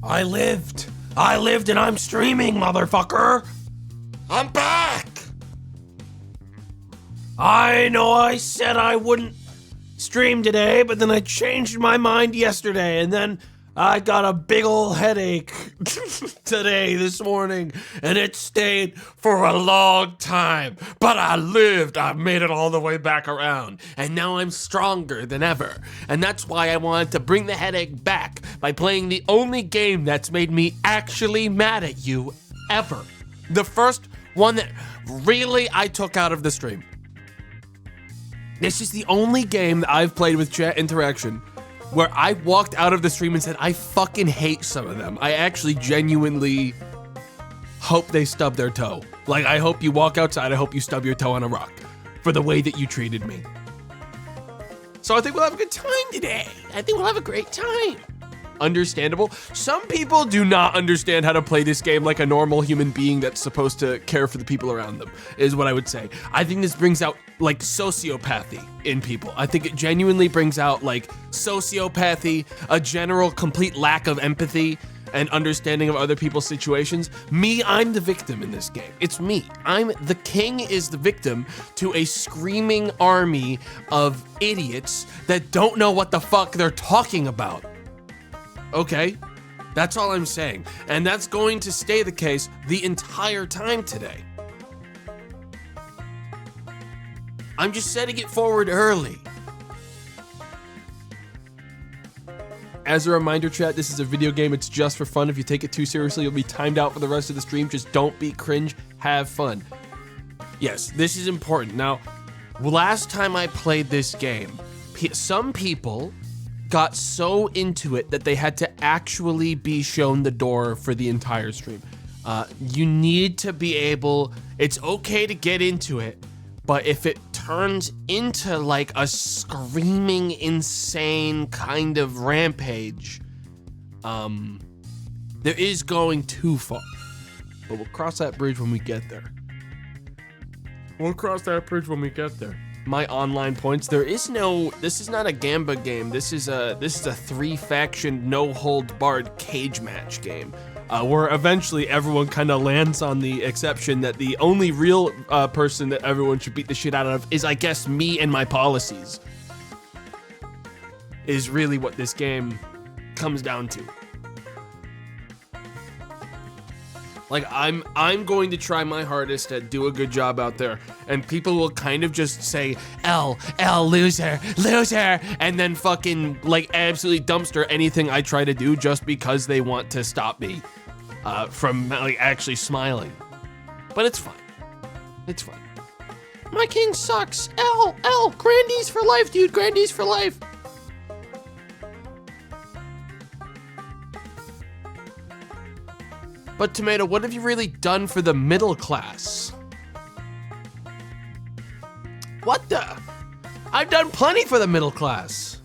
I lived and I'm streaming, motherfucker. I'm back! I know I said I wouldn't stream today, but then I changed my mind yesterday, and then I got a big ol' headache this morning, and it stayed for a long time. But I lived, I made it all the way back around, and now I'm stronger than ever. And that's why I wanted to bring the headache back by playing the only game that's made me actually mad at you ever. The first one that really I took out of the stream. This is the only game that I've played with chat interaction where I walked out of the stream and said, I fucking hate some of them. I actually genuinely hope they stub their toe. Like, I hope you walk outside, I hope you stub your toe on a rock for the way that you treated me. So I think we'll have a good time today. I think we'll have a great time. Understandable. Some people do not understand how to play this game like a normal human being that's supposed to care for the people around them, is what I would say. I think this brings out like sociopathy in people. I think it genuinely brings out like sociopathy, a general complete lack of empathy and understanding of other people's situations. Me, I'm the victim in this game. It's me. The king is the victim to a screaming army of idiots that don't know what the fuck they're talking about. Okay, that's all I'm saying. And that's going to stay the case the entire time today. I'm just setting it forward early. As a reminder, chat, this is a video game. It's just for fun. If you take it too seriously, you'll be timed out for the rest of the stream. Just don't be cringe. Have fun. Yes, this is important. Now, last time I played this game, some people got so into it that they had to actually be shown the door for the entire stream. You need to be able, it's okay to get into it, but if it turns into like a screaming, insane kind of rampage, there is going too far. But we'll cross that bridge when we get there. My online points. This is not a Gamba game. This is a 3-faction, no-hold-barred cage match game. Where eventually everyone kind of lands on the exception that the only real person that everyone should beat the shit out of is, I guess, me and my policies. Is really what this game comes down to. Like, I'm going to try my hardest to do a good job out there, and people will kind of just say, L, loser, and then fucking, like, absolutely dumpster anything I try to do just because they want to stop me from, like, actually smiling. But it's fine. It's fine. My king sucks. L, Grandies for life, dude, Grandies for life. But Tomato, what have you really done for the middle class? What the? I've done plenty for the middle class.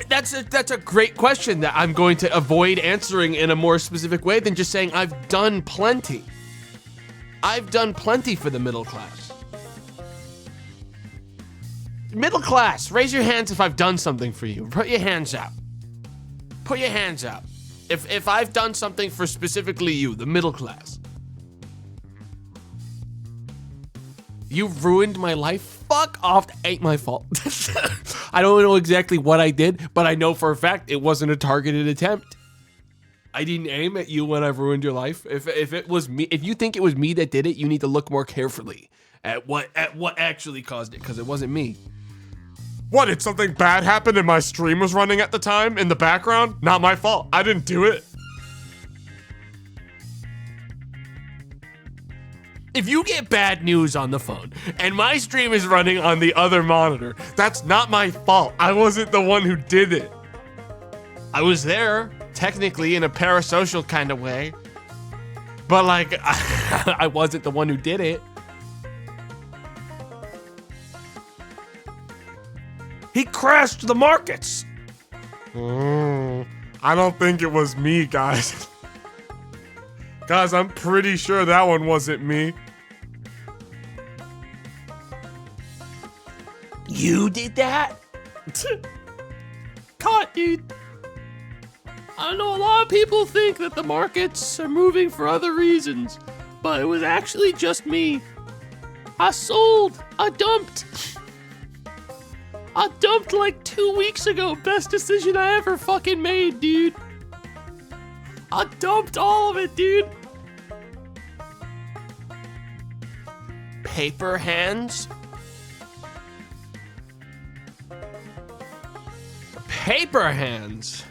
That's a great question that I'm going to avoid answering in a more specific way than just saying I've done plenty. I've done plenty for the middle class. Middle class, raise your hands if I've done something for you. Put your hands up. Put your hands up. If I've done something for specifically you, the middle class. You ruined my life? Fuck off, ain't my fault. I don't know exactly what I did, but I know for a fact it wasn't a targeted attempt. I didn't aim at you when I've ruined your life. If it was me, if you think it was me that did it, you need to look more carefully at what actually caused it, because it wasn't me. What, did something bad happen and my stream was running at the time in the background? Not my fault. I didn't do it. If you get bad news on the phone and my stream is running on the other monitor, That's not my fault. I wasn't the one who did it. I was there, technically, in a parasocial kind of way. But, like, I wasn't the one who did it. He crashed the markets. I don't think it was me, guys. Guys, I'm pretty sure that one wasn't me. You did that? Caught, dude. I know a lot of people think that the markets are moving for other reasons, but it was actually just me. I sold. I dumped like 2 weeks ago. Best decision I ever fucking made, dude. I dumped all of it, dude. Paper hands? Paper hands.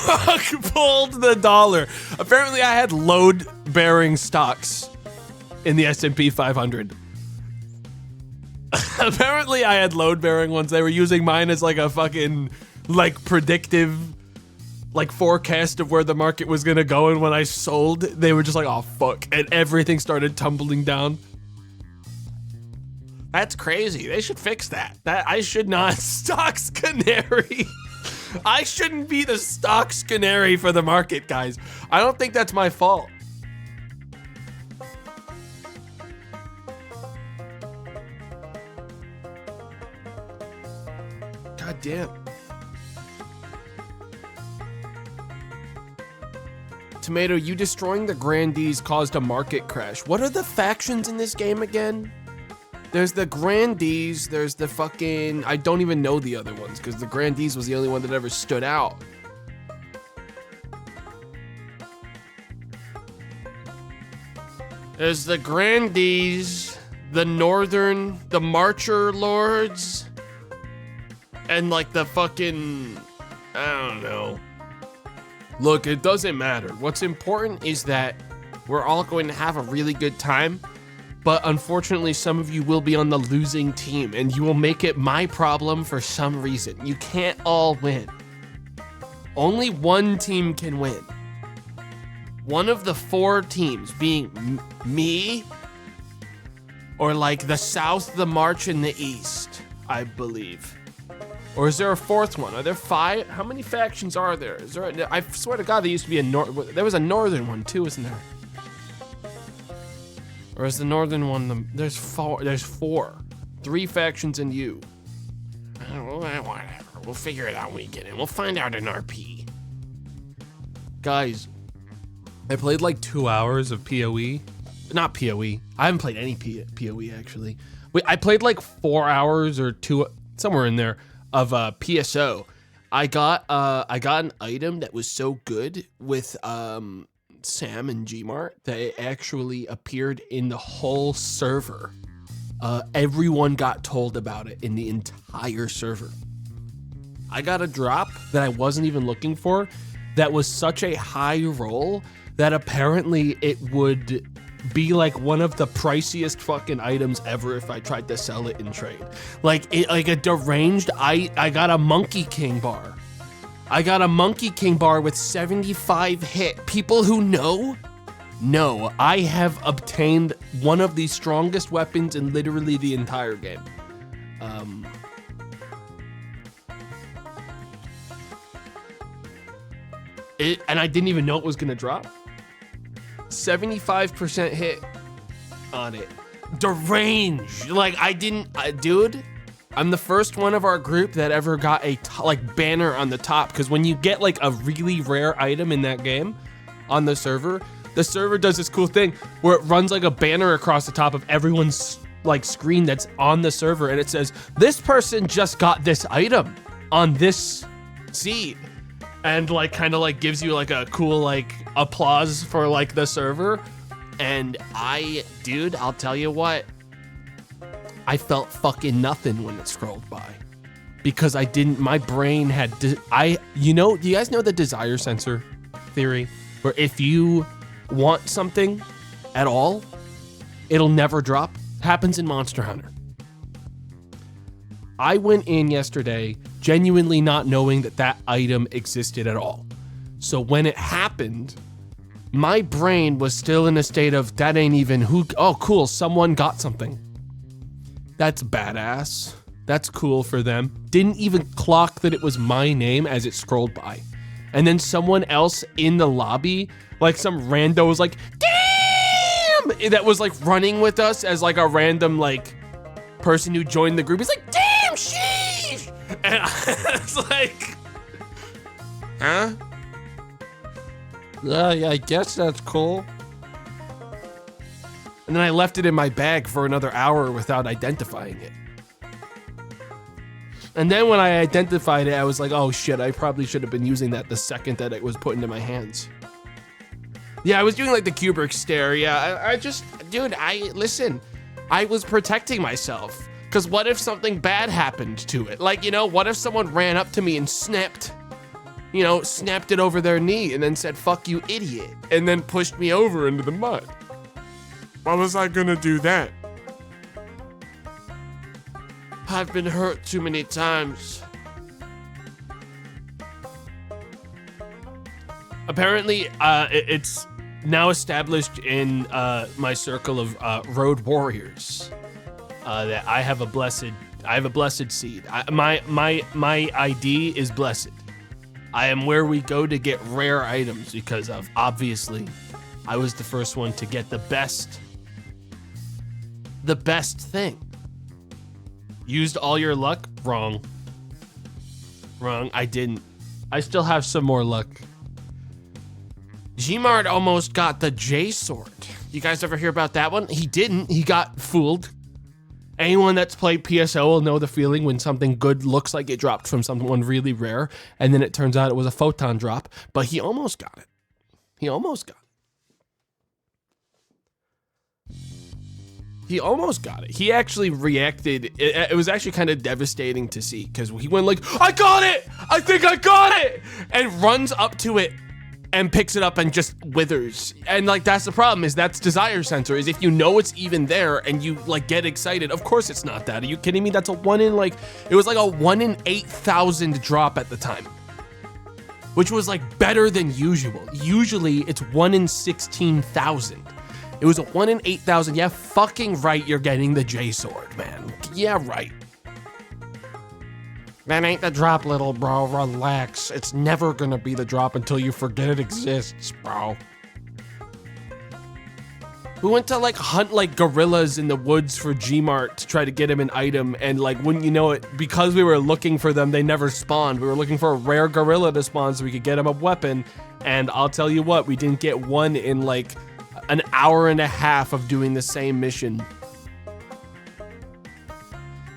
Rock pulled the dollar. Apparently I had load-bearing stocks in the S&P 500. Apparently I had load-bearing ones. They were using mine as like a fucking like predictive like forecast of where the market was gonna go, and when I sold, they were just like, oh fuck, and everything started tumbling down. That's crazy. They should fix that. I should not stocks canary. I shouldn't be the stocks canary for the market, guys. I don't think that's my fault. God damn. Tomato, you destroying the Grandees caused a market crash. What are the factions in this game again? There's the Grandees, there's the fucking... I don't even know the other ones, because the Grandees was the only one that ever stood out. There's the Grandees, the Northern, the Marcher Lords, and like the fucking... I don't know. Look, it doesn't matter. What's important is that we're all going to have a really good time. But unfortunately, some of you will be on the losing team, and you will make it my problem for some reason. You can't all win. Only one team can win. One of the 4 teams being me, or like the South, the March, and the East, I believe. Or is there a 4th one? Are there 5? How many factions are there? Is there? I swear to God, there used to be there was a Northern one too, isn't there? Or is the Northern one there's 4. There's 4. 3 factions and you. Whatever. We'll figure it out when we get in. We'll find out in RP. Guys, I played like 2 hours of PoE. Not PoE. I haven't played any PoE actually. Wait, I played like 4 hours or 2, somewhere in there, of PSO. I got an item that was so good with Sam and Gmart that it actually appeared in the whole server. Everyone got told about it in the entire server. I got a drop that I wasn't even looking for that was such a high roll that apparently it would be like one of the priciest fucking items ever if I tried to sell it in trade. Like a deranged, I got a Monkey King bar. I got a Monkey King bar with 75 hit. People who know, I have obtained one of the strongest weapons in literally the entire game. And I didn't even know it was gonna drop. 75% hit on it. Deranged. Like I didn't, dude. I'm the first one of our group that ever got a banner on the top, because when you get like a really rare item in that game on the server does this cool thing where it runs like a banner across the top of everyone's like screen that's on the server, and it says this person just got this item on this seed, and like kind of like gives you like a cool like applause for like the server. And dude, I'll tell you what, I felt fucking nothing when it scrolled by, because my brain had, do you guys know the desire sensor theory, where if you want something at all, it'll never drop? Happens in Monster Hunter. I went in yesterday genuinely not knowing that item existed at all. So when it happened, my brain was still in a state of, that ain't even oh cool, someone got something. That's badass. That's cool for them. Didn't even clock that it was my name as it scrolled by. And then someone else in the lobby, like some rando was like, damn! That was like running with us as like a random like person who joined the group. He's like, damn, sheesh! And I was like, Huh? yeah, I guess that's cool. And then I left it in my bag for another hour without identifying it. And then when I identified it, I was like, oh shit, I probably should have been using that the second that it was put into my hands. Yeah, I was doing like the Kubrick stare. Yeah, I just, dude, listen, I was protecting myself. Because what if something bad happened to it? Like, you know, what if someone ran up to me and snapped it over their knee and then said, fuck you, idiot. And then pushed me over into the mud. Why was I gonna do that? I've been hurt too many times. Apparently, it's now established in my circle of road warriors that I have a blessed seed. My ID is blessed. I am where we go to get rare items because of, obviously, I was the first one to get the best thing. Used all your luck? Wrong. I didn't. I still have some more luck. Gmart almost got the J sword. You guys ever hear about that one? He didn't. He got fooled. Anyone that's played PSO will know the feeling when something good looks like it dropped from someone really rare, and then it turns out it was a photon drop, but he almost got it. He almost got it. He actually reacted. It was actually kind of devastating to see because he went like, I got it! I think I got it! And runs up to it and picks it up and just withers. And like, that's the problem, is that's desire sensor, is if you know it's even there and you like get excited, of course it's not that. Are you kidding me? That's a 1 in like, it was like a 1 in 8,000 drop at the time, which was like better than usual. Usually it's 1 in 16,000. It was a 1 in 8,000. Yeah, fucking right, you're getting the J sword, man. Yeah, right. That ain't the drop, little bro. Relax. It's never gonna be the drop until you forget it exists, bro. We went to like hunt like gorillas in the woods for Gmart to try to get him an item, and like, wouldn't you know it, because we were looking for them, they never spawned. We were looking for a rare gorilla to spawn so we could get him a weapon, and I'll tell you what, we didn't get one in like an hour and a half of doing the same mission.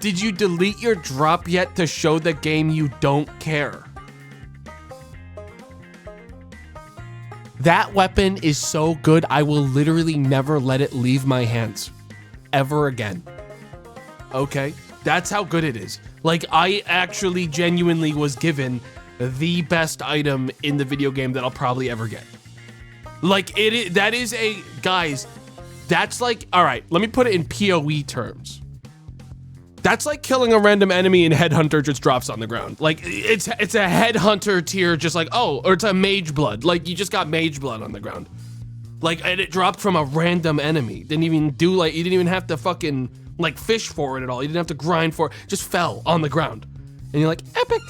Did you delete your drop yet to show the game you don't care? That weapon is so good, I will literally never let it leave my hands ever again. Okay, that's how good it is. Like, I actually genuinely was given the best item in the video game that I'll probably ever get. Like, that is a, guys, that's like, all right, let me put it in PoE terms. That's like killing a random enemy and Headhunter just drops on the ground. Like, it's a Headhunter tier, just like, oh, or it's a Mage Blood. Like, you just got Mage Blood on the ground. Like, and it dropped from a random enemy. Didn't even do, like, you didn't even have to fucking, like, fish for it at all. You didn't have to grind for it. Just fell on the ground. And you're like, epic.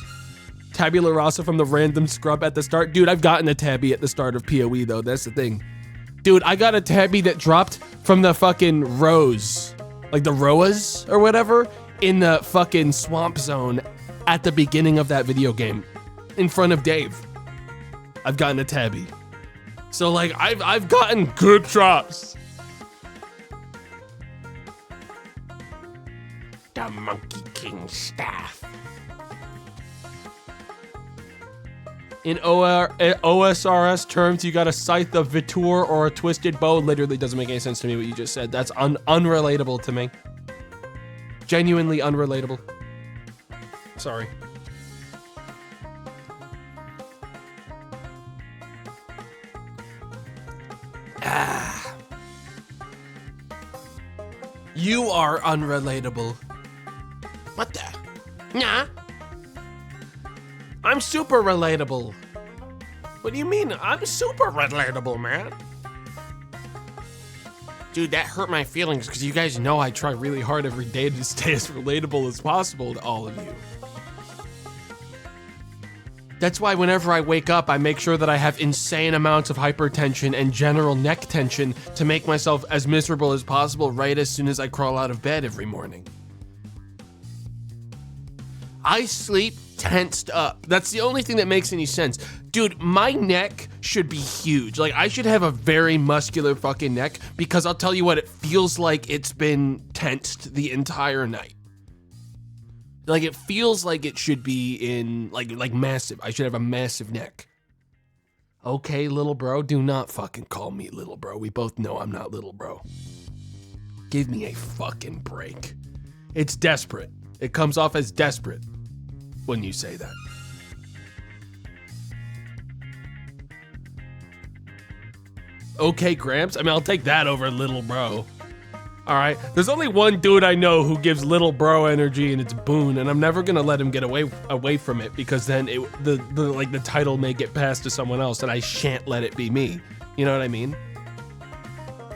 Tabula Rasa from the random scrub at the start. Dude, I've gotten a tabby at the start of PoE, though. That's the thing. Dude, I got a tabby that dropped from the fucking rows. Like the Roas or whatever, in the fucking swamp zone at the beginning of that video game, in front of Dave. I've gotten a tabby. So like, I've gotten good drops. The Monkey King staff. In OSRS terms, you got a scythe, a Vitour, or a twisted bow. Literally doesn't make any sense to me what you just said. That's unrelatable to me. Genuinely unrelatable. Sorry. Ah. You are unrelatable. What the? Nah. I'm super relatable. What do you mean? I'm super relatable, man. Dude, that hurt my feelings because you guys know I try really hard every day to stay as relatable as possible to all of you. That's why whenever I wake up, I make sure that I have insane amounts of hypertension and general neck tension to make myself as miserable as possible right as soon as I crawl out of bed every morning. I sleep tensed up. That's the only thing that makes any sense. Dude, my neck should be huge. Like, I should have a very muscular fucking neck, because I'll tell you what, it feels like it's been tensed the entire night. Like, it feels like it should be in, like massive. I should have a massive neck. Okay, little bro, do not fucking call me little bro. We both know I'm not little bro. Give me a fucking break. It's desperate. It comes off as desperate when you say that. Okay, Gramps. I mean, I'll take that over little bro. All right. There's only one dude I know who gives little bro energy, and it's Boone, and I'm never gonna let him get away from it, because then the title may get passed to someone else, and I shan't let it be me. You know what I mean?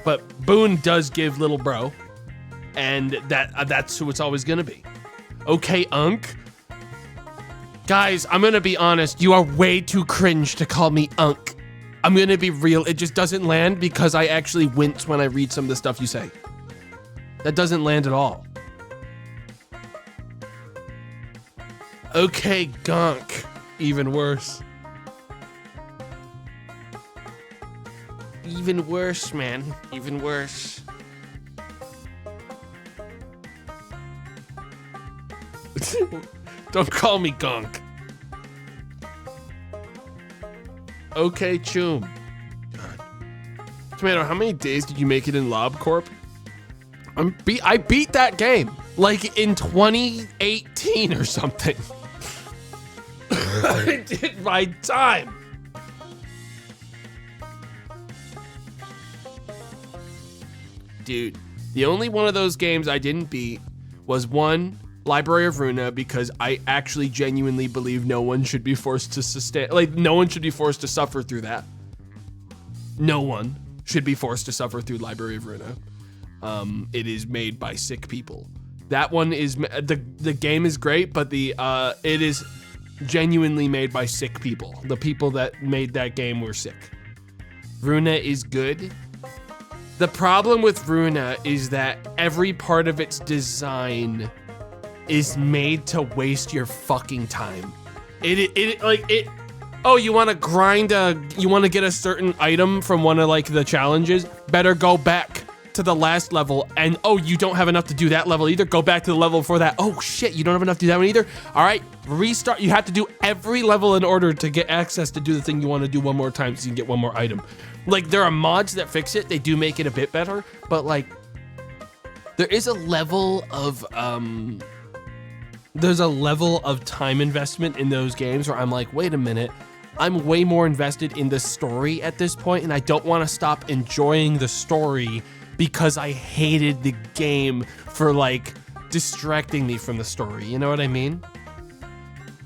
But Boone does give little bro, and that's who it's always gonna be. Okay, Unk. Guys, I'm gonna be honest. You are way too cringe to call me Unk. I'm gonna be real. It just doesn't land, because I actually wince when I read some of the stuff you say. That doesn't land at all. Okay, Gonk. Even worse. Even worse, man. Even worse. Don't call me Gonk. Okay, Choom. God. Tomato, how many days did you make it in LobCorp? I beat that game like in 2018 or something. I did my time. Dude, the only one of those games I didn't beat was one, Library of Runa, because I actually genuinely believe no one should be forced to no one should be forced to suffer through that. No one should be forced to suffer through Library of Runa. It is made by sick people. That one is, the game is great, but it is genuinely made by sick people. The people that made that game were sick. Runa is good. The problem with Runa is that every part of its design is made to waste your fucking time. Oh, you want to you want to get a certain item from one of like the challenges? Better go back to the last level, and oh, you don't have enough to do that level either. Go back to the level before that. Oh shit, you don't have enough to do that one either. All right, restart. You have to do every level in order to get access to do the thing you want to do one more time, so you can get one more item. Like, there are mods that fix it. They do make it a bit better, but like, there is a level of there's a level of time investment in those games where I'm like, wait a minute, I'm way more invested in the story at this point, and I don't want to stop enjoying the story because I hated the game for like distracting me from the story. You know what I mean?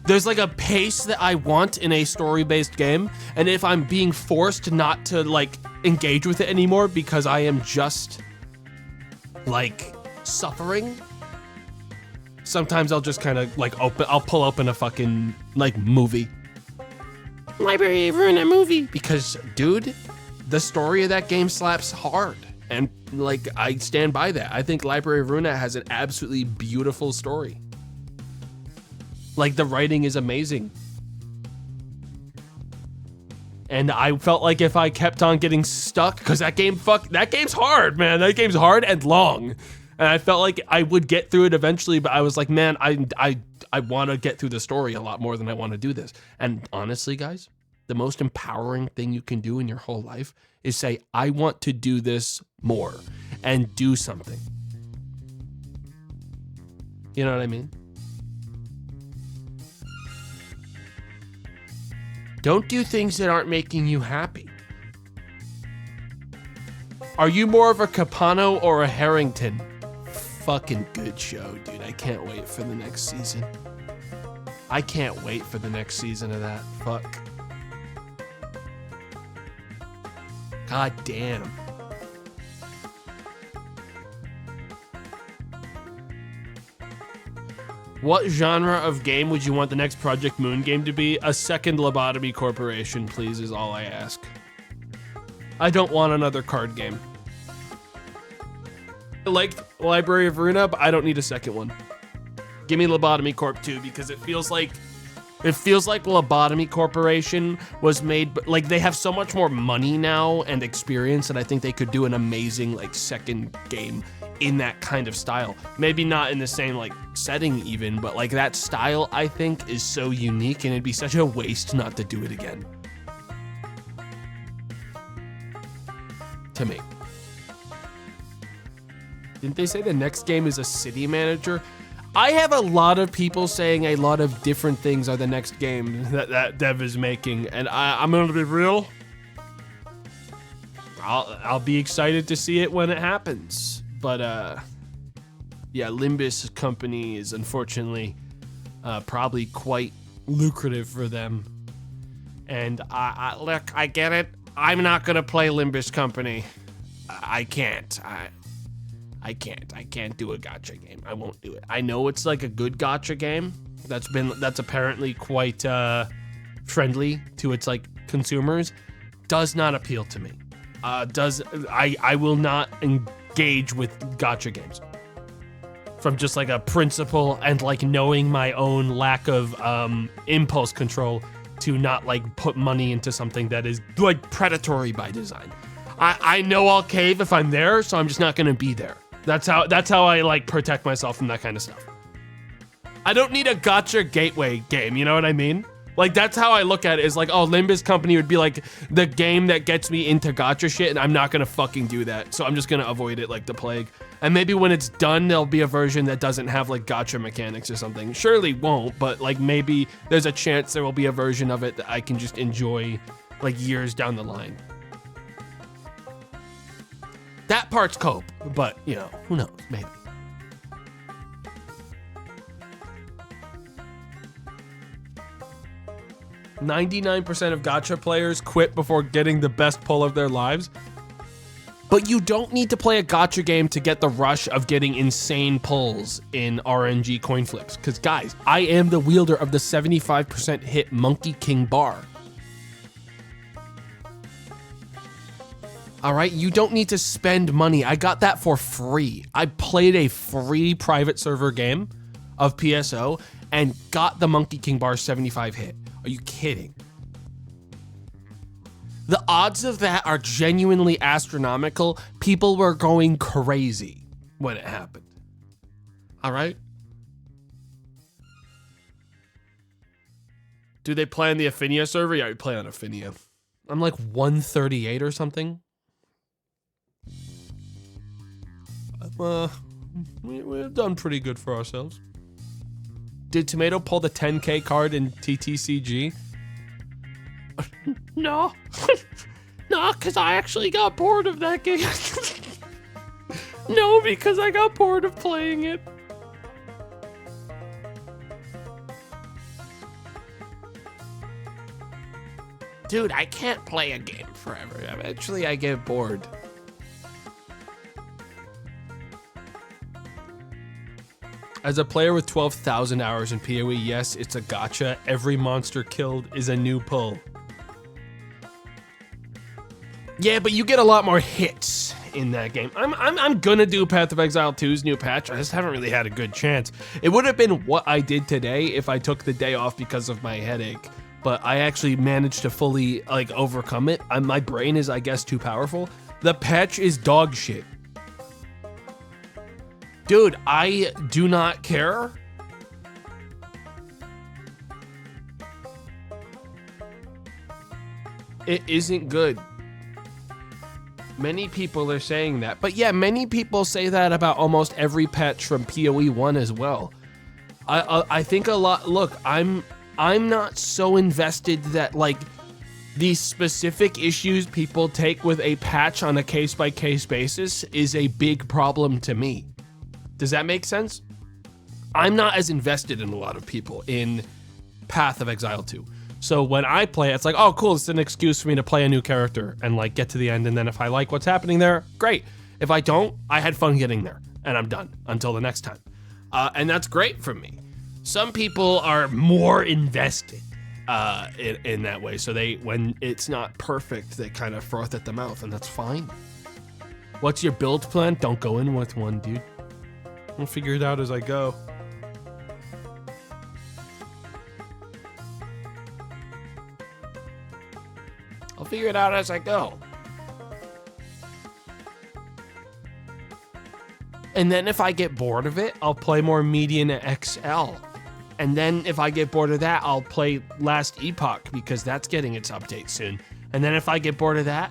There's like a pace that I want in a story-based game, and if I'm being forced not to like engage with it anymore because I am just like suffering, sometimes I'll just kind of like I'll pull open a fucking like movie. Library of Runa movie. Because, dude, the story of that game slaps hard. And like, I stand by that. I think Library of Runa has an absolutely beautiful story. Like, the writing is amazing. And I felt like if I kept on getting stuck, because that game's hard, man. That game's hard and long. And I felt like I would get through it eventually, but I was like, man, I want to get through the story a lot more than I want to do this. And honestly, guys, the most empowering thing you can do in your whole life is say, I want to do this more and do something. You know what I mean? Don't do things that aren't making you happy. Are you more of a Capano or a Harrington? Fucking good show, dude. I can't wait for the next season. I can't wait for the next season of that. Fuck. God damn. What genre of game would you want the next Project Moon game to be? A second Lobotomy Corporation, please, is all I ask. I don't want another card game. I liked Library of Runa, but I don't need a second one. Give me Lobotomy Corp 2 because it feels like Lobotomy Corporation was made, but like they have so much more money now and experience that I think they could do an amazing like second game in that kind of style. Maybe not in the same like setting even, but like that style I think is so unique and it'd be such a waste not to do it again. To me. Didn't they say the next game is a city manager? I have a lot of people saying a lot of different things are the next game that Dev is making, and I'm gonna be real. I'll be excited to see it when it happens, but yeah, Limbus company is unfortunately probably quite lucrative for them, and look, I get it. I'm not gonna play Limbus company. I can't. I can't do a gacha game. I won't do it. I know it's like a good gacha game that's apparently quite friendly to its like consumers. Does not appeal to me. I will not engage with gacha games from just like a principle and like knowing my own lack of impulse control to not like put money into something that is like predatory by design. I know I'll cave if I'm there, so I'm just not gonna be there. That's how I like protect myself from that kind of stuff. I don't need a gacha gateway game, you know what I mean? Like that's how I look at it, is like, oh, Limbus company would be like the game that gets me into gacha shit, and I'm not gonna fucking do that. So I'm just gonna avoid it like the plague. And maybe when it's done, there'll be a version that doesn't have like gacha mechanics or something. Surely won't, but like maybe there's a chance there will be a version of it that I can just enjoy like years down the line. That part's cope, but you know, who knows, maybe. "99% of gacha players quit before getting the best pull of their lives." But you don't need to play a gacha game to get the rush of getting insane pulls in RNG coin flips. Because guys, I am the wielder of the 75% hit Monkey King bar. All right, you don't need to spend money. I got that for free. I played a free private server game of PSO and got the Monkey King bar 75 hit. Are you kidding? The odds of that are genuinely astronomical. People were going crazy when it happened. All right? Do they play on the Affinia server? Yeah, we play on Affinia. I'm like 138 or something. We've done pretty good for ourselves. Did Tomato pull the 10K card in TTCG? No. No, because I actually got bored of that game. No, because I got bored of playing it. Dude, I can't play a game forever. Eventually, I get bored. As a player with 12,000 hours in PoE, yes, it's a gacha. Every monster killed is a new pull. Yeah, but you get a lot more hits in that game. I'm gonna do Path of Exile 2's new patch. I just haven't really had a good chance. It would have been what I did today if I took the day off because of my headache, but I actually managed to fully like overcome it. My brain is, I guess, too powerful. The patch is dog shit. Dude, I do not care. It isn't good. Many people are saying that. But yeah, many people say that about almost every patch from PoE 1 as well. I think a lot, look, I'm not so invested that like these specific issues people take with a patch on a case-by-case basis is a big problem to me. Does that make sense? I'm not as invested in a lot of people in Path of Exile 2. So when I play, it's like, oh, cool, it's an excuse for me to play a new character and like get to the end. And then if I like what's happening there, great. If I don't, I had fun getting there and I'm done until the next time. And that's great for me. Some people are more invested in that way. So when it's not perfect, they kind of froth at the mouth, and that's fine. What's your build plan? Don't go in with one, dude. I'll figure it out as I go. I'll figure it out as I go. And then if I get bored of it, I'll play more Median XL. And then if I get bored of that, I'll play Last Epoch because that's getting its update soon. And then if I get bored of that,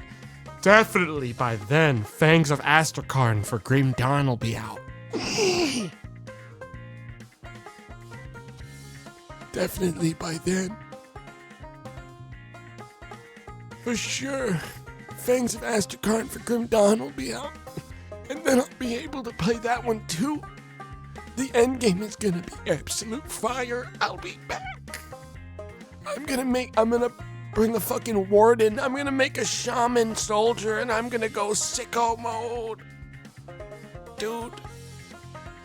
definitely by then, Fangs of Astrakarn for Grim Dawn will be out. Definitely by then. For sure, Fangs of Astrakarn for Grim Dawn will be out. And then I'll be able to play that one too. The end game is gonna be absolute fire. I'll be back. I'm gonna bring a fucking warden. I'm gonna make a shaman soldier and I'm gonna go sicko mode. Dude.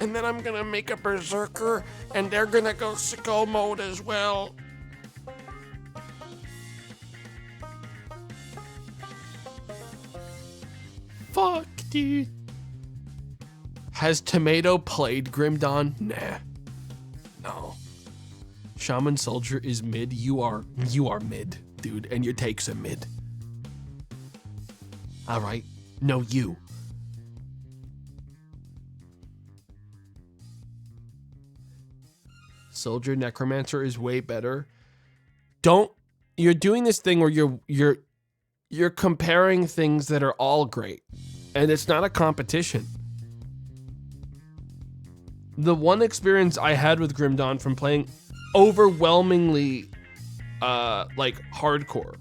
And then I'm gonna make a berserker and they're gonna go sicko mode as well. Fuck, dude. Has Tomato played Grim Dawn? Nah. No. Shaman Soldier is mid. You are mid, dude, and your takes are mid. Alright. No, you. Soldier Necromancer is way better. You're doing this thing where you're comparing things that are all great. And it's not a competition. The one experience I had with Grim Dawn from playing overwhelmingly hardcore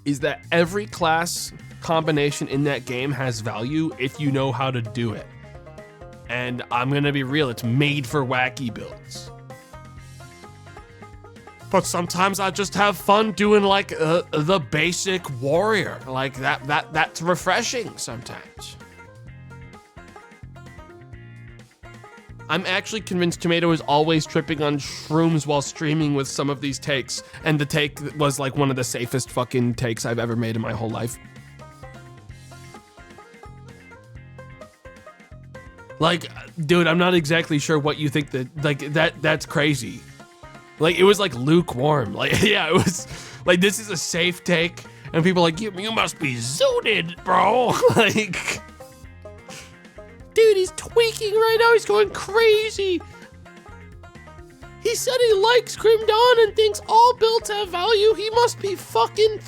is that every class combination in that game has value if you know how to do it. And I'm gonna be real, it's made for wacky builds. But sometimes I just have fun doing like the basic warrior. Like that's refreshing sometimes. I'm actually convinced Tomato is always tripping on shrooms while streaming with some of these takes. And the take was like one of the safest fucking takes I've ever made in my whole life. Like, dude, I'm not exactly sure what you think that's crazy. Like, it was like lukewarm. Like, yeah, it was like, this is a safe take. And people are like, you must be zooted, bro. Like, dude, he's tweaking right now. He's going crazy. He said he likes Grim Dawn and thinks all builds have value. He must be fucking,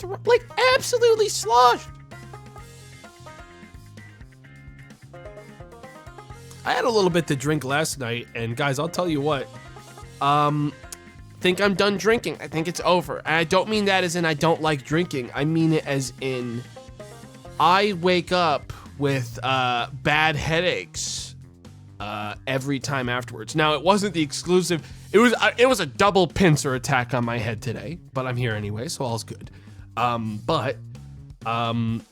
absolutely sloshed. I had a little bit to drink last night, and guys, I'll tell you what. Think I'm done drinking. I think it's over. And I don't mean that as in I don't like drinking. I mean it as in I wake up with bad headaches every time afterwards. Now, it wasn't the exclusive. It was a double pincer attack on my head today, but I'm here anyway, so all's good.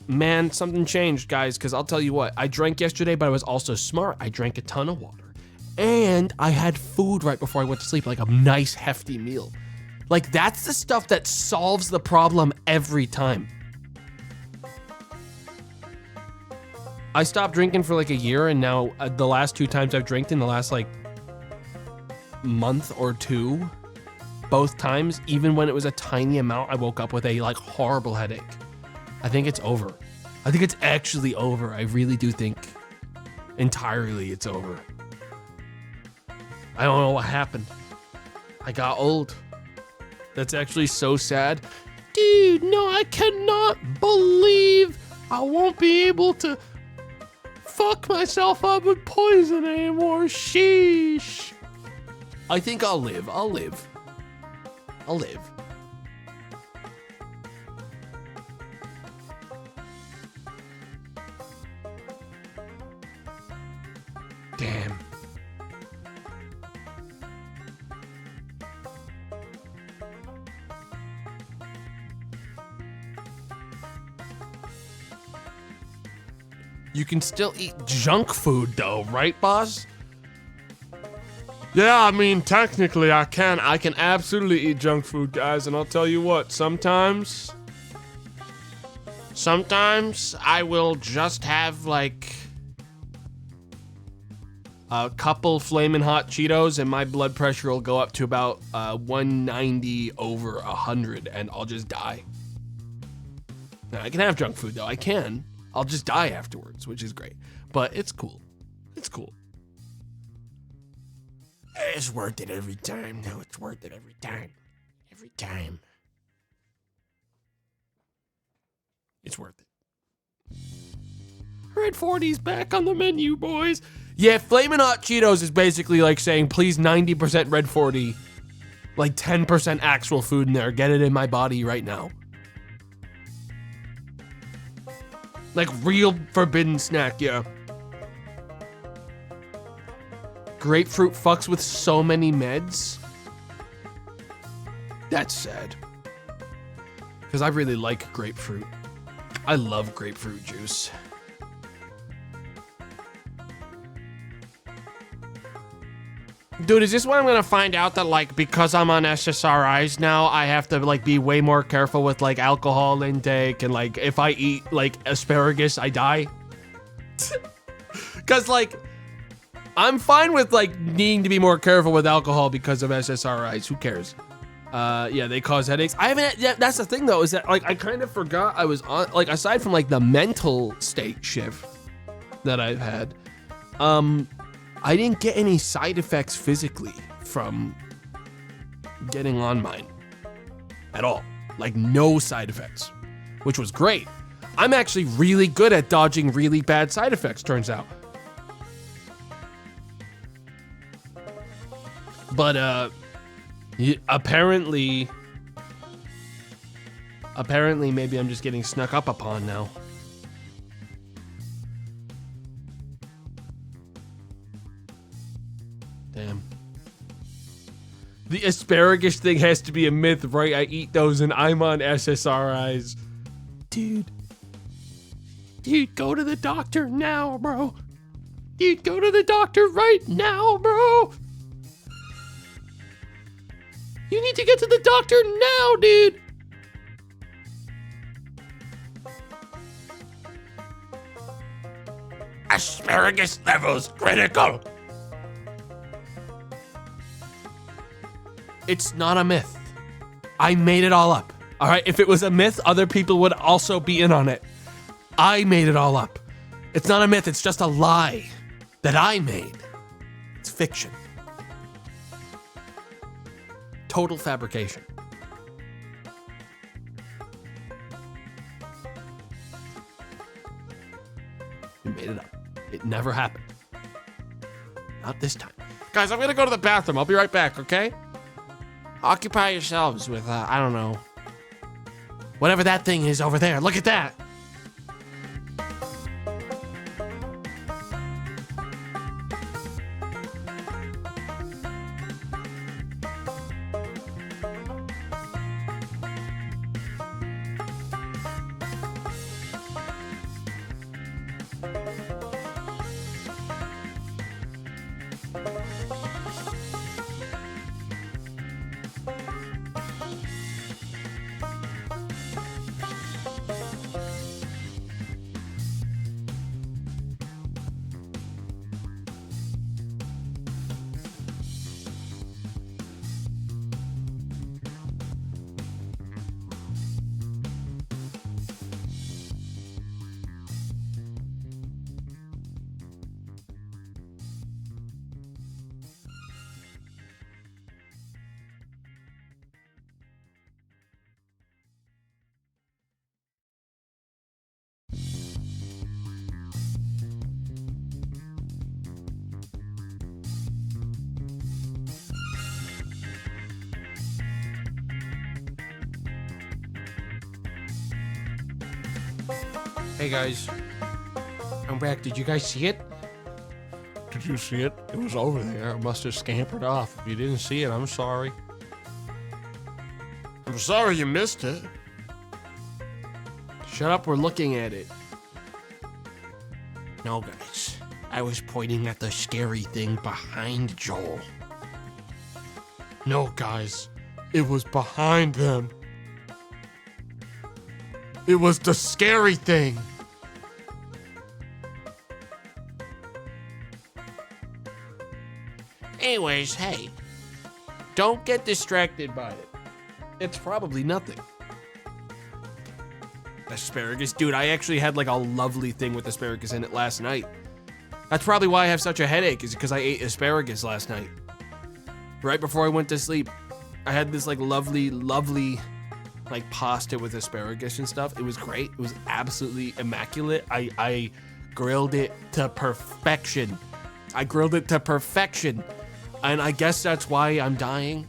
Man, something changed, guys, because I'll tell you what. I drank yesterday, but I was also smart. I drank a ton of water. And I had food right before I went to sleep, like a nice hefty meal. Like, that's the stuff that solves the problem every time. I stopped drinking for like a year, and now the last 2 times I've drank in the last like month or 2, both times, even when it was a tiny amount, I woke up with a like horrible headache. I think it's over. I think it's actually over. I really do think entirely it's over. I don't know what happened. I got old. That's actually so sad. Dude, no, I cannot believe I won't be able to fuck myself up with poison anymore. Sheesh. I think I'll live. I'll live. Damn. You can still eat junk food though, right, boss? Yeah, I mean, technically I can. I can absolutely eat junk food, guys, and I'll tell you what, sometimes I will just have like a couple Flamin' Hot Cheetos and my blood pressure will go up to about 190 over 100 and I'll just die. Now, I can have junk food, though. I can. I'll just die afterwards, which is great. But it's cool. It's cool. It's worth it every time. No, it's worth it every time. Every time. It's worth it. Red 40's back on the menu, boys. Yeah, Flamin' Hot Cheetos is basically like saying, please 90% Red 40. Like 10% actual food in there. Get it in my body right now. Like real forbidden snack, yeah. Grapefruit fucks with so many meds. That's sad. Because I really like grapefruit. I love grapefruit juice. Dude, is this what I'm gonna find out that, like, because I'm on SSRIs now, I have to, like, be way more careful with, like, alcohol intake, and, like, if I eat, like, asparagus, I die? Because, like, I'm fine with, like, needing to be more careful with alcohol because of SSRIs. Who cares? Yeah, they cause headaches. I haven't, yeah, that's the thing, though, is that, like, I kind of forgot I was on, like, aside from, like, the mental state shift that I've had, I didn't get any side effects physically from getting on mine at all. Like, no side effects, which was great. I'm actually really good at dodging really bad side effects, turns out. But, apparently maybe I'm just getting snuck up upon now. Damn. The asparagus thing has to be a myth, right? I eat those and I'm on SSRIs. Dude, go to the doctor now, bro. Dude, go to the doctor right now, bro. You need to get to the doctor now, dude. Asparagus levels critical. It's not a myth. I made it all up. All right, if it was a myth, other people would also be in on it. I made it all up. It's not a myth, it's just a lie that I made. It's fiction. Total fabrication. We made it up. It never happened. Not this time. Guys, I'm gonna go to the bathroom. I'll be right back, okay? Occupy yourselves with, I don't know. Whatever that thing is over there. Look at that. Hey guys, I'm back. Did you guys see it? Did you see it? It was over there. It must have scampered off. If you didn't see it, I'm sorry. I'm sorry you missed it. Shut up, we're looking at it. No, guys. I was pointing at the scary thing behind Joel. No, guys. It was behind them. It was the scary thing. Anyways, hey. Don't get distracted by it. It's probably nothing. Asparagus? Dude, I actually had like a lovely thing with asparagus in it last night. That's probably why I have such a headache, is because I ate asparagus last night. Right before I went to sleep. I had this like lovely like pasta with asparagus and stuff. It was great. It was absolutely immaculate. I grilled it to perfection. And I guess that's why I'm dying.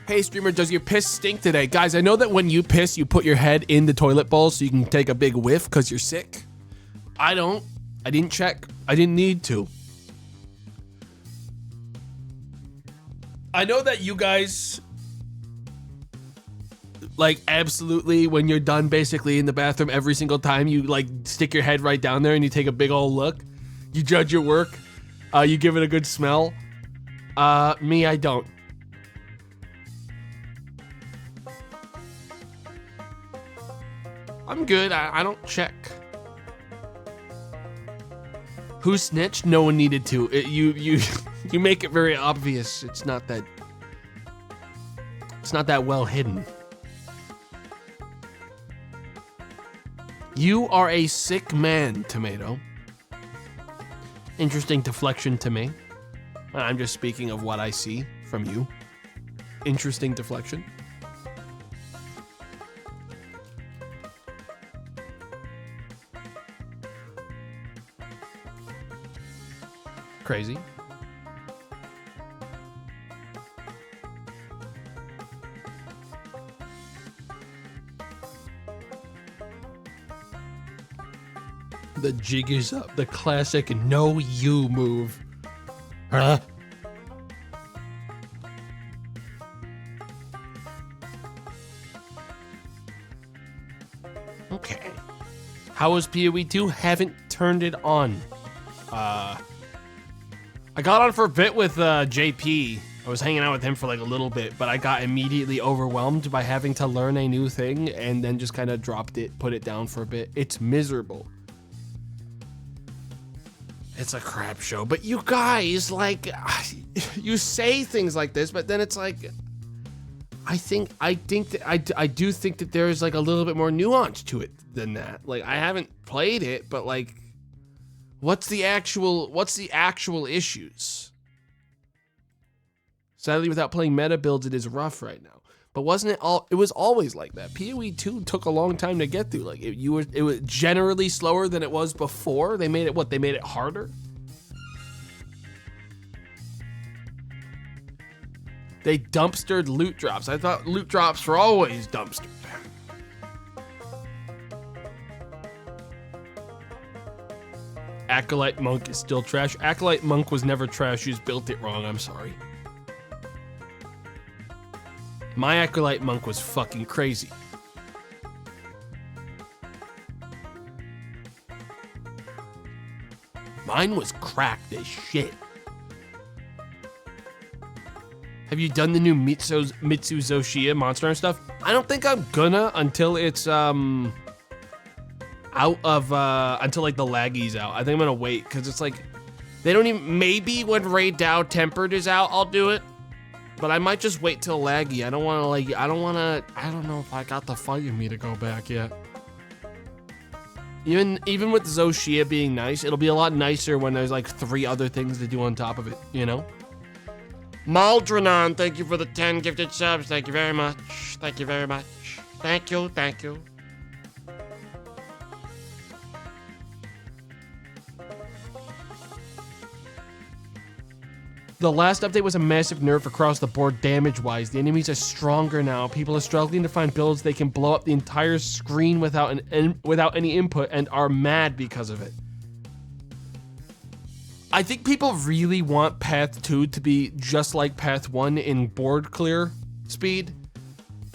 Hey streamer, does your piss stink today? Guys, I know that when you piss, you put your head in the toilet bowl so you can take a big whiff because you're sick. I don't. I didn't check. I didn't need to. I know that you guys, like, absolutely, when you're done basically in the bathroom every single time, you like stick your head right down there and you take a big old look. You judge your work. You give it a good smell. Me, I don't. I'm good. I don't check. Who snitched? No one needed to. You make it very obvious. It's not that well hidden. You are a sick man, Tomato. Interesting deflection to me. I'm just speaking of what I see from you. Interesting deflection. Crazy. The jig is up. The classic no you move. Huh? Okay. How was PoE 2? Haven't turned it on. I got on for a bit with JP. I was hanging out with him for like a little bit, but I got immediately overwhelmed by having to learn a new thing and then just kind of dropped it, put it down for a bit. It's miserable. It's a crap show, but you guys, like, you say things like this, but then it's like, I do think that there's like a little bit more nuance to it than that. Like, I haven't played it, but like, what's the actual issues? Sadly, without playing meta builds, it is rough right now. But wasn't it all? It was always like that. PoE 2 took a long time to get through. Like it was generally slower than it was before. They made it what? They made it harder. They dumpstered loot drops. I thought loot drops were always dumpstered. Acolyte Monk is still trash. Acolyte Monk was never trash. You just built it wrong. I'm sorry. My Acolyte Monk was fucking crazy. Mine was cracked as shit. Have you done the new Mitsu Zoshia Monster Hunter stuff? I don't think I'm gonna until it's out of until like the laggy's out. I think I'm gonna wait because it's like they don't even, maybe when Raid Dow Tempered is out, I'll do it. But I might just wait till laggy. I don't know if I got the fire in me to go back yet. Even with Zoshia being nice, it'll be a lot nicer when there's like 3 other things to do on top of it, you know? Maldrenon, thank you for the 10 gifted subs. Thank you very much. Thank you very much. Thank you, thank you. The last update was a massive nerf across the board damage-wise. The enemies are stronger now. People are struggling to find builds they can blow up the entire screen without any input and are mad because of it. I think people really want Path 2 to be just like Path 1 in board clear speed.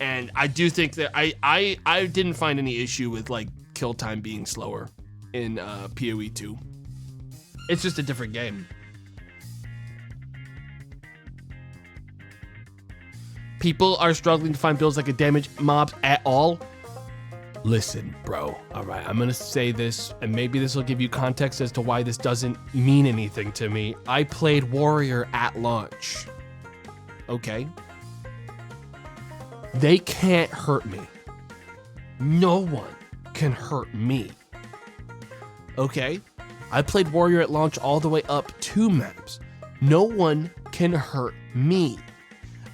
And I do think that I didn't find any issue with like kill time being slower in PoE 2. It's just a different game. People are struggling to find builds that can damage mobs at all. Listen, bro. All right, I'm gonna say this, and maybe this will give you context as to why this doesn't mean anything to me. I played Warrior at launch. Okay. They can't hurt me. No one can hurt me. Okay? I played Warrior at launch all the way up 2 maps. No one can hurt me.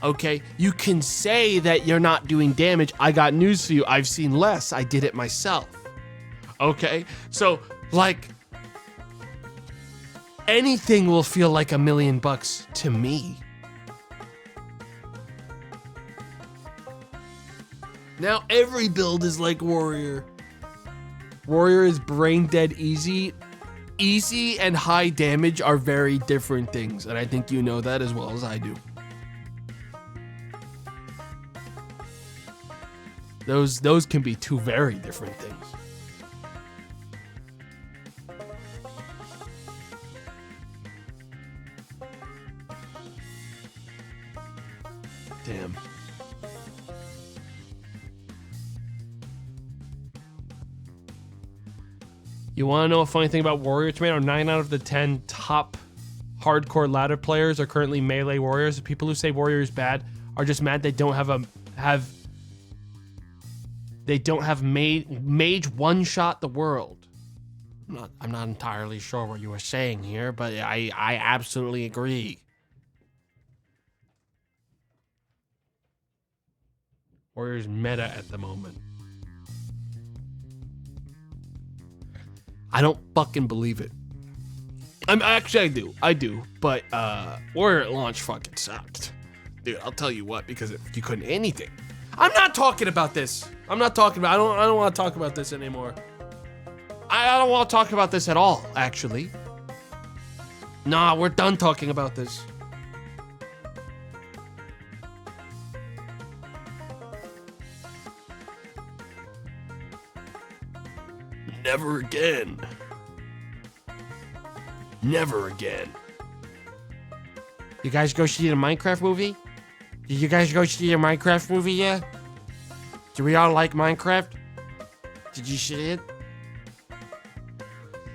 Okay? You can say that you're not doing damage. I got news for you. I've seen less. I did it myself. Okay? So, like, anything will feel like $1 million to me. Now every build is like Warrior. Warrior is brain dead easy. Easy and high damage are very different things, and I think you know that as well as I do. Those can be 2 very different things. Damn. You want to know a funny thing about Warrior Tomato? 9 out of the 10 top hardcore ladder players are currently melee warriors. The people who say Warrior is bad are just mad they don't have mage one-shot the world. I'm not entirely sure what you were saying here, but I absolutely agree. Warrior's meta at the moment. I don't fucking believe it. Actually, I do. But Warrior at launch fucking sucked. Dude, I'll tell you what, because you couldn't anything. I'm not talking about this. I don't want to talk about this anymore. I don't want to talk about this at all, actually. Nah, we're done talking about this. Never again. Never again. You guys go see the Minecraft movie? Did you guys go see the Minecraft movie yet? Do we all like Minecraft? Did you see it?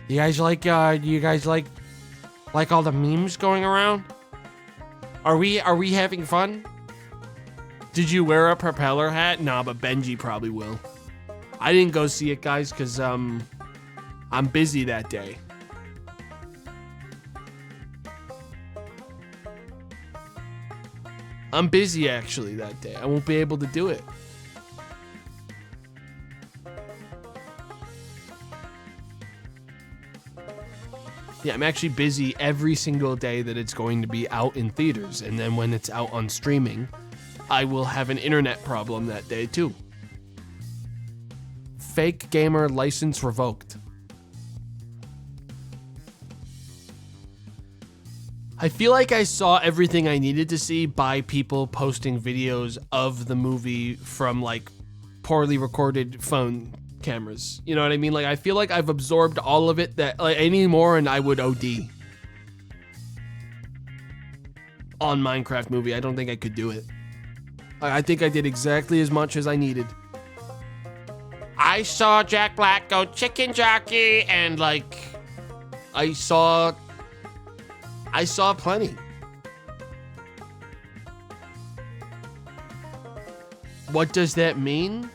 You guys like all the memes going around? Are we having fun? Did you wear a propeller hat? Nah, but Benji probably will. I didn't go see it, guys, because I'm busy that day. I'm busy, actually, that day. I won't be able to do it. Yeah, I'm actually busy every single day that it's going to be out in theaters. And then when it's out on streaming, I will have an internet problem that day, too. Fake gamer license revoked. I feel like I saw everything I needed to see by people posting videos of the movie from like poorly recorded phone cameras. You know what I mean? Like, I feel like I've absorbed all of it that like anymore and I would OD on Minecraft movie. I don't think I could do it. I think I did exactly as much as I needed. I saw Jack Black go chicken jockey and like I saw plenty. What does that mean?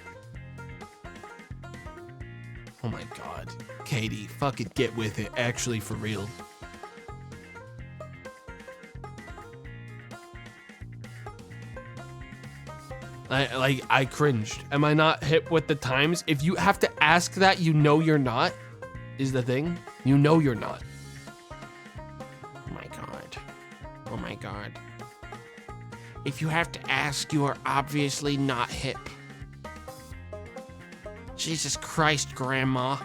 Oh my god. Katie, fucking get with it. Actually, for real. I cringed. Am I not hip with the times? If you have to ask that, you know you're not, is the thing. You know you're not. Oh my god. Oh my god. If you have to ask, you are obviously not hip. Jesus Christ, Grandma.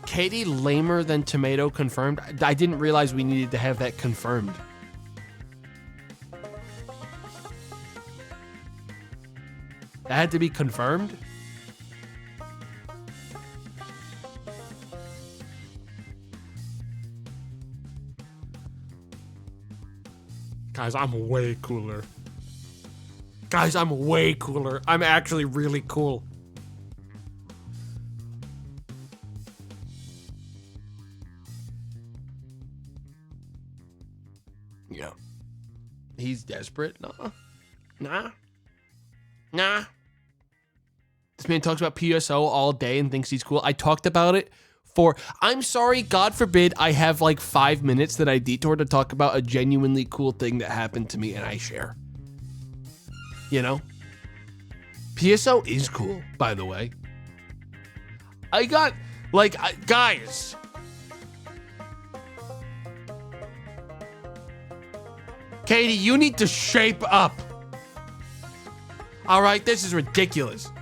Katie lamer than tomato confirmed. I didn't realize we needed to have that confirmed. That had to be confirmed? Guys, I'm way cooler. Guys, I'm way cooler. I'm actually really cool. He's desperate. Nah. This man talks about PSO all day and thinks he's cool. I talked about it I'm sorry, God forbid, I have like 5 minutes that I detour to talk about a genuinely cool thing that happened to me and I share. You know? PSO is cool, by the way. I got, guys. Katie, you need to shape up. All right, this is ridiculous.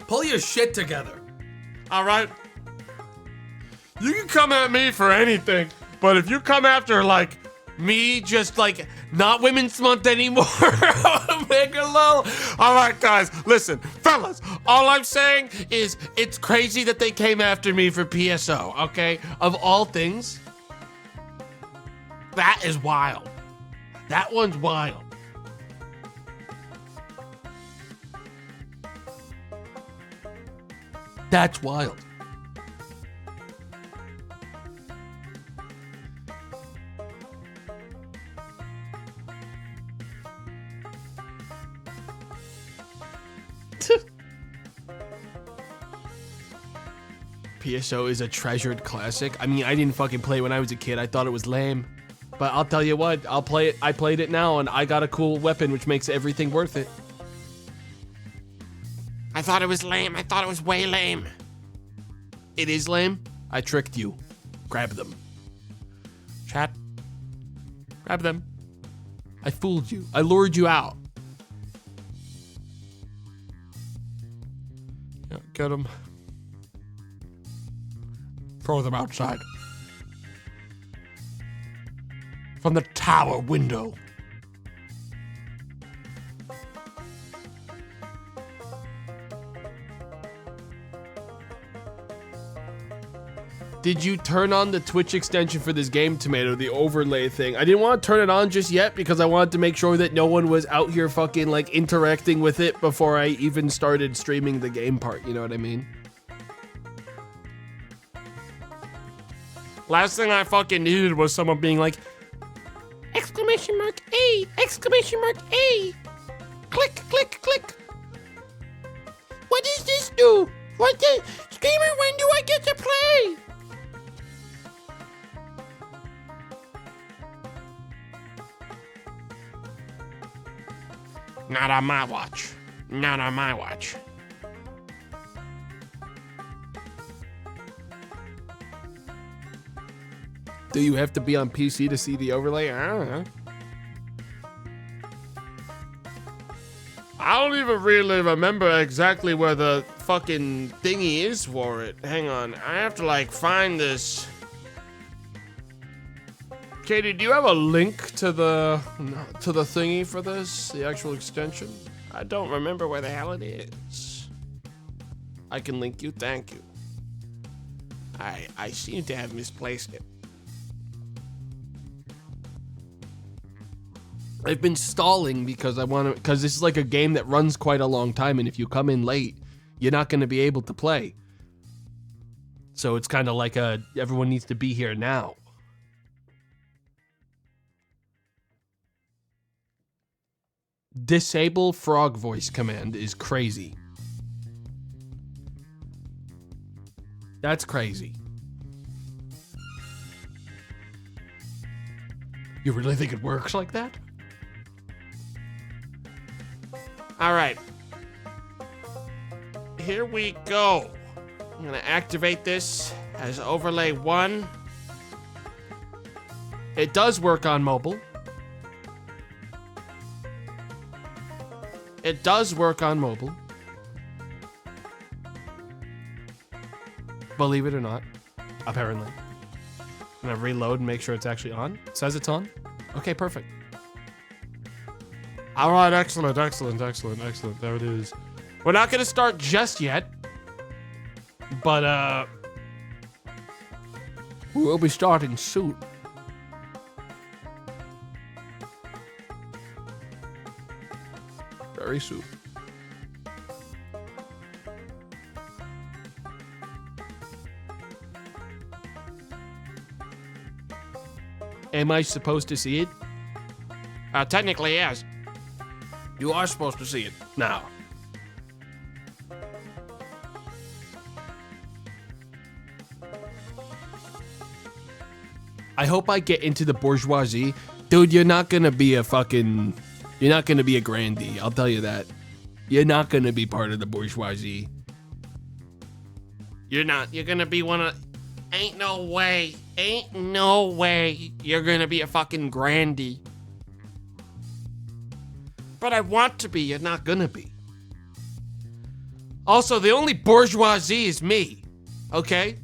Pull your shit together. All right? You can come at me for anything, but if you come after, like, me just, like, not Women's Month anymore, make it low. All right, guys, listen. Fellas, all I'm saying is it's crazy that they came after me for PSO, okay? Of all things, that is wild. That one's wild. That's wild. PSO is a treasured classic. I mean, I didn't fucking play it when I was a kid. I thought it was lame. But I'll tell you what, I'll play it. I played it now, and I got a cool weapon, which makes everything worth it. I thought it was lame. I thought it was way lame. It is lame. I tricked you. Grab them. Chat. Grab them. I fooled you. I lured you out. Yeah, get them. Throw them outside. From the tower window. Did you turn on the Twitch extension for this game, Tomato, the overlay thing? I didn't want to turn it on just yet because I wanted to make sure that no one was out here fucking like interacting with it before I even started streaming the game part, you know what I mean? Last thing I fucking needed was someone being like, Exclamation mark A! Exclamation mark A! Click, click, click! What does this do? What the? Streamer, when do I get to play? Not on my watch. Not on my watch. Do you have to be on PC to see the overlay? I don't know. I don't even really remember exactly where the fucking thingy is for it. Hang on, I have to like find this. Katie, do you have a link to the thingy for this? The actual extension? I don't remember where the hell it is. I can link you, thank you. I seem to have misplaced it. I've been stalling because I want to, because this is like a game that runs quite a long time, and if you come in late, you're not going to be able to play. So it's kind of like everyone needs to be here now. Disable frog voice command is crazy. That's crazy. You really think it works like that? All right. Here we go. I'm gonna activate this as overlay 1. It does work on mobile. It does work on mobile. Believe it or not, apparently. I'm gonna reload and make sure it's actually on. It says it's on. Okay, perfect. All right, excellent. There it is. We're not gonna start just yet, but we'll be starting soon. Very soon. Am I supposed to see it? Technically, yes. You are supposed to see it now. I hope I get into the bourgeoisie. Dude, you're not gonna be a grandee, I'll tell you that. You're not gonna be part of the bourgeoisie. You're not. You're gonna be one of... Ain't no way. Ain't no way you're gonna be a fucking grandee. But I want to be. You're not gonna be. Also, the only bourgeoisie is me. Okay?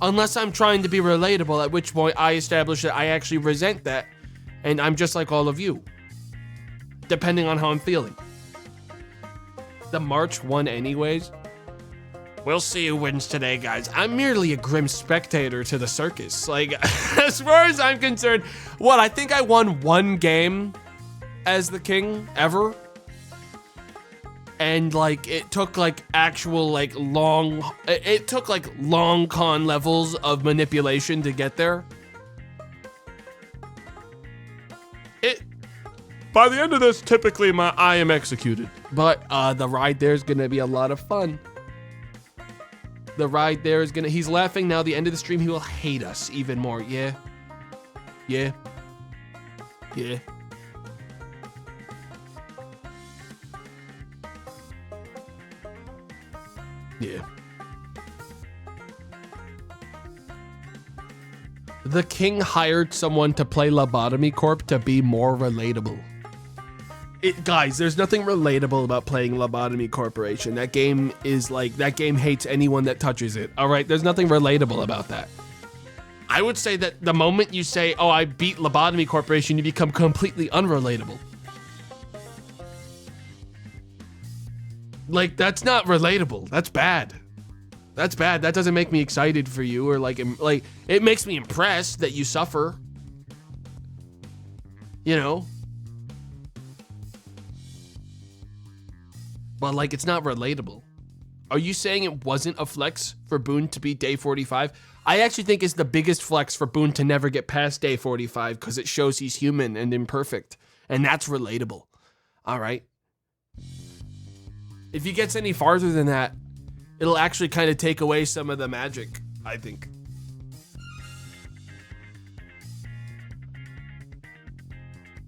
Unless I'm trying to be relatable, at which point I establish that I actually resent that, and I'm just like all of you. Depending on how I'm feeling. The March won anyways. We'll see who wins today, guys. I'm merely a grim spectator to the circus. Like, as far as I'm concerned, I think I won one game as the king ever. And like, it took like actual like long con levels of manipulation to get there. By the end of this, typically I am executed. But the ride there is gonna be a lot of fun. The ride there is he's laughing now. The end of the stream, he will hate us even more. Yeah. Yeah. Yeah. Yeah. The king hired someone to play Lobotomy Corp to be more relatable. Guys, there's nothing relatable about playing Lobotomy Corporation. That game hates anyone that touches it. All right, there's nothing relatable about that. I would say that the moment you say, oh, I beat Lobotomy Corporation, you become completely unrelatable. Like, that's not relatable. That's bad. That's bad. That doesn't make me excited for you, or like it makes me impressed that you suffer. You know? But like, it's not relatable. Are you saying it wasn't a flex for Boone to beat day 45? I actually think it's the biggest flex for Boone to never get past day 45 because it shows he's human and imperfect. And that's relatable. All right? If he gets any farther than that, it'll actually kind of take away some of the magic, I think.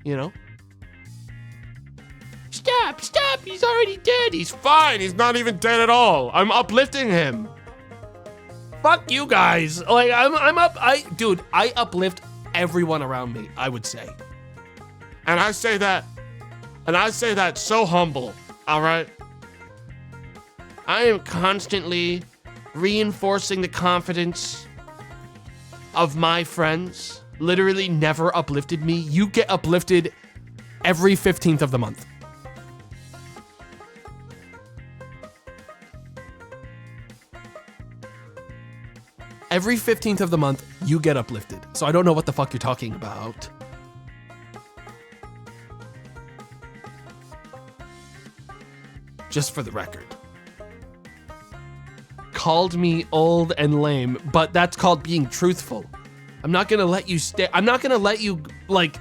You know? Stop, he's already dead. He's fine, he's not even dead at all. I'm uplifting him. Fuck you guys. Like, I uplift everyone around me, I would say. And I say that so humble, all right? I am constantly reinforcing the confidence of my friends. Literally never uplifted me. You get uplifted every 15th of the month. Every 15th of the month, you get uplifted. So I don't know what the fuck you're talking about. Just for the record. Called me old and lame, but that's called being truthful. I'm not gonna let you I'm not gonna let you, like,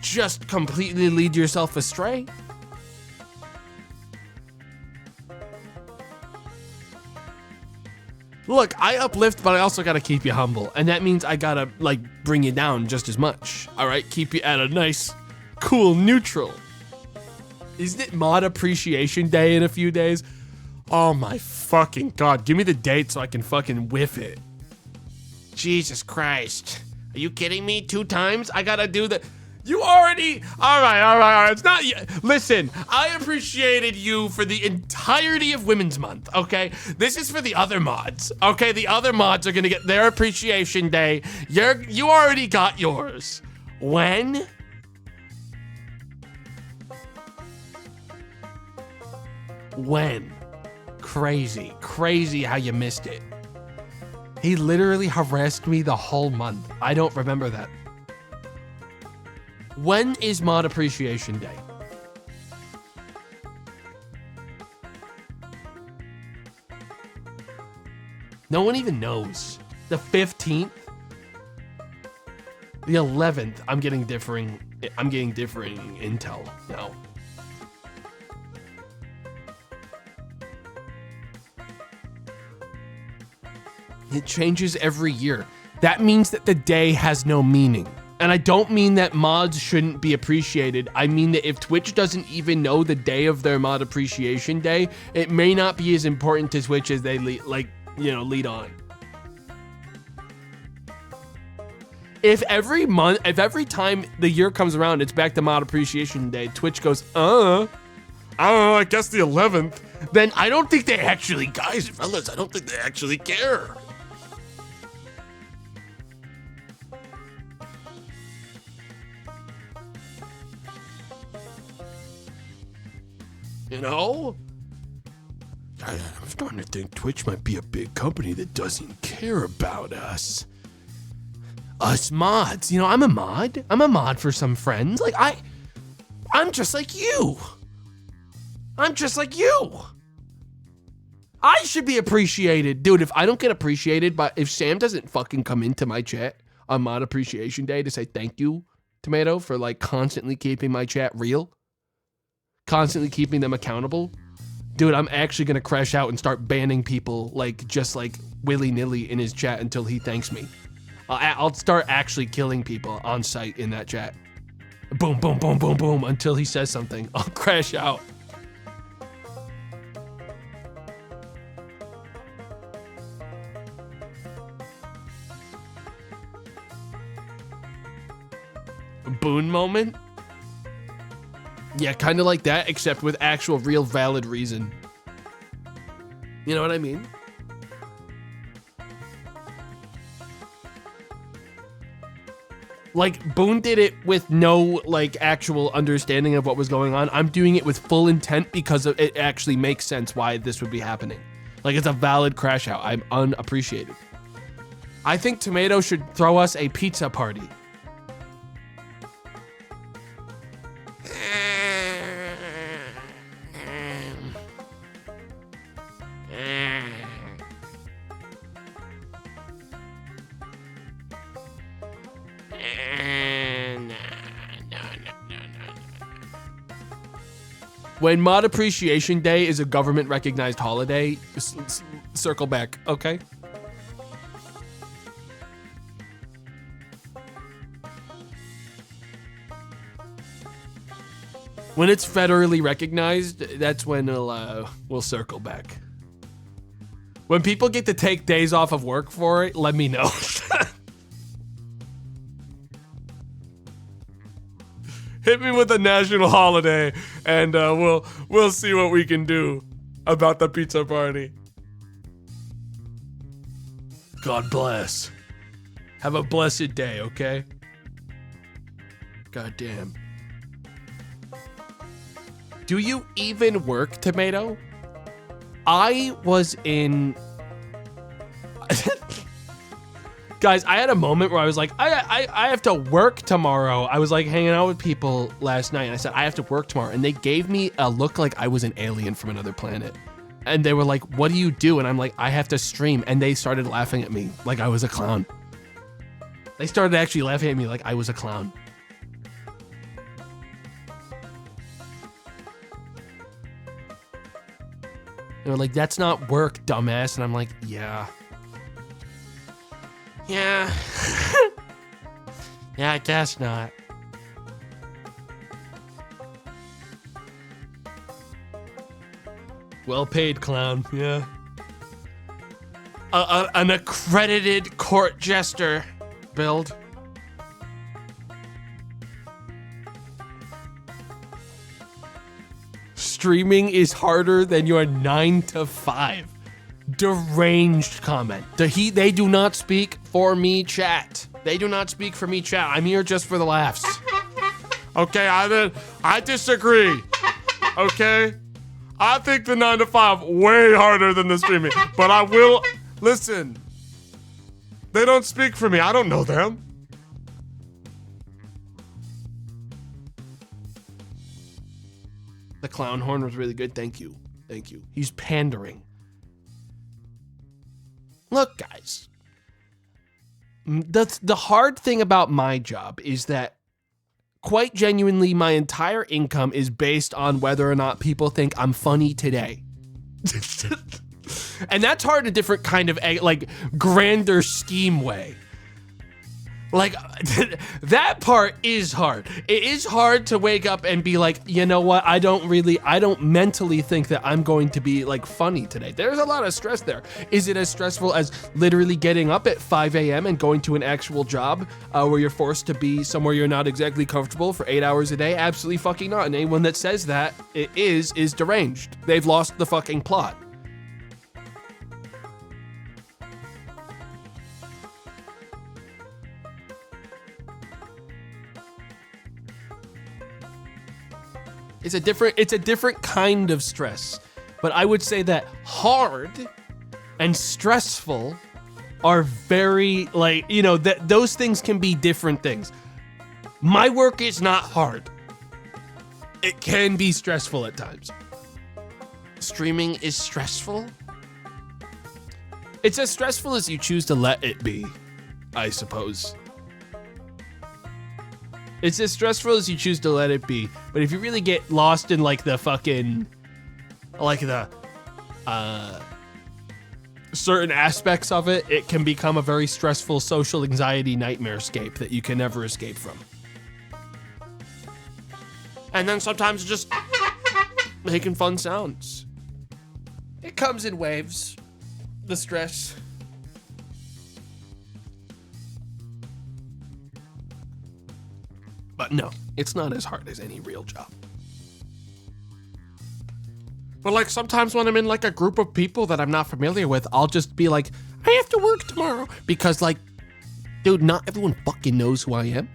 just completely lead yourself astray. Look, I uplift, but I also gotta keep you humble. And that means I gotta, like, bring you down just as much. Alright? Keep you at a nice, cool neutral. Isn't it Mod Appreciation Day in a few days? Oh my fucking god. Give me the date so I can fucking whiff it. Jesus Christ. Are you kidding me? 2 times? I gotta do the... You already... All right. It's not... Listen, I appreciated you for the entirety of Women's Month, okay? This is for the other mods, okay? The other mods are gonna get their appreciation day. You already got yours. When? When? Crazy how you missed it. He literally harassed me the whole month. I don't remember that. When is Mod Appreciation Day? No one even knows. The 15th? The 11th, I'm getting differing intel now. It changes every year. That means that the day has no meaning. And I don't mean that mods shouldn't be appreciated. I mean that if Twitch doesn't even know the day of their mod appreciation day, it may not be as important to Twitch as they lead on. If every time the year comes around, it's back to mod appreciation day, Twitch goes, I don't know, I guess the 11th. then I don't think they actually, Guys, fellas, I don't think they actually care. you know? I'm starting to think Twitch might be a big company that doesn't care about us. Us mods. You know, I'm a mod. I'm a mod for some friends. Like, I'm just like you. I'm just like you. I should be appreciated. Dude, if I don't get appreciated, if Sam doesn't fucking come into my chat on mod appreciation day to say thank you, Tomato, for like constantly keeping my chat real, constantly keeping them accountable, dude, I'm actually gonna crash out and start banning people just willy-nilly in his chat until he thanks me. I'll start actually killing people on site in that chat. Boom, boom, boom, boom, boom, until he says something. I'll crash out. Boon moment? Yeah, kind of like that, except with actual real valid reason. You know what I mean? Like, Boone did it with no, actual understanding of what was going on. I'm doing it with full intent because it actually makes sense why this would be happening. Like, it's a valid crash out. I'm unappreciated. I think Tomato should throw us a pizza party. When Mod Appreciation Day is a government-recognized holiday, circle back, okay? When it's federally recognized, that's when we'll circle back. When people get to take days off of work for it, let me know. Hit me with a national holiday, and we'll see what we can do about the pizza party. God bless. Have a blessed day, okay? God damn. Do you even work, Tomato? I was in... Guys, I had a moment where I was like, I have to work tomorrow. I was like hanging out with people last night and I said, I have to work tomorrow. And they gave me a look like I was an alien from another planet. And they were like, what do you do? And I'm like, I have to stream. And they started laughing at me like I was a clown. They started actually laughing at me like I was a clown. They were like, that's not work, dumbass. And I'm like, yeah. Yeah. Yeah, I guess not. Well paid, clown. Yeah. An accredited court jester build. Streaming is harder than your 9 to 5. Deranged comment. They do not speak for me, chat. They do not speak for me, chat. I'm here just for the laughs. Okay, I disagree. Okay? I think the 9 to 5 way harder than the streaming. But I will listen. They don't speak for me. I don't know them. The clown horn was really good. Thank you. Thank you. He's pandering. Look, guys. the hard thing about my job is that quite genuinely my entire income is based on whether or not people think I'm funny today. And that's hard in a different kind of like grander scheme way. Like that part is hard. It is hard to wake up and be like, you know what? I don't mentally think that I'm going to be like funny today. There's a lot of stress there. Is it as stressful as literally getting up at 5 a.m. and going to an actual job where you're forced to be somewhere you're not exactly comfortable for 8 hours a day? Absolutely fucking not. And anyone that says that it is deranged. They've lost the fucking plot. It's a different kind of stress, but I would say that hard and stressful are very that those things can be different things. My work is not hard. It can be stressful at times. Streaming is stressful. It's as stressful as you choose to let it be, I suppose. It's as stressful as you choose to let it be. But if you really get lost in like the fucking, like the certain aspects of it, it can become a very stressful social anxiety nightmarescape that you can never escape from. And then sometimes just making fun sounds. It comes in waves, the stress. But no, it's not as hard as any real job. But like sometimes when I'm in like a group of people that I'm not familiar with, I'll just be like, I have to work tomorrow. Because like, dude, not everyone fucking knows who I am.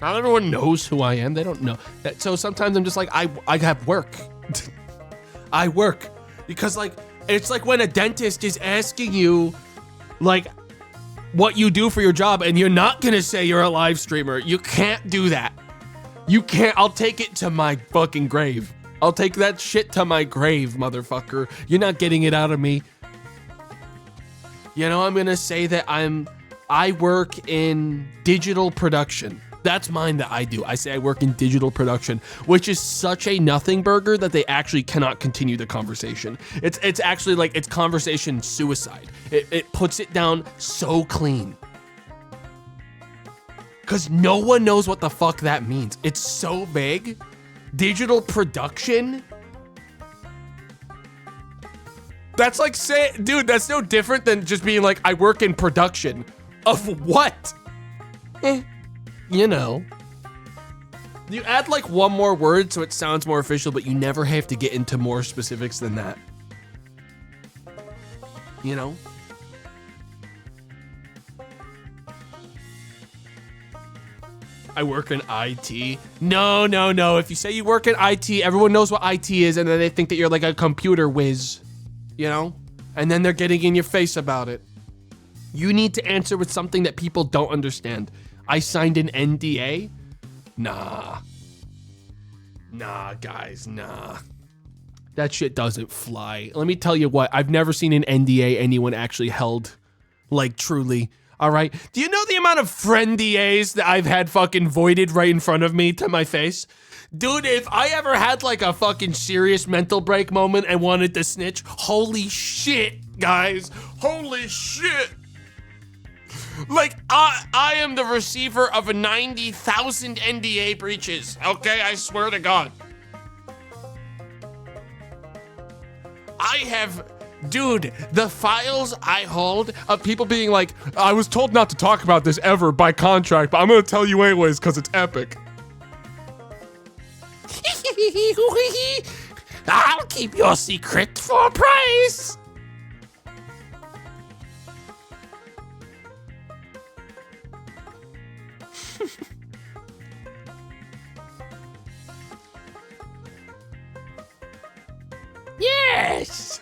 Not everyone knows who I am. They don't know that. So sometimes I'm just like, I have work. I work. Because like, it's like when a dentist is asking you like, what you do for your job, and you're not gonna say you're a live streamer. You can't do that. You can't. I'll take it to my fucking grave. I'll take that shit to my grave, motherfucker. You're not getting it out of me. You know, I'm gonna say that I work in digital production. That's mine that I do. I say I work in digital production, which is such a nothing burger that they actually cannot continue the conversation. It's actually like, it's conversation suicide. It puts it down so clean. Because no one knows what the fuck that means. It's so vague. Digital production? That's like dude, that's no different than just being like, I work in production. Of what? You know, you add like one more word so it sounds more official, but you never have to get into more specifics than that. You know? I work in IT. No. If you say you work in IT, everyone knows what IT is, and then they think that you're like a computer whiz, you know? And then they're getting in your face about it. You need to answer with something that people don't understand. I signed an NDA? Nah, guys, nah. That shit doesn't fly. Let me tell you what, I've never seen an NDA anyone actually held, like truly, all right? Do you know the amount of friend-DAs that I've had fucking voided right in front of me to my face? Dude, if I ever had like a fucking serious mental break moment and wanted to snitch, holy shit, guys, holy shit. Like, I am the receiver of 90,000 NDA breaches, okay? I swear to God. I have, dude, the files I hold of people being like, I was told not to talk about this ever by contract, but I'm gonna tell you anyways because it's epic. I'll keep your secret for a price. Yes!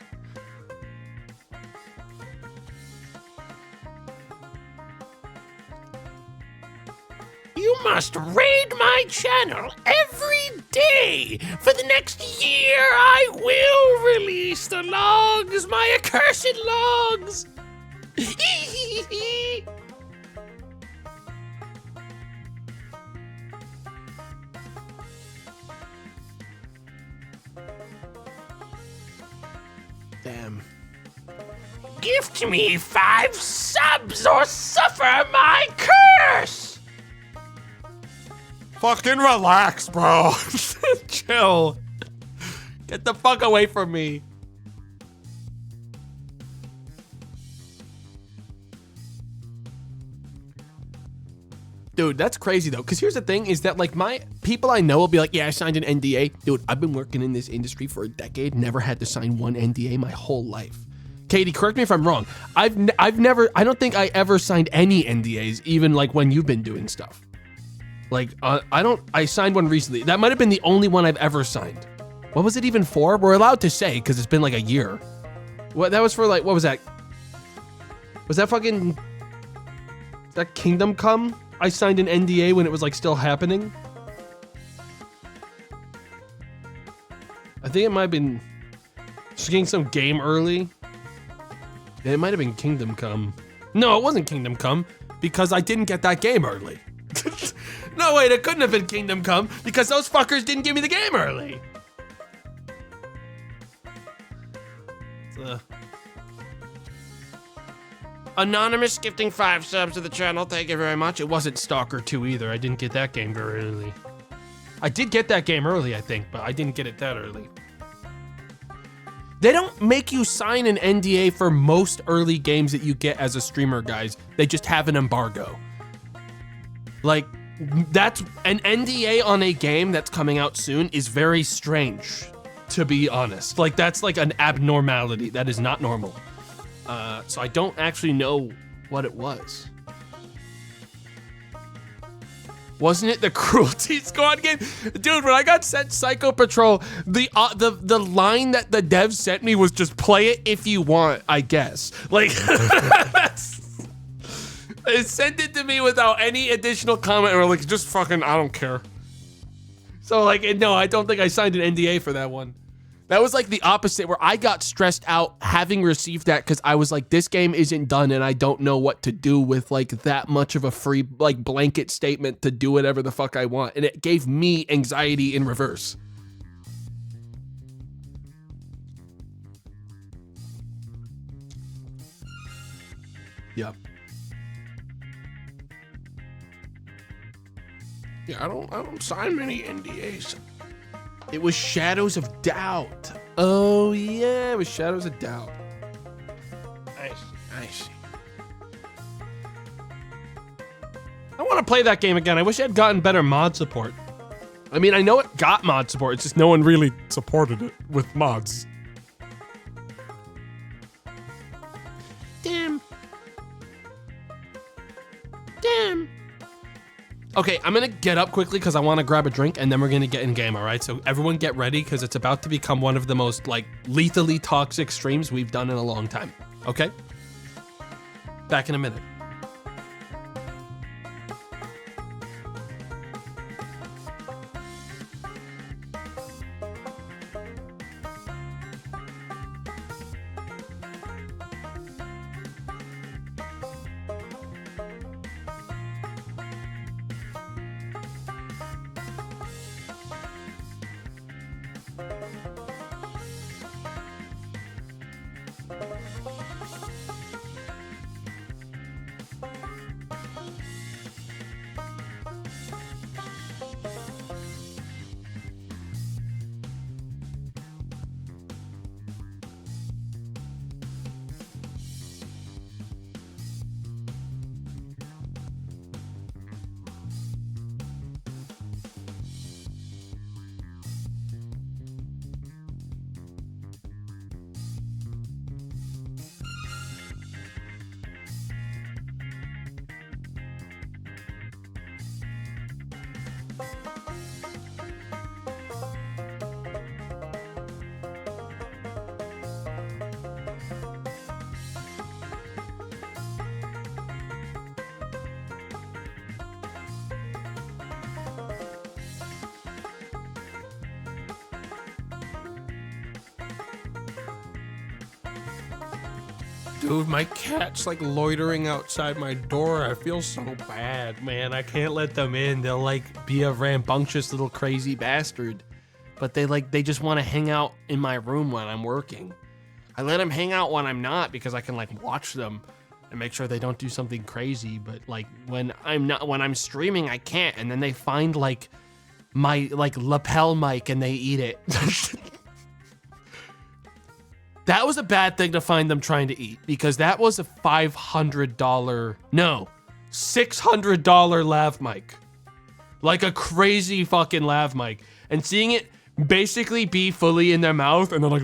You must raid my channel every day. For the next year, I will release the logs, my accursed logs. Damn. Gift me 5 subs or suffer my curse! Fucking relax, bro. Chill. Get the fuck away from me. Dude, that's crazy though. Because here's the thing is that like my people I know will be like, yeah, I signed an NDA. Dude, I've been working in this industry for a decade. Never had to sign one NDA my whole life. Katie, correct me if I'm wrong. I don't think I ever signed any NDAs, even like when you've been doing stuff. Like, I signed one recently. That might have been the only one I've ever signed. What was it even for? We're allowed to say, because it's been like a year. What, that was for like, what was that? Was that fucking, is that Kingdom Come? I signed an NDA when it was like still happening. I think it might have been just getting some game early. Yeah, it might have been Kingdom Come. No, it wasn't Kingdom Come because I didn't get that game early. No, wait, it couldn't have been Kingdom Come because those fuckers didn't give me the game early. Anonymous gifting 5 subs to the channel. Thank you very much. It wasn't Stalker 2 either. I didn't get that game very early. I did get that game early, I think, but I didn't get it that early. They don't make you sign an NDA for most early games that you get as a streamer, guys. They just have an embargo. Like, that's an NDA on a game that's coming out soon is very strange, to be honest. Like, that's like an abnormality. That is not normal. So I don't actually know what it was. Wasn't it the Cruelty Squad game? Dude, when I got sent Psycho Patrol, the line that the devs sent me was just play it if you want, I guess. Like, they sent it to me without any additional comment or like, just fucking, I don't care. So like, no, I don't think I signed an NDA for that one. That was like the opposite where I got stressed out having received that because I was like, this game isn't done and I don't know what to do with like that much of a free like blanket statement to do whatever the fuck I want. And it gave me anxiety in reverse. Yep. Yeah, I don't sign many NDAs. It was Shadows of Doubt. Oh yeah, it was Shadows of Doubt. I see. I want to play that game again. I wish I had gotten better mod support. I mean, I know it got mod support. It's just no one really supported it with mods. Damn. Okay, I'm gonna get up quickly because I want to grab a drink and then we're gonna get in game, all right? So everyone get ready because it's about to become one of the most like lethally toxic streams we've done in a long time, okay? Back in a minute. Dude, my cat's like loitering outside my door. I feel so bad, man. I can't let them in. They'll like be a rambunctious little crazy bastard. But they just want to hang out in my room when I'm working. I let them hang out when I'm not because I can like watch them and make sure they don't do something crazy. But like when I'm streaming, I can't. And then they find like my like lapel mic and they eat it. That was a bad thing to find them trying to eat because that was a $600 lav mic. Like a crazy fucking lav mic. And seeing it basically be fully in their mouth and they're like,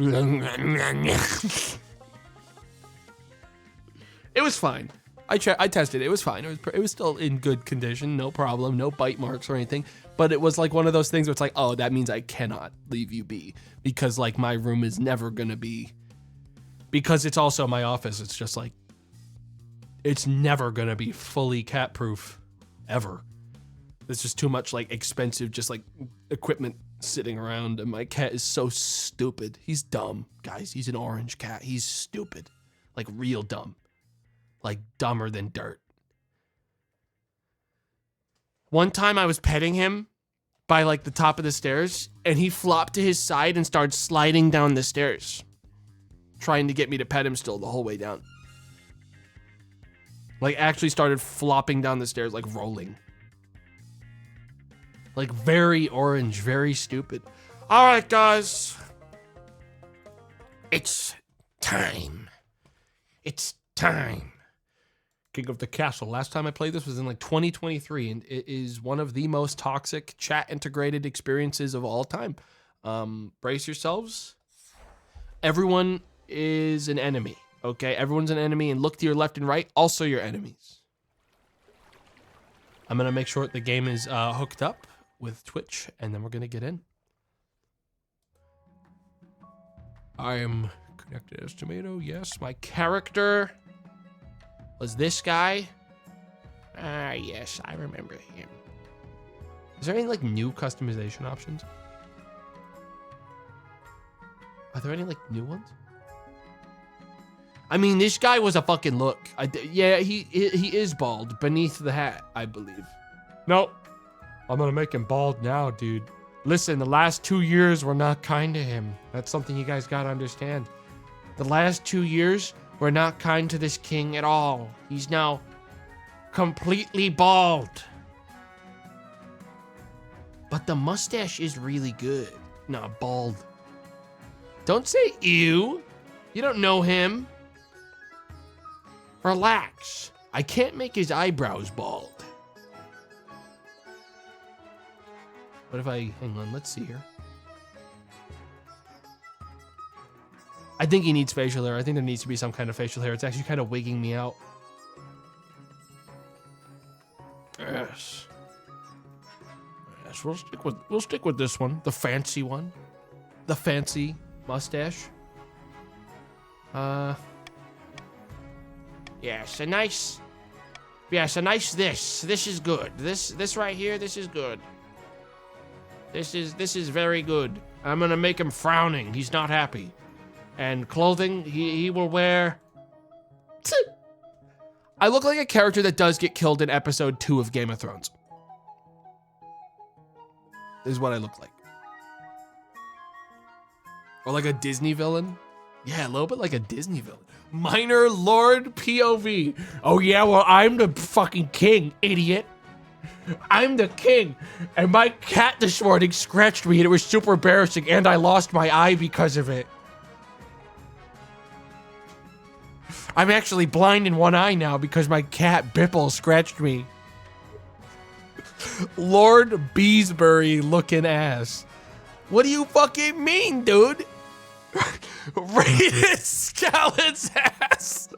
it was fine. I tested it. It was fine. It was still in good condition. No problem. No bite marks or anything. But it was like one of those things where it's like, oh, that means I cannot leave you be because like my room is never going to be, because it's also my office. It's just like, it's never going to be fully cat proof ever. There's just too much like expensive, just like equipment sitting around. And my cat is so stupid. He's dumb, guys. He's an orange cat. He's stupid, like real dumb, like dumber than dirt. One time I was petting him by like the top of the stairs and he flopped to his side and started sliding down the stairs, trying to get me to pet him still the whole way down. Like actually started flopping down the stairs, like rolling. Like very orange, very stupid. All right, guys. It's time. It's time. King of the Castle. Last time I played this was in like 2023, and it is one of the most toxic chat integrated experiences of all time. Brace yourselves. Everyone is an enemy, okay? Everyone's an enemy, and look to your left and right, also your enemies. I'm gonna make sure the game is hooked up with Twitch, and then we're gonna get in. I am connected as tomato. Yes, my character was this guy. Ah, yes, I remember him. Is there any like new customization options? Are there any like new ones? I mean, this guy was a fucking look. Yeah, he is bald beneath the hat, I believe. Nope. I'm gonna make him bald now, dude. Listen, the last 2 years were not kind to him. That's something you guys gotta understand. The last 2 years were not kind to this king at all. He's now completely bald. But the mustache is really good. Nah, bald. Don't say ew. You don't know him. Relax. I can't make his eyebrows bald. What if I, hang on, let's see here. I think he needs facial hair. I think there needs to be some kind of facial hair. It's actually kind of wigging me out. Yes. Yes, we'll stick with this one. The fancy one. The fancy mustache. Yes, a nice this. This is good. This right here, this is good. This is very good. I'm gonna make him frowning. He's not happy. And clothing, he will wear. I look like a character that does get killed in episode 2 of Game of Thrones. This is what I look like. Or like a Disney villain. Yeah, a little bit like a Disney villain. Minor Lord POV. Oh yeah, well, I'm the fucking king, idiot. I'm the king. And my cat this morning scratched me and it was super embarrassing and I lost my eye because of it. I'm actually blind in one eye now because my cat Bipple scratched me. Lord Beesbury looking ass. What do you fucking mean, dude? Rated Scallet's ass.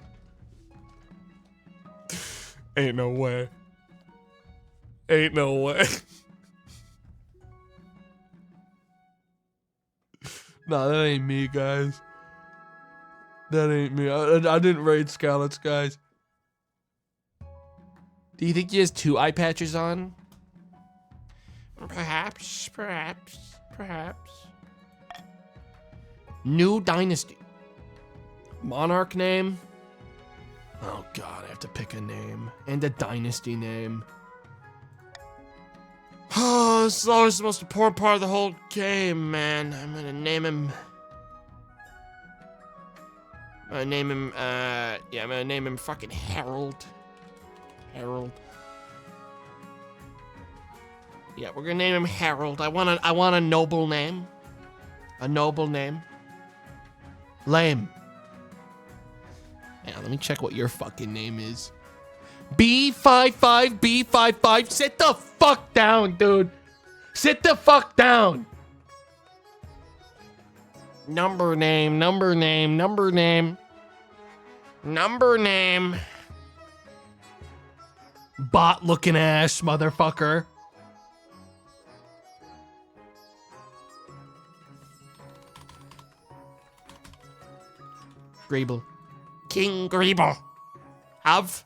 Ain't no way. Ain't no way. Nah, that ain't me, guys. That ain't me. I didn't raid Scallet's, guys. Do you think he has 2 eye patches on? Perhaps. New dynasty. Monarch name. Oh god, I have to pick a name. And a dynasty name. Oh, this is always the most important part of the whole game, man. I'm gonna name him Name him, yeah, I'm gonna name him fucking Harold. Harold. Yeah, we're gonna name him Harold. I want a noble name. A noble name. Lame. Yeah, let me check what your fucking name is. B55B55. Sit the fuck down, dude. Sit the fuck down. Number name, number name, number name. Number name. Bot looking ass motherfucker. Greeble. King Greeble. Have.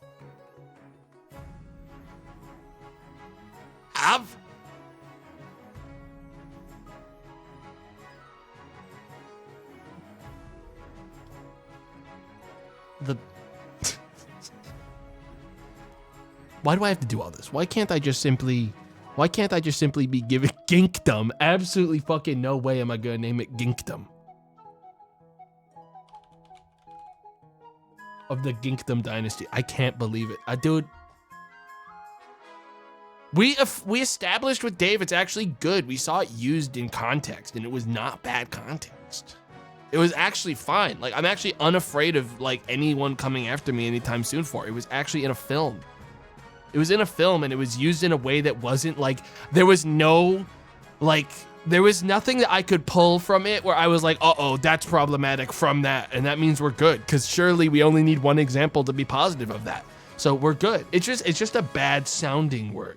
The... Why do I have to do all this? Why can't I just simply be given Ginkdom? Absolutely fucking no way am I gonna name it Ginkdom. Of the Ginkdom dynasty. I can't believe it. Dude. We established with Dave it's actually good. We saw it used in context and it was not bad context. It was actually fine. Like, I'm actually unafraid of like anyone coming after me anytime soon for it. It was actually in a film. It was in a film and it was used in a way that wasn't like, there was nothing that I could pull from it where I was like, uh-oh, that's problematic from that. And that means we're good. Because surely we only need one example to be positive of that. So we're good. It's just a bad sounding word.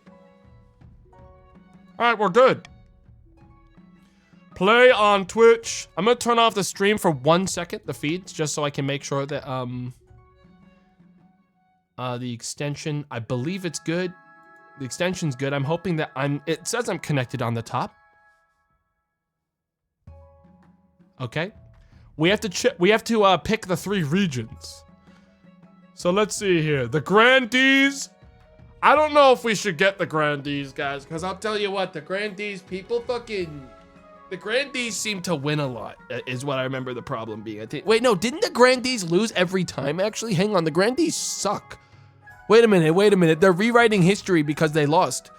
All right, we're good. Play on Twitch. I'm gonna turn off the stream for 1 second, the feeds, just so I can make sure that the extension, I believe it's good. The extension's good. I'm hoping that it says I'm connected on the top. Okay. We have to pick the 3 regions. So let's see here. The Grandees. I don't know if we should get the Grandees, guys, because I'll tell you what, the Grandees, the Grandees seem to win a lot, is what I remember the problem being. Wait, no, didn't the Grandees lose every time, actually? Hang on, the Grandees suck. Wait a minute. They're rewriting history because they lost.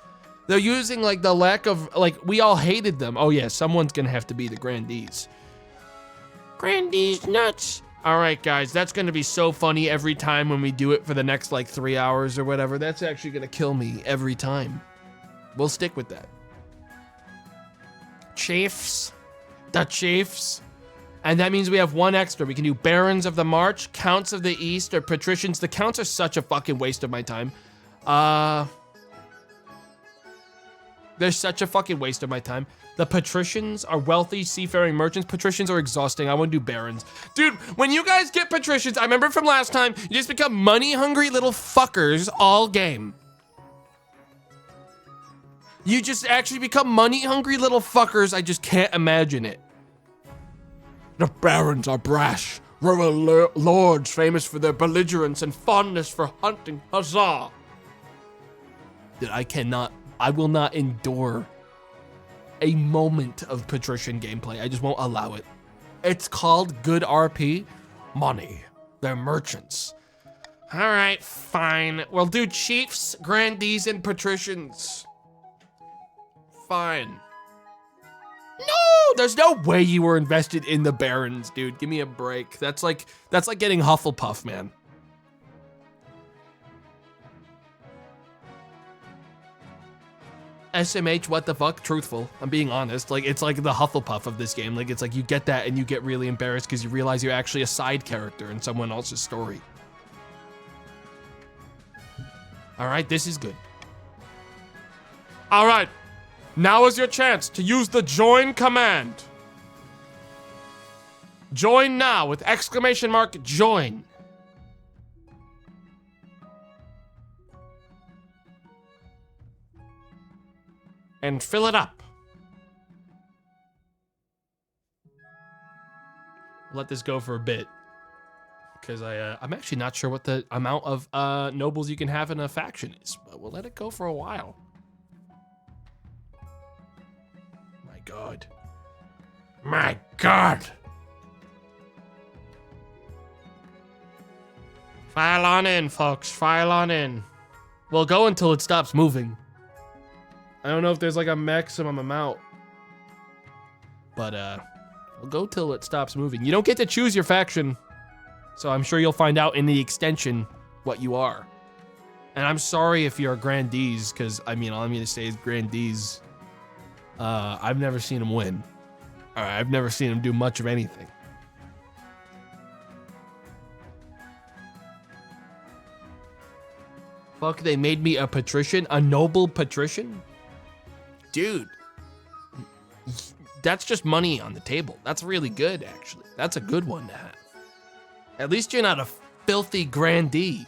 They're using, like, the lack of, like, we all hated them. Oh, yeah, someone's gonna have to be the Grandees. Grandees nuts. All right, guys, that's gonna be so funny every time when we do it for the next, like, 3 hours or whatever. That's actually gonna kill me every time. We'll stick with that. Chiefs. The Chiefs. And that means we have 1 extra. We can do Barons of the March, Counts of the East, or Patricians. The Counts are such a fucking waste of my time. They're such a fucking waste of my time. The Patricians are wealthy, seafaring merchants. Patricians are exhausting. I want to do Barons. Dude, when you guys get Patricians, I remember from last time, you just become money-hungry little fuckers all game. You just actually become money-hungry little fuckers. I just can't imagine it. The Barons are brash, royal lords famous for their belligerence and fondness for hunting. Huzzah! Dude, I will not endure a moment of patrician gameplay. I just won't allow it. It's called good RP. Money. They're merchants. All right, fine. We'll do chiefs, grandees, and patricians. Fine. No, there's no way you were invested in the barons, dude. Give me a break. That's like getting Hufflepuff, man. SMH, what the fuck? Truthful. I'm being honest. Like, it's like the Hufflepuff of this game. Like, it's like you get that and you get really embarrassed because you realize you're actually a side character in someone else's story. All right, this is good. All right, now is your chance to use the join command. Join now with exclamation mark join. And fill it up. Let this go for a bit. Because I'm actually not sure what the amount of nobles you can have in a faction is. But we'll let it go for a while. My God. My God. File on in, folks. File on in. Well, go until it stops moving. I don't know if there's like a maximum amount. But, we'll go till it stops moving. You don't get to choose your faction. So I'm sure you'll find out in the extension what you are. And I'm sorry if you're grandees, because, I mean, all I'm going to say is grandees. I've never seen them win. I've never seen them do much of anything. Fuck, they made me a patrician? A noble patrician? Dude. That's just money on the table. That's really good, actually. That's a good one to have. At least you're not a filthy grandee.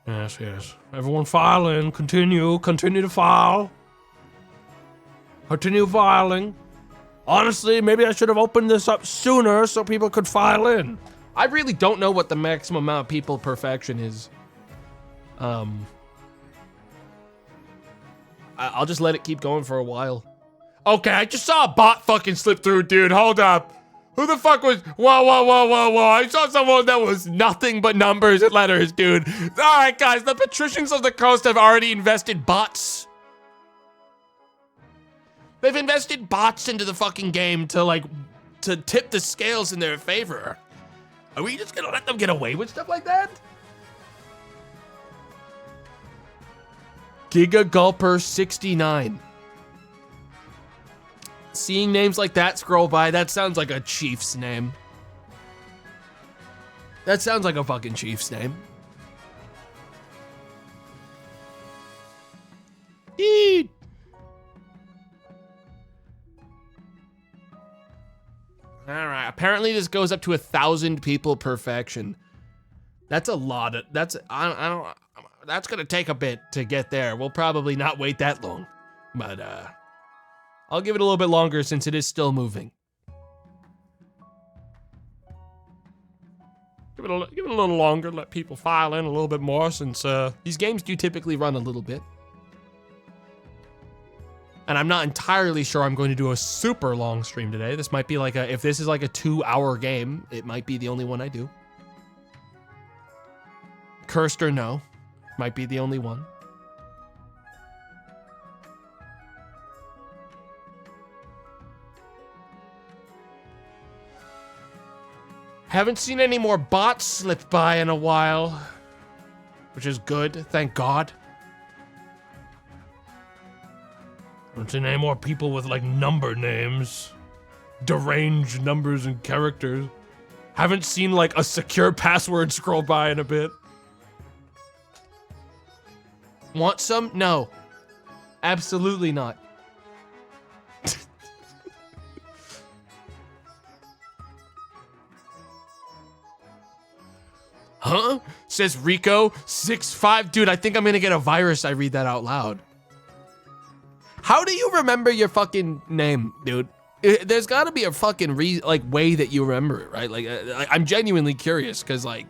Yes, yes. Everyone file in. Continue to file. Continue filing. Honestly, maybe I should have opened this up sooner so people could file in. I really don't know what the maximum amount of people per faction is. I'll just let it keep going for a while. Okay, I just saw a bot fucking slip through, dude. Hold up. Who the fuck was... Whoa. I saw someone that was nothing but numbers and letters, dude. All right, guys, the patricians of the coast have already invested bots. They've invested bots into the fucking game to tip the scales in their favor. Are we just gonna let them get away with stuff like that? Giga Gulper 69. Seeing names like that scroll by, that sounds like a chief's name. That sounds like a fucking chief's name. Dude. All right. Apparently, this goes up to 1,000 people per faction. That's a lot. That's gonna take a bit to get there. We'll probably not wait that long, but I'll give it a little bit longer since it is still moving. Give it a little longer. Let people file in a little bit more since these games do typically run a little bit. And I'm not entirely sure I'm going to do a super long stream today. This might be like if this is like a 2-hour game, it might be the only one I do. Cursed or no, might be the only one. Haven't seen any more bots slip by in a while, which is good, thank God. Haven't seen any more people with like number names, deranged numbers and characters. Haven't seen like a secure password scroll by in a bit. Want some? No. Absolutely not. Huh? Says Rico 65. Dude, I think I'm gonna get a virus. I read that out loud. How do you remember your fucking name, dude? There's gotta be a fucking way that you remember it, right? Like, I'm genuinely curious, cause like,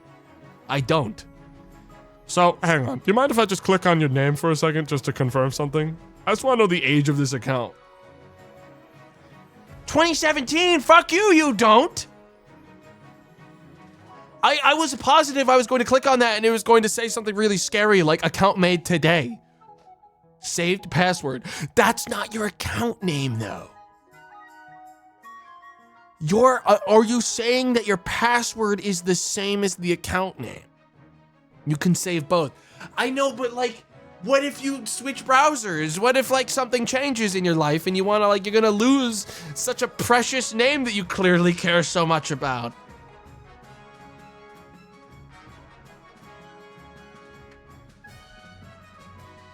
I don't. So, hang on. Do you mind if I just click on your name for a second just to confirm something? I just wanna know the age of this account. 2017, fuck you, you don't! I was positive I was going to click on that and it was going to say something really scary like account made today. Saved password. That's not your account name though. Are you saying that your password is the same as the account name? You can save both. I know, but like, what if you switch browsers? What if like something changes in your life and you want to you're gonna lose such a precious name that you clearly care so much about?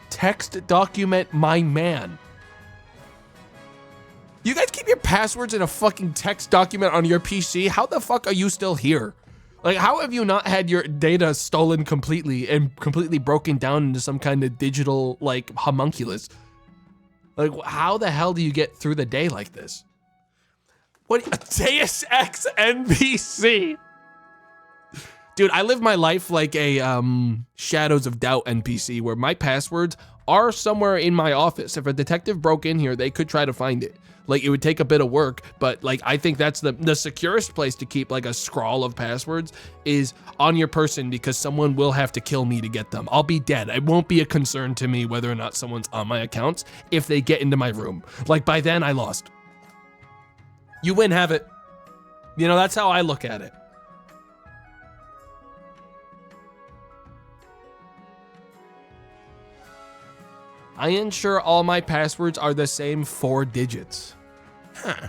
Text document my man. You guys keep your passwords in a fucking text document on your PC? How the fuck are you still here? Like, how have you not had your data stolen completely and completely broken down into some kind of digital, like, homunculus? Like, how the hell do you get through the day like this? What? Deus Ex NPC. Dude, I live my life like a Shadows of Doubt NPC where my passwords are somewhere in my office. If a detective broke in here, they could try to find it. Like, it would take a bit of work, but like, I think that's the securest place to keep like a scrawl of passwords is on your person, because someone will have to kill me to get them. I'll be dead. It won't be a concern to me whether or not someone's on my accounts if they get into my room. Like, by then I lost. You win, have it. You know, that's how I look at it. I ensure all my passwords are the same 4 digits. Huh.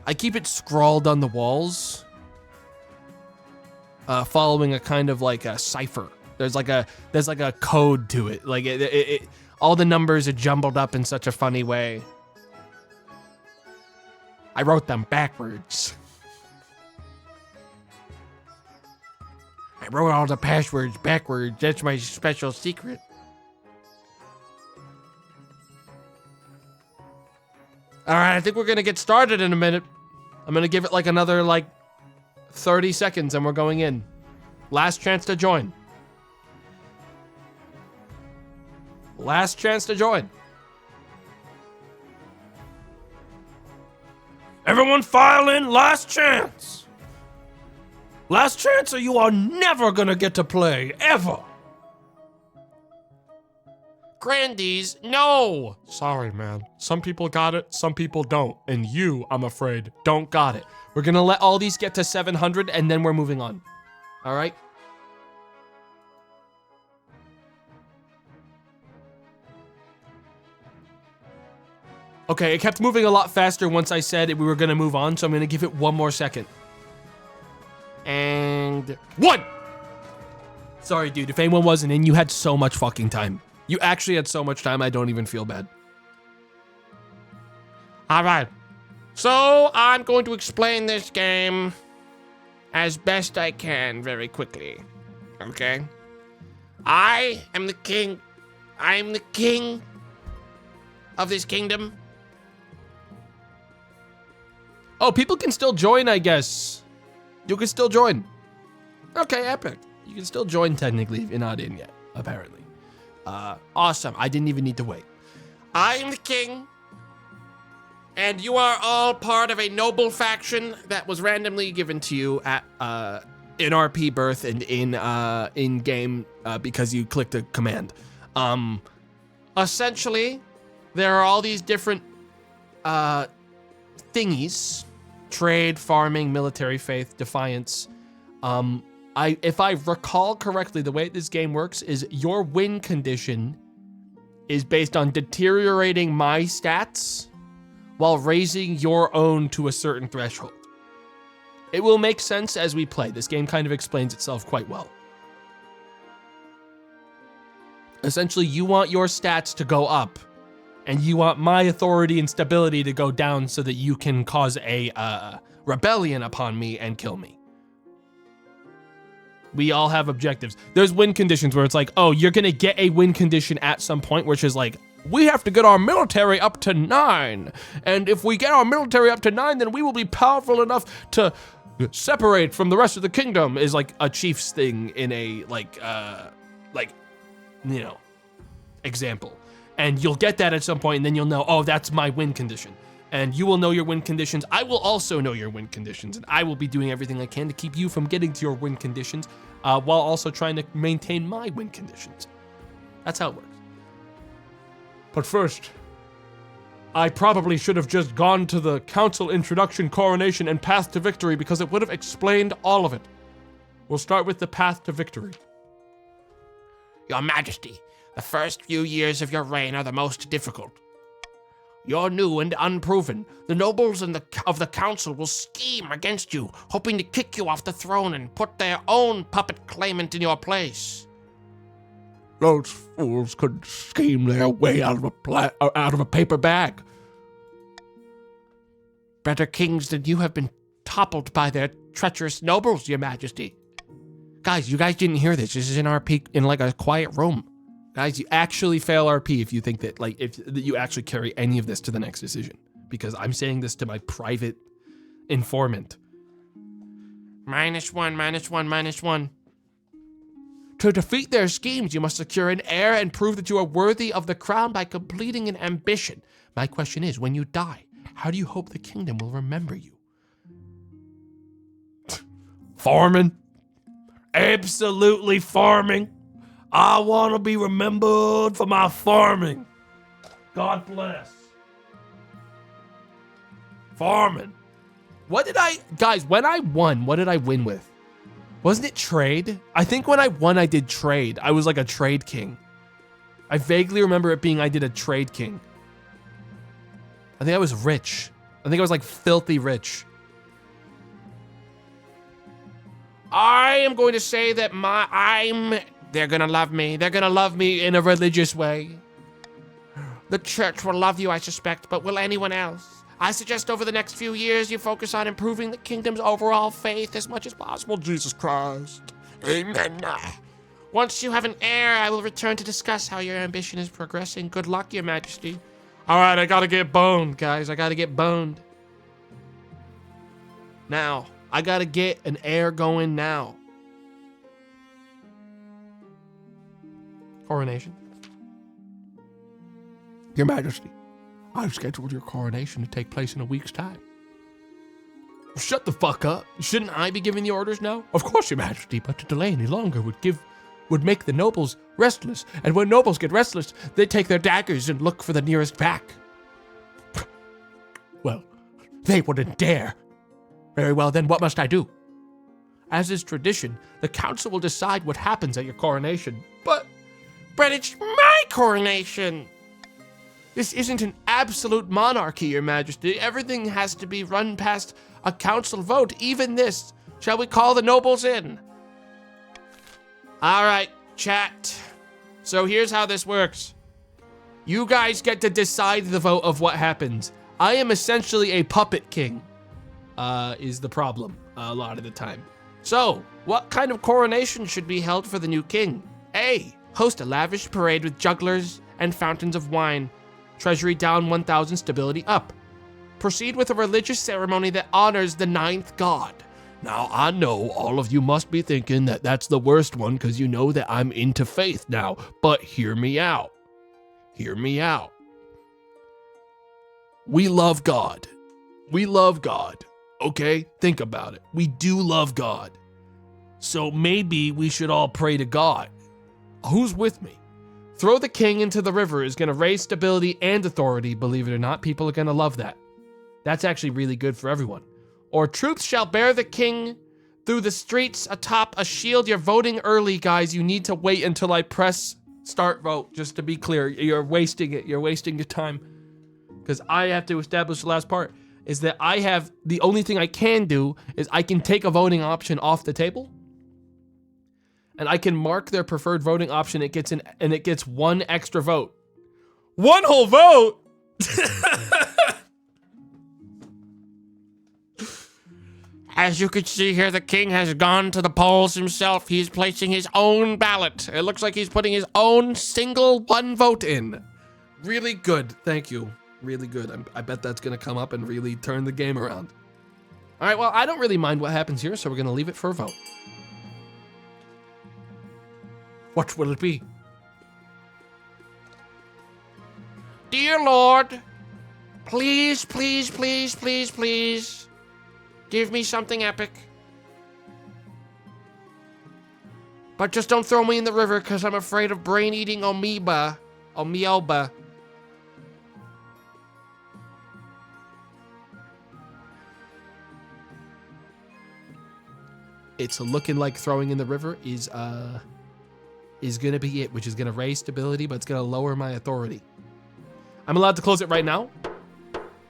I keep it scrawled on the walls, following a kind of like a cipher. There's like a code to it. Like it all the numbers are jumbled up in such a funny way. I wrote them backwards. I wrote all the passwords backwards. That's my special secret. All right, I think we're gonna get started in a minute. I'm gonna give it like another 30 seconds and we're going in. Last chance to join. Last chance to join. Everyone file in, last chance. Last chance or you are never gonna get to play, ever. Grandies, no! Sorry, man. Some people got it, some people don't. And you, I'm afraid, don't got it. We're gonna let all these get to 700 and then we're moving on. All right? Okay, it kept moving a lot faster once I said we were gonna move on, so I'm gonna give it one more second. And 1! Sorry, dude, if anyone wasn't in, you had so much fucking time. You actually had so much time, I don't even feel bad. All right. So I'm going to explain this game as best I can very quickly. Okay? I am the king. I am the king of this kingdom. Oh, people can still join, I guess. You can still join. Okay, epic. You can still join technically if you're not in yet, apparently. Awesome. I didn't even need to wait. I am the king, and you are all part of a noble faction That was randomly given to you at in RP birth and in game because you clicked a command. Essentially, there are all these different thingies: trade, farming, military, faith, defiance. If I recall correctly, the way this game works is your win condition is based on deteriorating my stats while raising your own to a certain threshold. It will make sense as we play. This game kind of explains itself quite well. Essentially, you want your stats to go up, and you want my authority and stability to go down so that you can cause a rebellion upon me and kill me. We all have objectives. There's win conditions where it's like, oh, you're gonna get a win condition at some point, which is like, we have to get our military up to 9. And if we get our military up to 9, then we will be powerful enough to separate from the rest of the kingdom, is like a chief's thing in a example. And you'll get that at some point, and then you'll know, oh, that's my win condition. And you will know your win conditions. I will also know your win conditions, and I will be doing everything I can to keep you from getting to your win conditions, while also trying to maintain my win conditions. That's how it works. But first, I probably should have just gone to the council introduction, coronation, and path to victory because it would have explained all of it. We'll start with the path to victory. Your Majesty, the first few years of your reign are the most difficult. You're new and unproven. The nobles of the council will scheme against you, hoping to kick you off the throne and put their own puppet claimant in your place. Those fools could scheme their way out of a paper bag. Better kings than you have been toppled by their treacherous nobles, Your Majesty. Guys, you guys didn't hear this. This is in RP in like a quiet room. Guys, you actually fail RP if you think that that you actually carry any of this to the next decision. Because I'm saying this to my private informant. -1, -1, -1. To defeat their schemes, you must secure an heir and prove that you are worthy of the crown by completing an ambition. My question is, when you die, how do you hope the kingdom will remember you? Farming. Absolutely farming. I want to be remembered for my farming. God bless. Farming. Guys, when I won, what did I win with? Wasn't it trade? I think when I won, I did trade. I was like a trade king. I vaguely remember it being I did a trade king. I think I was rich. I think I was like filthy rich. I am going to say that they're gonna love me. They're gonna love me in a religious way. The church will love you, I suspect, but will anyone else? I suggest over the next few years you focus on improving the kingdom's overall faith as much as possible, Jesus Christ. Amen. Once you have an heir, I will return to discuss how your ambition is progressing. Good luck, Your Majesty. All right, I gotta get boned, guys. I gotta get boned. Now, I gotta get an heir going now. Coronation. Your Majesty, I've scheduled your coronation to take place in a week's time. Shut the fuck up. Shouldn't I be giving the orders now? Of course, Your Majesty, but to delay any longer would make the nobles restless. And when nobles get restless, they take their daggers and look for the nearest pack. Well, they wouldn't dare. Very well, then what must I do? As is tradition, the council will decide what happens at your coronation. But it's my coronation! This isn't an absolute monarchy, Your Majesty. Everything has to be run past a council vote, even this. Shall we call the nobles in? All right, chat. So here's how this works. You guys get to decide the vote of what happens. I am essentially a puppet king, is the problem a lot of the time. So, what kind of coronation should be held for the new king? A. Host a lavish parade with jugglers and fountains of wine. Treasury down 1,000, stability up. Proceed with a religious ceremony that honors the 9th god. Now, I know all of you must be thinking that that's the worst one because you know that I'm into faith now, but hear me out. Hear me out. We love God. We love God. Okay? Think about it. We do love God. So maybe we should all pray to God. Who's with me? Throw the king into the river is going to raise stability and authority, believe it or not. People are going to love that. That's actually really good for everyone. Or troops shall bear the king through the streets atop a shield. You're voting early, guys. You need to wait until I press start vote, just to be clear. You're wasting it. You're wasting your time. Because I have to establish the last part, is that the only thing I can do is I can take a voting option off the table. And I can mark their preferred voting option. It gets one extra vote. One whole vote? As you can see here, the king has gone to the polls himself. He's placing his own ballot. It looks like he's putting his own single one vote in. Really good. Thank you. Really good. I bet that's going to come up and really turn the game around. All right, well, I don't really mind what happens here, so we're going to leave it for a vote. What will it be? Dear Lord, please, please, please, please, please, give me something epic. But just don't throw me in the river, because I'm afraid of brain-eating amoeba. It's looking like throwing in the river is gonna be it, which is gonna raise stability, but it's gonna lower my authority. I'm allowed to close it right now.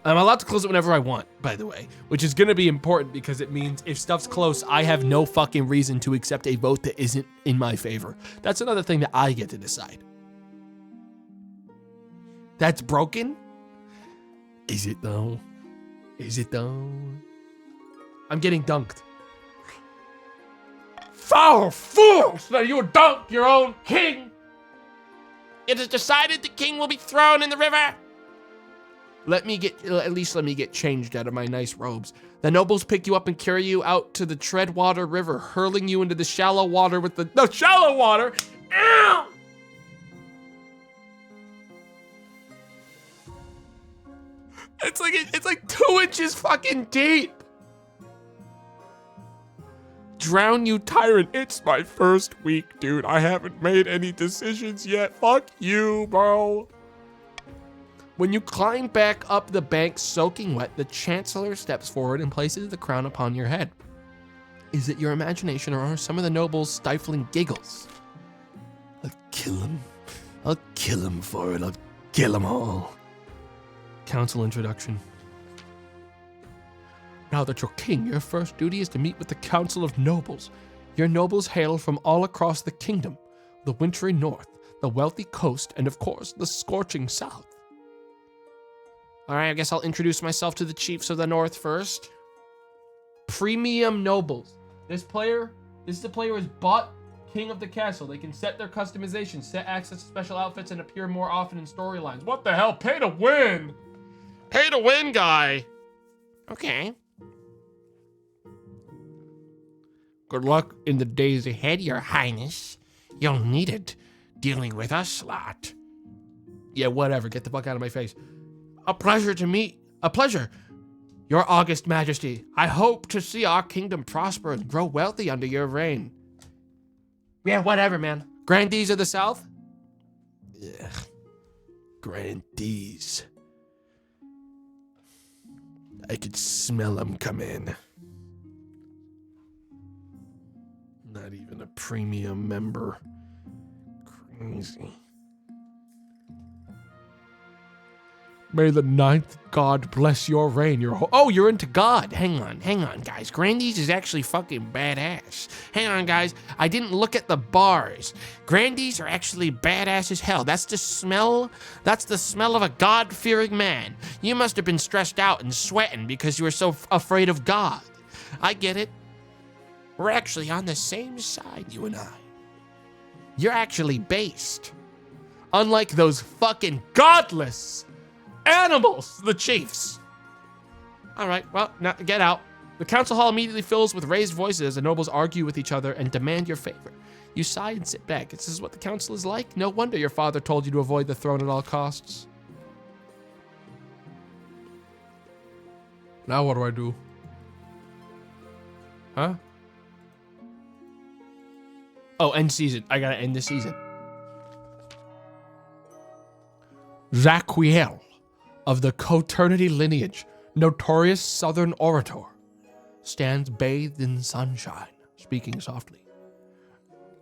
I'm allowed to close it whenever I want, by the way, which is gonna be important because it means if stuff's close, I have no fucking reason to accept a vote that isn't in my favor. That's another thing that I get to decide. That's broken? Is it though? Is it though? I'm getting dunked. Foul fools! Now you dunk your own king! It is decided the king will be thrown in the river. At least let me get changed out of my nice robes. The nobles pick you up and carry you out to the Treadwater River, hurling you into the shallow water with the shallow water. Ow! It's like 2 inches fucking deep. Drown you, tyrant. It's my first week, dude. I haven't made any decisions yet. Fuck you, bro. When you climb back up the bank soaking wet, the Chancellor steps forward and places the crown upon your head. Is it your imagination or are some of the nobles stifling giggles? I'll kill him. I'll kill him for it. I'll kill them all. Council introduction. Now that you're king, your first duty is to meet with the Council of Nobles. Your nobles hail from all across the kingdom, the wintry north, the wealthy coast, and of course, the scorching south. All right, I guess I'll introduce myself to the chiefs of the north first. Premium nobles. This is the player who has bought King of the Castle. They can set their customizations, set access to special outfits, and appear more often in storylines. What the hell? Pay to win! Pay to win, guy. Okay. Good luck in the days ahead, your highness. You'll need it dealing with a slot. Yeah, whatever. Get the fuck out of my face. A pleasure to meet. A pleasure. Your august majesty. I hope to see our kingdom prosper and grow wealthy under your reign. Yeah, whatever, man. Grandees of the south? Ugh. Grandees. I could smell them come in. Not even a premium member. Crazy. May the 9th god bless your reign. You're into God. Hang on, guys. Grandees is actually fucking badass. Hang on, guys. I didn't look at the bars. Grandees are actually badass as hell. That's the smell of a God-fearing man. You must have been stressed out and sweating because you were so afraid of God. I get it. We're actually on the same side, you and I. You're actually based. Unlike those fucking godless animals, the chiefs. All right, well, now get out. The council hall immediately fills with raised voices as the nobles argue with each other and demand your favor. You sigh and sit back. This is what the council is like. No wonder your father told you to avoid the throne at all costs. Now what do I do? Huh? Oh, end season. I gotta end the season. Zaquiel of the Coternity lineage, notorious southern orator, stands bathed in sunshine, speaking softly.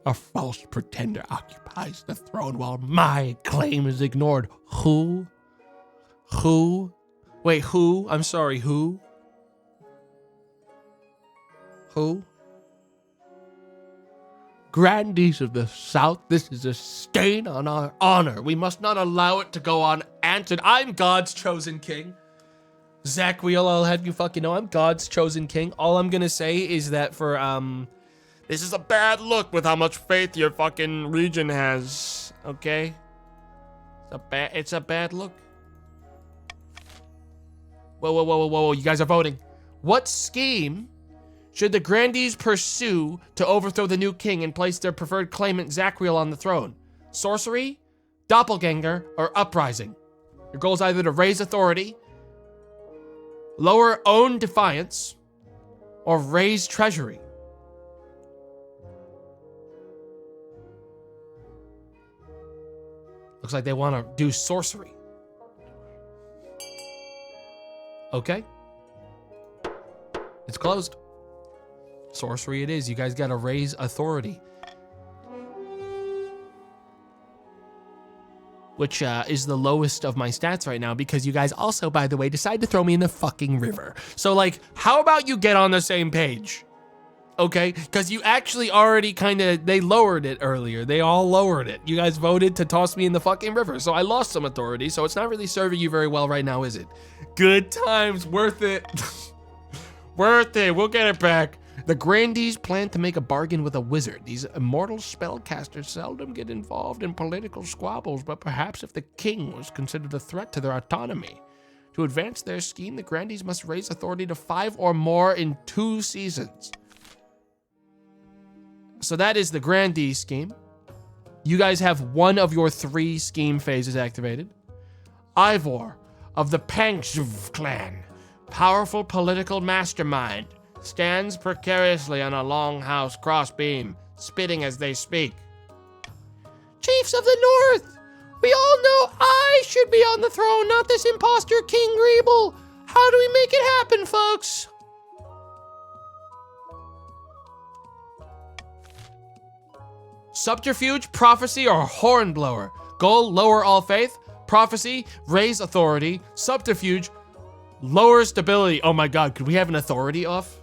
A false pretender occupies the throne while my claim is ignored. Who? Wait, who? I'm sorry, who? Who? Grandees of the South, this is a stain on our honor. We must not allow it to go unanswered. I'm God's chosen king. Zaquiel, I'll have you fucking know I'm God's chosen king. All I'm gonna say is that for, this is a bad look with how much faith your fucking region has, okay? It's a bad look. Whoa, you guys are voting. What scheme should the Grandees pursue to overthrow the new king and place their preferred claimant Zaquiel on the throne? Sorcery, doppelganger, or uprising? Your goal is either to raise authority, lower own defiance, or raise treasury. Looks like they want to do sorcery. Okay. It's closed. Sorcery it is. You guys gotta raise authority. Which is the lowest of my stats right now because you guys also, by the way, decided to throw me in the fucking river. So like, how about you get on the same page? Okay, because you actually already they lowered it earlier. They all lowered it. You guys voted to toss me in the fucking river. So I lost some authority, so it's not really serving you very well right now, is it? Good times, worth it. Worth it, we'll get it back. The Grandees plan to make a bargain with a wizard. These immortal spellcasters seldom get involved in political squabbles, but perhaps if the king was considered a threat to their autonomy, To advance their scheme, the grandees must raise authority to 5 or more in 2 seasons. So that is the grandee scheme. You guys have one of your 3 scheme phases activated. Ivor of the Pankshv clan, powerful political mastermind, stands precariously on a longhouse crossbeam, spitting as they speak. Chiefs of the North, we all know I should be on the throne, not this imposter King Greeble. How do we make it happen, folks? Subterfuge, prophecy, or hornblower. Goal, lower all faith. Prophecy, raise authority. Subterfuge, lower stability. Oh my god, could we have an authority off?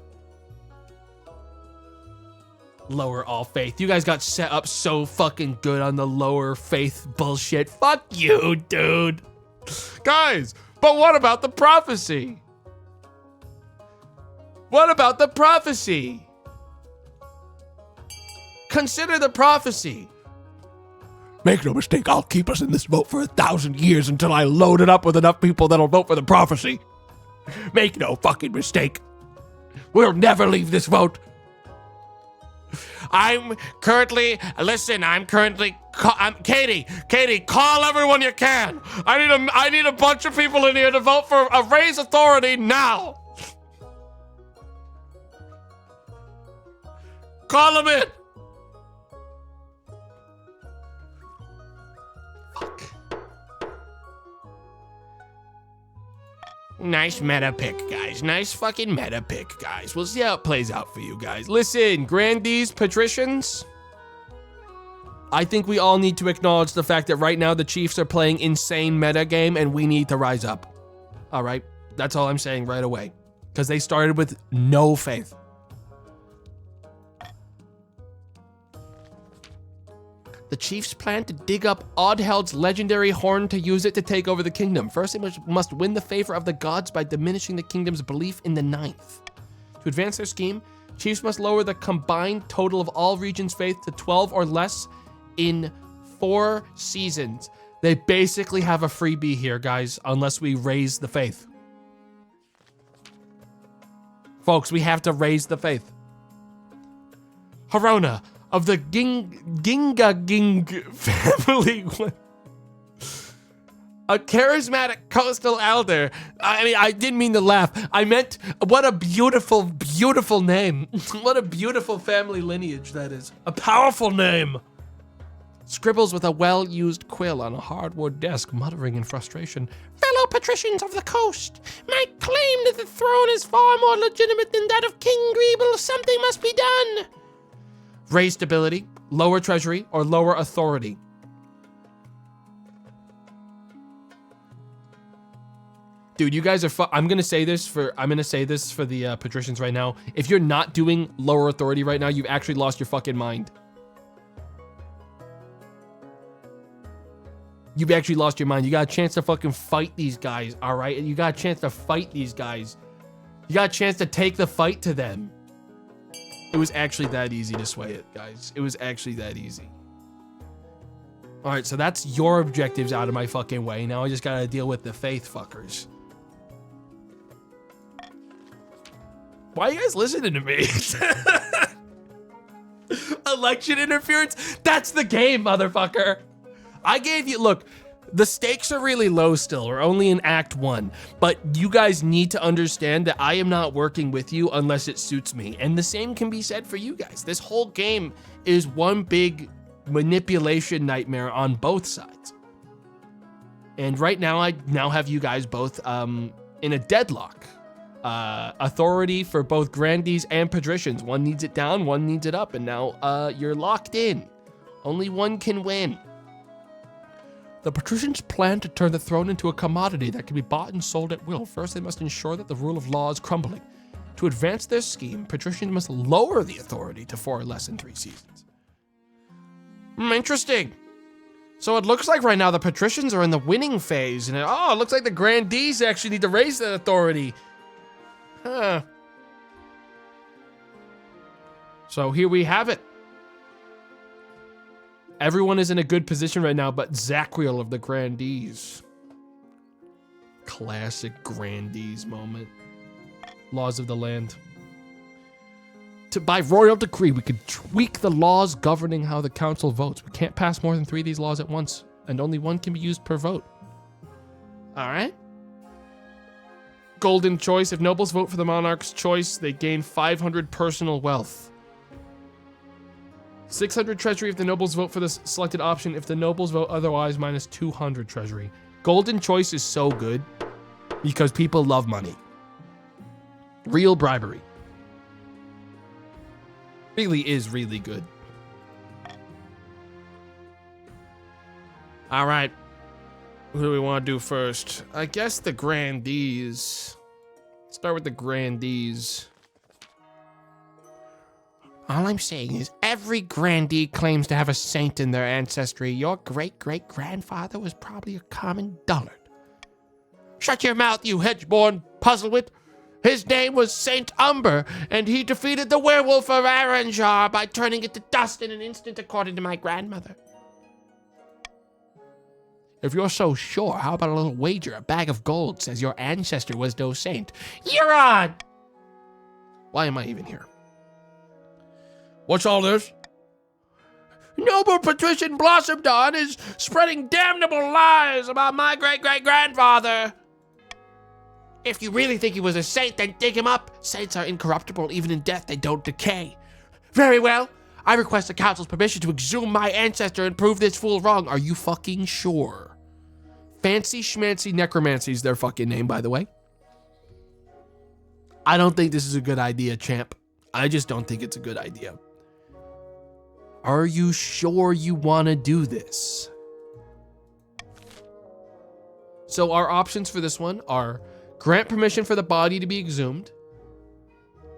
Lower all faith. You guys got set up so fucking good on the lower faith bullshit. Fuck you, dude. Guys, but what about the prophecy? What about the prophecy? Consider the prophecy. Make no mistake, I'll keep us in this vote for 1,000 years until I load it up with enough people that'll vote for the prophecy. Make no fucking mistake. We'll never leave this vote. Katie, call everyone you can. I need a bunch of people in here to vote for a raise authority now. Call them in. Fuck. Nice meta pick, guys. Nice fucking meta pick, guys. We'll see how it plays out for you guys. Listen, grandees, patricians. I think we all need to acknowledge the fact that right now the Chiefs are playing insane meta game and we need to rise up. All right? That's all I'm saying right away. Because they started with no faith. The Chiefs plan to dig up Oddheld's legendary horn to use it to take over the kingdom. First, they must win the favor of the gods by diminishing the kingdom's belief in the ninth. To advance their scheme, Chiefs must lower the combined total of all regions' faith to 12 or less in 4 seasons. They basically have a freebie here, guys, unless we raise the faith. Folks, we have to raise the faith. Harona of the Ginga family. A charismatic coastal elder. I mean, I didn't mean to laugh. I meant, what a beautiful, beautiful name. What a beautiful family lineage that is. A powerful name. Scribbles with a well-used quill on a hardwood desk, muttering in frustration. Fellow patricians of the coast, my claim to the throne is far more legitimate than that of King Greeble. Something must be done. Raise stability, lower treasury, or lower authority. Dude, you guys are I'm gonna say this for the patricians right now. If you're not doing lower authority right now, you've actually lost your fucking mind. You've actually lost your mind. You got a chance to fucking fight these guys, all right? You got a chance to fight these guys. You got a chance to take the fight to them. It was actually that easy to sway it, guys. It was actually that easy. All right, so that's your objectives out of my fucking way. Now I just gotta deal with the faith fuckers. Why are you guys listening to me? Election interference? That's the game, motherfucker. I gave you, look, the stakes are really low still. We're only in Act 1. But you guys need to understand that I am not working with you unless it suits me. And the same can be said for you guys. This whole game is one big manipulation nightmare on both sides. And right now, I now have you guys both in a deadlock. Authority for both grandees and patricians. One needs it down, one needs it up. And now you're locked in. Only one can win. The patricians plan to turn the throne into a commodity that can be bought and sold at will. First, they must ensure that the rule of law is crumbling. To advance their scheme, patricians must lower the authority to 4 or less in 3 seasons. Interesting. So it looks like right now the patricians are in the winning phase. And it looks like the grandees actually need to raise that authority. Huh. So here we have it. Everyone is in a good position right now, but Zacriel of the Grandees. Classic grandees moment. Laws of the land. By royal decree, we could tweak the laws governing how the council votes. We can't pass more than 3 of these laws at once, and only 1 can be used per vote. All right. Golden choice. If nobles vote for the monarch's choice, they gain 500 personal wealth. 600 treasury if the nobles vote for the selected option. If the nobles vote otherwise, minus 200 treasury. Golden choice is so good because people love money. Real bribery. Really is really good. All right. What do we want to do first? I guess the grandees. Start with the grandees. All I'm saying is every grandee claims to have a saint in their ancestry. Your great-great-grandfather was probably a common dullard. Shut your mouth, you hedge-born puzzlewit. His name was Saint Umber, and he defeated the werewolf of Aranjar by turning it to dust in an instant, according to my grandmother. If you're so sure, how about a little wager? A bag of gold says your ancestor was no saint. You're on! Why am I even here? What's all this? Noble patrician Blossomdawn is spreading damnable lies about my great-great-grandfather. If you really think he was a saint, then dig him up. Saints are incorruptible. Even in death, they don't decay. Very well. I request the council's permission to exhume my ancestor and prove this fool wrong. Are you fucking sure? Fancy Schmancy Necromancy is their fucking name, by the way. I don't think this is a good idea, champ. I just don't think it's a good idea. Are you sure you want to do this? So our options for this one are grant permission for the body to be exhumed.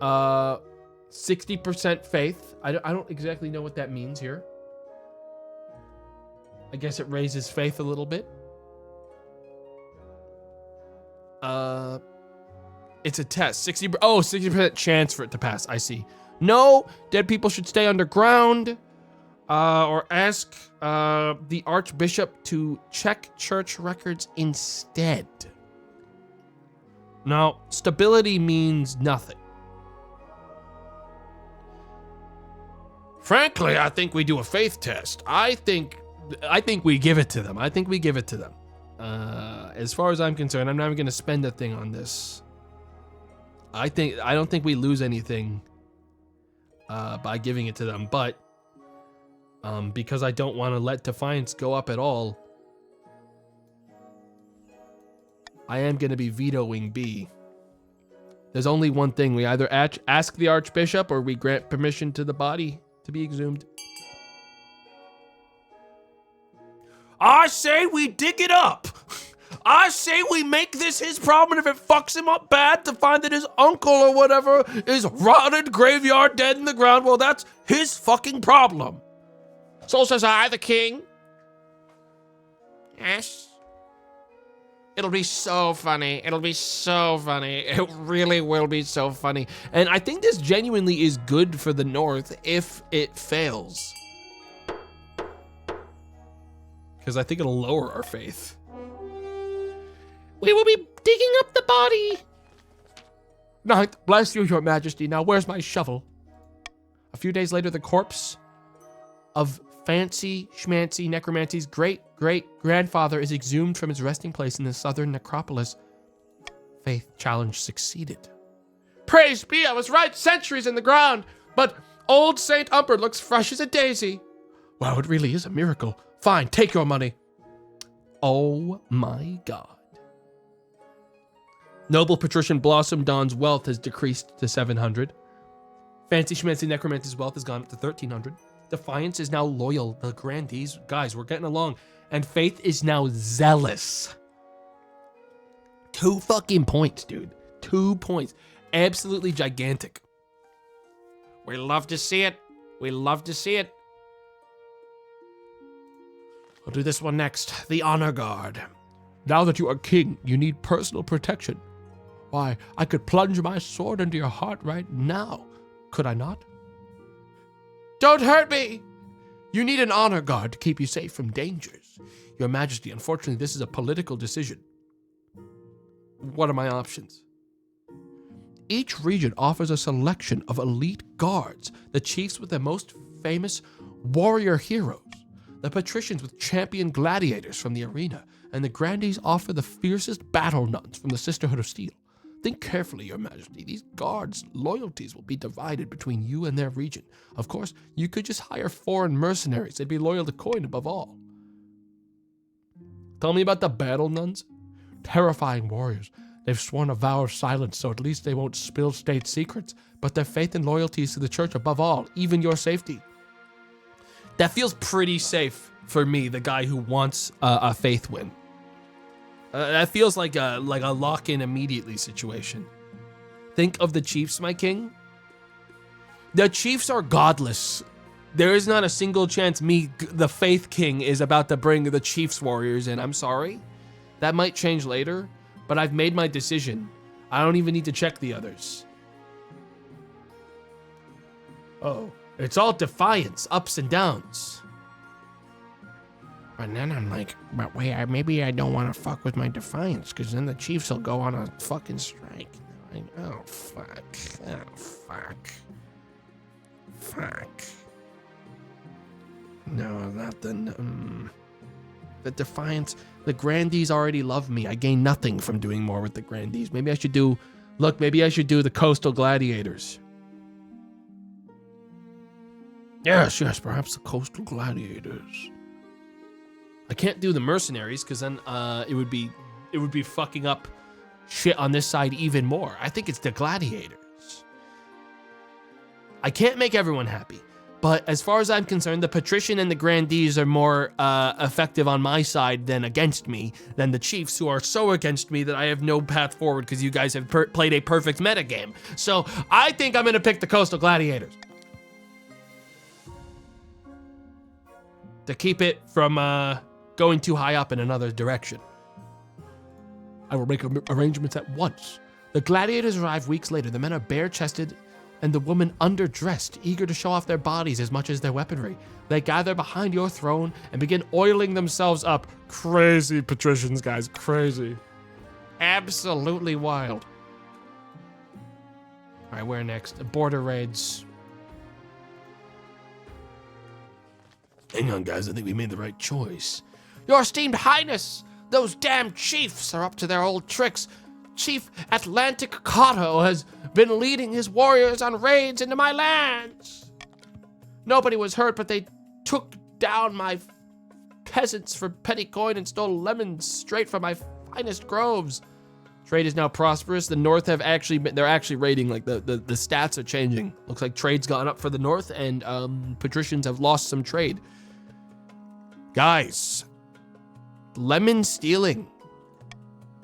60% faith. I don't exactly know what that means here. I guess it raises faith a little bit. It's a test. 60% chance for it to pass. I see. No, dead people should stay underground. Or ask the Archbishop to check church records instead. Now, stability means nothing. Frankly, I think we do a faith test. I think we give it to them. As far as I'm concerned, I'm not even going to spend a thing on this. I don't think we lose anything by giving it to them, but because I don't want to let Defiance go up at all, I am going to be vetoing B. There's only one thing. We either ask the Archbishop or we grant permission to the body to be exhumed. I say we dig it up. I say we make this his problem, and if it fucks him up bad to find that his uncle or whatever is rotted graveyard dead in the ground, well, that's his fucking problem. So says I, the king. Yes. It'll be so funny. It really will be so funny. And I think this genuinely is good for the North if it fails. Because I think it'll lower our faith. We will be digging up the body. Ninth, bless you, your majesty. Now, where's my shovel? A few days later, the corpse of Fancy Schmancy Necromancy's great-great-grandfather is exhumed from his resting place in the southern necropolis. Faith challenge succeeded. Praise be, I was right, centuries in the ground. But old Saint Umber looks fresh as a daisy. Wow, it really is a miracle. Fine, take your money. Oh my god. Noble Patrician Blossomdawn's wealth has decreased to 700. Fancy Schmancy Necromancy's wealth has gone up to 1,300. Defiance is now loyal. The grandees, guys, we're getting along. And Faith is now zealous. 2 fucking points, dude. 2 points. Absolutely gigantic. We love to see it. I'll do this one next. The Honor Guard. Now that you are king, you need personal protection. Why, I could plunge my sword into your heart right now. Could I not? Don't hurt me! You need an honor guard to keep you safe from dangers. Your Majesty, unfortunately, this is a political decision. What are my options? Each region offers a selection of elite guards, the chiefs with the most famous warrior heroes, the patricians with champion gladiators from the arena, and the grandees offer the fiercest battle nuns from the Sisterhood of Steel. Think carefully, Your Majesty. These guards' loyalties will be divided between you and their region. Of course, you could just hire foreign mercenaries. They'd be loyal to coin above all. Tell me about the battle nuns. Terrifying warriors. They've sworn a vow of silence, so at least they won't spill state secrets. But their faith and loyalty is to the church above all, even your safety. That feels pretty safe for me, the guy who wants a faith win. That feels like a lock-in immediately situation. Think of the chiefs, my king. The chiefs are godless. There is not a single chance me, the faith king, is about to bring the chiefs warriors in. I'm sorry. That might change later, but I've made my decision. I don't even need to check the others. Oh, it's all defiance, ups and downs. And then I'm like, but wait, maybe I don't want to fuck with my defiance, because then the Chiefs will go on a fucking strike. Oh, fuck. Oh, fuck. Fuck. No, not the defiance. The grandees already love me. I gain nothing from doing more with the grandees. Maybe I should do the coastal gladiators. Yes, perhaps the coastal gladiators. I can't do the mercenaries because then it would be fucking up shit on this side even more. I think it's the gladiators. I can't make everyone happy, but as far as I'm concerned, the patrician and the grandees are more effective on my side than against me, than the chiefs, who are so against me that I have no path forward because you guys have played a perfect metagame. So I think I'm gonna pick the coastal gladiators to keep it from going too high up in another direction. I will make arrangements at once. The gladiators arrive weeks later. The men are bare-chested and the women underdressed, eager to show off their bodies as much as their weaponry. They gather behind your throne and begin oiling themselves up. Crazy patricians, guys, crazy. Absolutely wild. All right, where next? Border raids. Hang on, guys, I think we made the right choice. Your esteemed highness, those damn chiefs are up to their old tricks. Chief Atlantic Cotto has been leading his warriors on raids into my lands. Nobody was hurt, but they took down my peasants for petty coin and stole lemons straight from my finest groves. Trade is now prosperous. The North they're actually raiding, like the stats are changing. Looks like trade's gone up for the North, and patricians have lost some trade. Guys, lemon stealing.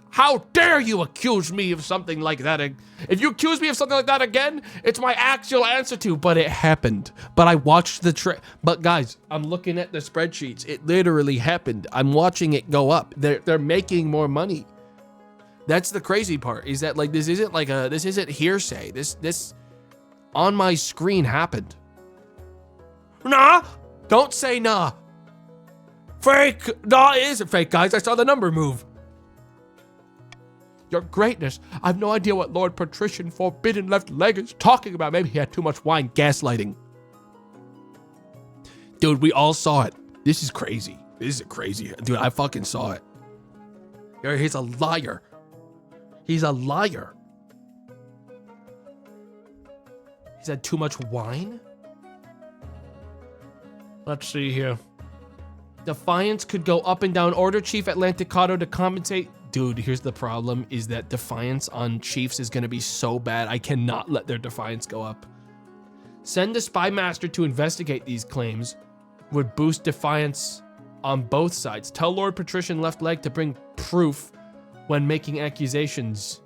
How dare you accuse me of something like that? If you accuse me of something like that again, it's my actual answer to, but it happened. But I watched the trade. But guys, I'm looking at the spreadsheets. It literally happened. I'm watching it go up. They're making more money. That's the crazy part, is that like this isn't hearsay. This on my screen happened. Nah, don't say nah. Fake. Nah, it isn't fake, guys. I saw the number move. Your greatness, I've no idea what Lord Patrician Forbidden Left Leg is talking about. Maybe he had too much wine. Gaslighting. Dude, we all saw it. This is crazy. This is crazy. Dude, I fucking saw it. He's a liar. He's a liar. He's had too much wine? Let's see here. Defiance could go up and down. Order Chief Atlanticato to compensate. Dude, here's the problem, is that Defiance on Chiefs is going to be so bad. I cannot let their Defiance go up. Send a spy master to investigate these claims. Would boost Defiance on both sides. Tell Lord Patrician Left Leg to bring proof when making accusations.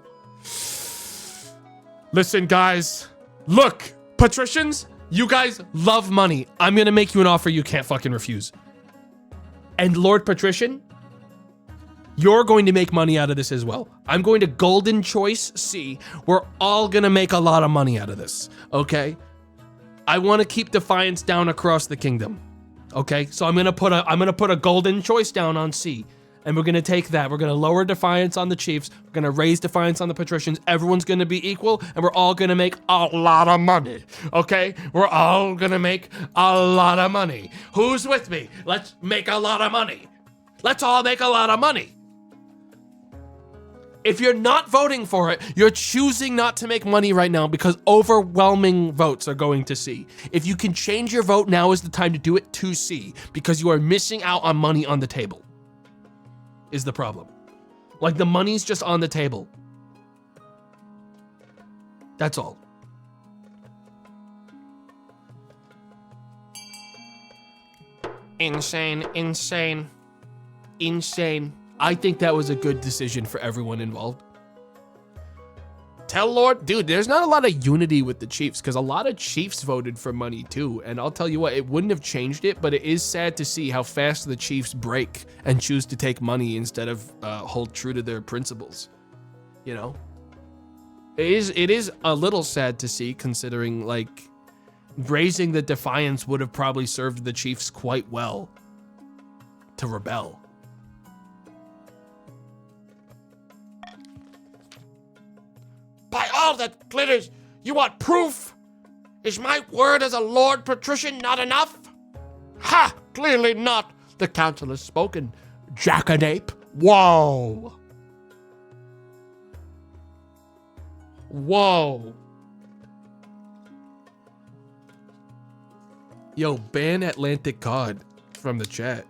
Listen, guys. Look, patricians, you guys love money. I'm going to make you an offer you can't fucking refuse. And Lord Patrician, you're going to make money out of this as well. I'm going to Golden Choice C. We're all going to make a lot of money out of this, okay? I want to keep Defiance down across the kingdom, okay? So I'm going to put a Golden Choice down on C. And we're going to take that. We're going to lower defiance on the Chiefs. We're going to raise defiance on the patricians. Everyone's going to be equal, and we're all going to make a lot of money, okay? We're all going to make a lot of money. Who's with me? Let's make a lot of money. Let's all make a lot of money. If you're not voting for it, you're choosing not to make money right now because overwhelming votes are going to C. If you can change your vote, now is the time to do it to C, because you are missing out on money on the table, is the problem. Like, the money's just on the table. That's all. Insane, insane, insane. I think that was a good decision for everyone involved. Tell Lord, dude, there's not a lot of unity with the Chiefs because a lot of Chiefs voted for money too. And I'll tell you what, it wouldn't have changed it, but it is sad to see how fast the Chiefs break and choose to take money instead of hold true to their principles. You know, it is a little sad to see, considering like raising the defiance would have probably served the Chiefs quite well to rebel. By all that glitters, you want proof? Is my word as a Lord Patrician not enough? Ha! Clearly not. The council has spoken. Jackanape. Whoa. Whoa. Yo, ban Atlantic Cod from the chat,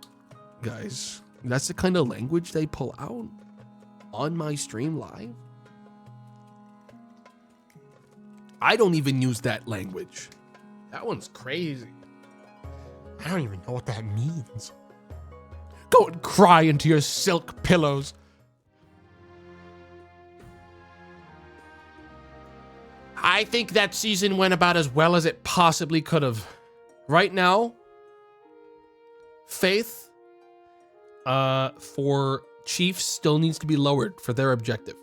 guys. That's the kind of language they pull out on my stream live. I don't even use that language. That one's crazy. I don't even know what that means. Go and cry into your silk pillows. I think that season went about as well as it Possibly could have. Right now, faith for Chiefs still needs to be lowered for their objective.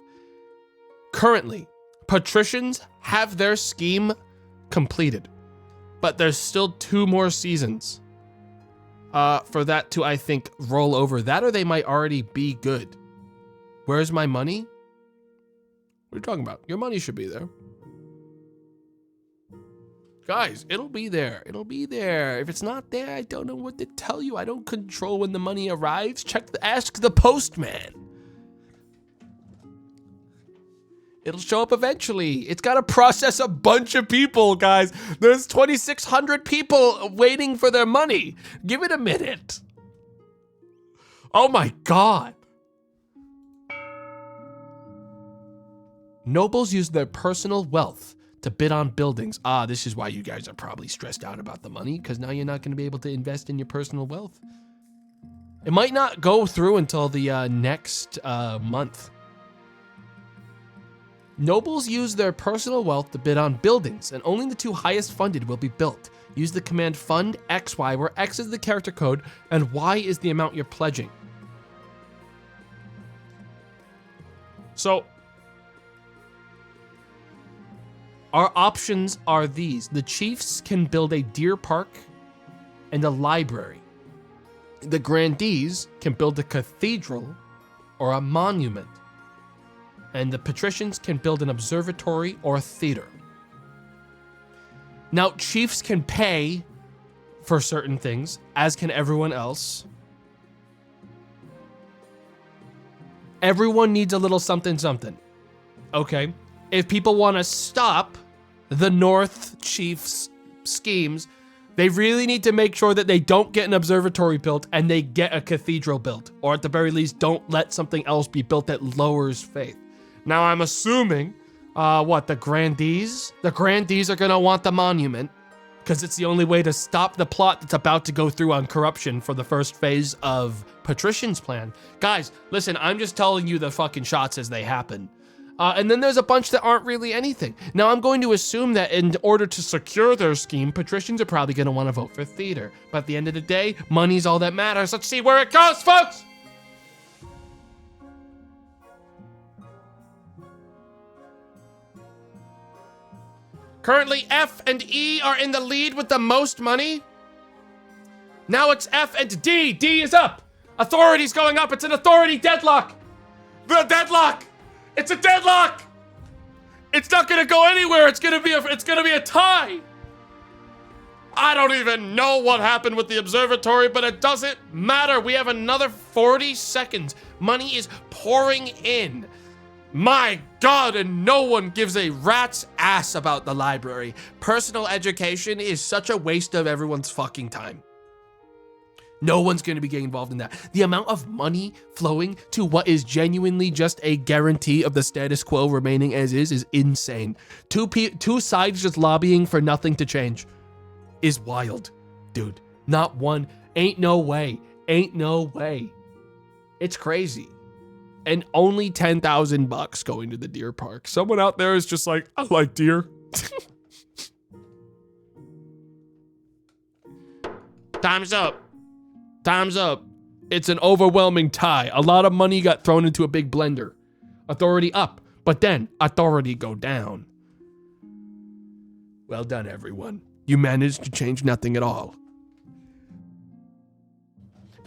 Currently, patricians have their scheme completed, but there's still 2 more seasons for that to, I think, roll over. That or they might already be good. Where's my money? What are you talking about? Your money should be there. Guys, it'll be there. It'll be there. If it's not there, I don't know what to tell you. I don't control when the money arrives. Ask the postman. It'll show up eventually. It's got to process a bunch of people, guys. There's 2,600 people waiting for their money. Give it a minute. Oh my God. Nobles use their personal wealth to bid on buildings. This is why you guys are probably stressed out about the money, because now you're not going to be able to invest in your personal wealth. It might not go through until the next month. Nobles use their personal wealth to bid on buildings, and only the 2 highest funded will be built. Use the command fund XY, where X is the character code and Y is the amount you're pledging. So, our options are these. The Chiefs can build a deer park and a library. The Grandees can build a cathedral or a monument. And the patricians can build an observatory or a theater. Now, Chiefs can pay for certain things, as can everyone else. Everyone needs a little something something. Okay? If people want to stop the North Chiefs schemes, they really need to make sure that they don't get an observatory built and they get a cathedral built. Or at the very least, don't let something else be built that lowers faith. Now, I'm assuming, the Grandees? The Grandees are going to want the monument, because it's the only way to stop the plot that's about to go through on corruption for the first phase of Patrician's plan. Guys, listen, I'm just telling you the fucking shots as they happen. And then there's a bunch that aren't really anything. Now, I'm going to assume that in order to secure their scheme, patricians are probably going to want to vote for theater. But at the end of the day, money's all that matters. Let's see where it goes, folks! Currently, F and E are in the lead with the most money. Now it's F and D. D is up. Authority's going up. It's an authority deadlock. The deadlock. It's a deadlock. It's not gonna go anywhere. It's gonna be a tie. I don't even know what happened with the observatory, but it doesn't matter. We have another 40 seconds. Money is pouring in. My God, and no one gives a rat's ass about the library. Personal education is such a waste of everyone's fucking time. No one's going to be getting involved in that. The amount of money flowing to what is genuinely just a guarantee of the status quo remaining as is insane. Two sides just lobbying for nothing to change is wild, dude. Not one. Ain't no way. Ain't no way. It's crazy. And only $10,000 going to the deer park. Someone out there is just like, I like deer. Time's up. Time's up. It's an overwhelming tie. A lot of money got thrown into a big blender. Authority up, but then authority go down. Well done, everyone. You managed to change nothing at all.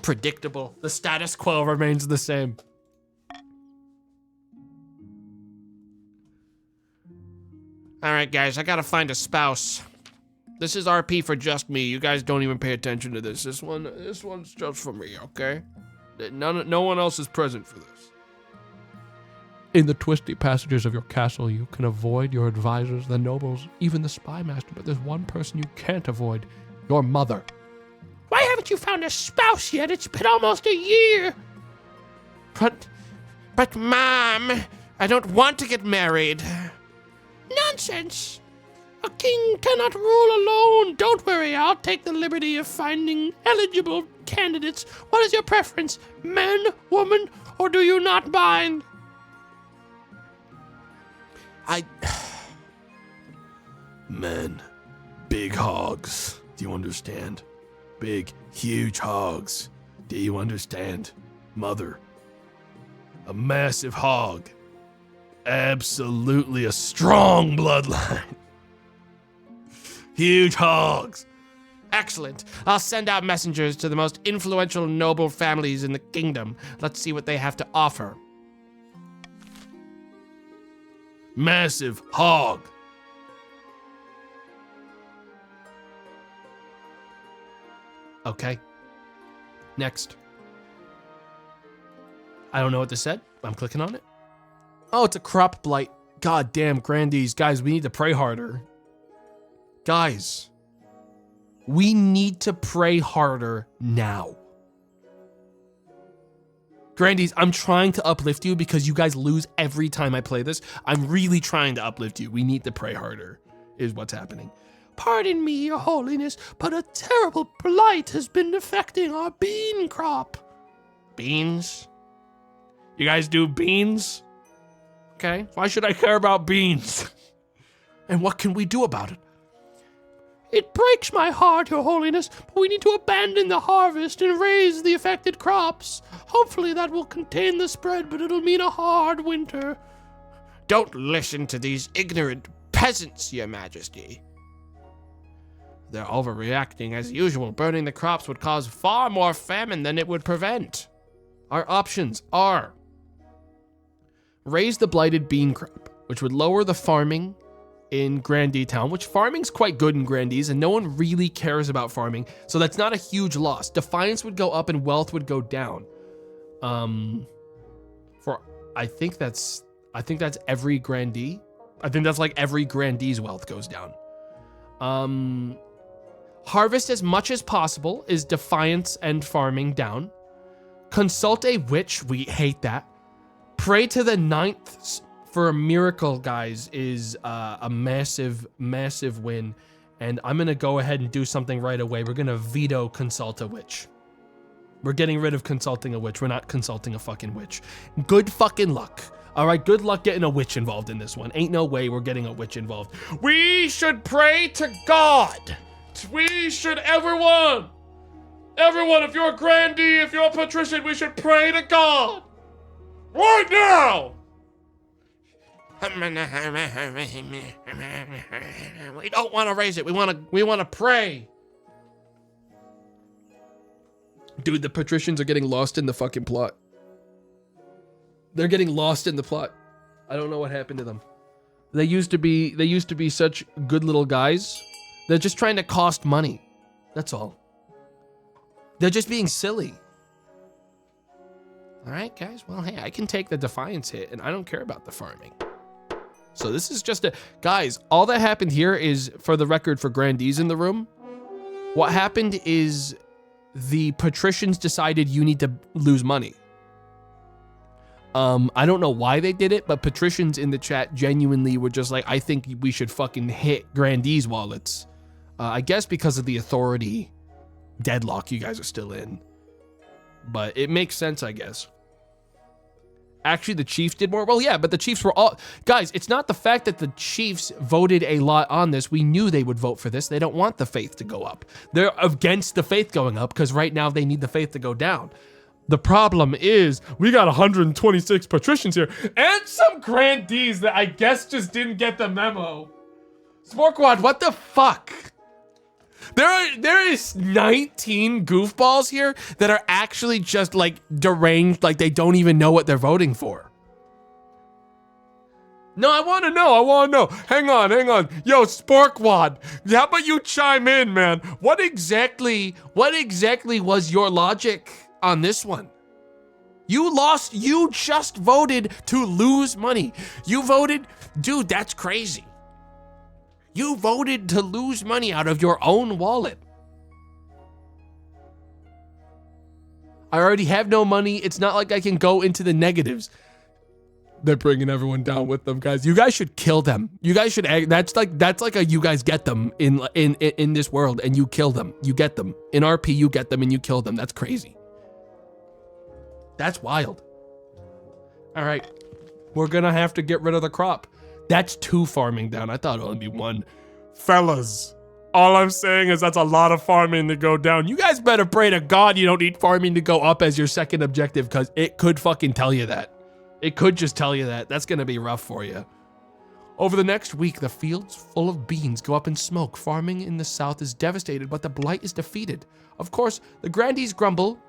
Predictable. The status quo remains the same. All right, guys, I gotta find a spouse. This is RP for just me. You guys don't even pay attention to this. This one's just for me, okay? No one else is present for this. In the twisty passages of your castle, you can avoid your advisors, the nobles, even the spy master, but there's one person you can't avoid, your mother. Why haven't you found a spouse yet? It's been almost a year. But Mom, I don't want to get married. Nonsense. A king cannot rule alone. Don't worry, I'll take the liberty of finding eligible candidates. What is your preference? Man, woman, or do you not mind? Men. Big hogs. Do you understand? Big, huge hogs. Do you understand? Mother. A massive hog. Absolutely a strong bloodline. Huge hogs. Excellent. I'll send out messengers to the most influential noble families in the kingdom. Let's see what they have to offer. Massive hog. Okay. Next. I don't know what this said. I'm clicking on it. Oh, it's a crop blight. God damn, Grandees. Guys, we need to pray harder. Guys, we need to pray harder now. Grandees, I'm trying to uplift you because you guys lose every time I play this. I'm really trying to uplift you. We need to pray harder, is what's happening. Pardon me, your holiness, but a terrible blight has been affecting our bean crop. Beans? You guys do beans? Okay, why should I care about beans? And what can we do about it? It breaks my heart, your holiness, but we need to abandon the harvest and raise the affected crops. Hopefully that will contain the spread, but it'll mean a hard winter. Don't listen to these ignorant peasants, your majesty. They're overreacting as usual. Burning the crops would cause far more famine than it would prevent. Our options are raise the blighted bean crop, which would lower the farming in Grandee Town, which farming's quite good in Grandees, and no one really cares about farming, so that's not a huge loss. Defiance would go up and wealth would go down. I think that's every Grandee. I think that's like every Grandee's wealth goes down. Harvest as much as possible is defiance and farming down. Consult a witch, we hate that. Pray to the 9th for a miracle, guys, is a massive, massive win. And I'm gonna go ahead and do something right away. We're gonna veto consult a witch. We're getting rid of consulting a witch. We're not consulting a fucking witch. Good fucking luck. All right, good luck getting a witch involved in this one. Ain't no way we're getting a witch involved. We should pray to God. We should, everyone, if you're a Grandee, if you're a patrician, we should pray to God. Right now. We don't want to raise it. We want to pray. Dude, the patricians are getting lost in the fucking plot. They're getting lost in the plot. I don't know what happened to them. They used to be such good little guys. They're just trying to cost money. That's all. They're just being silly. All right, guys. Well, hey, I can take the defiance hit, and I don't care about the farming. So this is just a... Guys, all that happened here is, for the record, for grandees in the room, what happened is the patricians decided you need to lose money. I don't know why they did it, but patricians in the chat genuinely were just like, I think we should fucking hit grandees' wallets. I guess because of the authority deadlock you guys are still in. But it makes sense, I guess. Actually, the Chiefs did more. Well, yeah, but the Chiefs were all... Guys, it's not the fact that the Chiefs voted a lot on this. We knew they would vote for this. They don't want the faith to go up. They're against the faith going up because right now they need the faith to go down. The problem is we got 126 patricians here and some grandees that I guess just didn't get the memo. Sporkwad, what the fuck? There is 19 goofballs here that are actually just like deranged, like they don't even know what they're voting for. No, I want to know. Hang on. Yo, Sporkwad, how about you chime in, man? What exactly was your logic on this one? You just voted to lose money. You voted, dude, that's crazy. You voted to lose money out of your own wallet. I already have no money. It's not like I can go into the negatives. They're bringing everyone down with them, guys. You guys should kill them. You guys should, that's like a you guys get them in this world and you kill them. You get them. In RP, you get them and you kill them. That's crazy. That's wild. All right. We're gonna have to get rid of the crop. That's 2 farming down. I thought it would be 1. Fellas, all I'm saying is that's a lot of farming to go down. You guys better pray to God you don't need farming to go up as your second objective, because it could fucking tell you that. It could just tell you that. That's gonna be rough for you. Over the next week, the fields full of beans go up in smoke. Farming in the south is devastated, but the blight is defeated. Of course, the grandees grumble,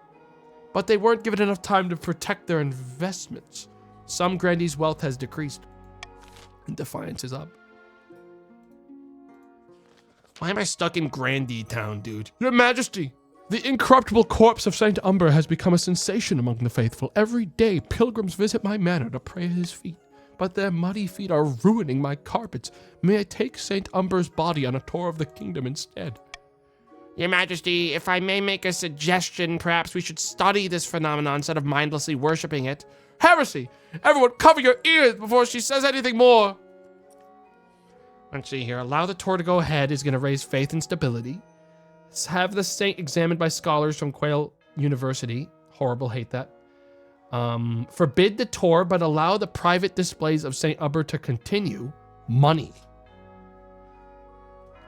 but they weren't given enough time to protect their investments. Some grandees' wealth has decreased. And defiance is up. Why am I stuck in Grandee Town, dude? Your Majesty, the incorruptible corpse of Saint Umber has become a sensation among the faithful. Every day, pilgrims visit my manor to pray at his feet, but their muddy feet are ruining my carpets. May I take Saint Umber's body on a tour of the kingdom instead? Your Majesty, if I may make a suggestion, perhaps we should study this phenomenon instead of mindlessly worshipping it. Heresy! Everyone cover your ears before she says anything more! Let's see here. Allow the tour to go ahead is going to raise faith and stability. Let's have the saint examined by scholars from Quail University. Horrible, hate that. Forbid the tour, but allow the private displays of Saint Umber to continue. Money.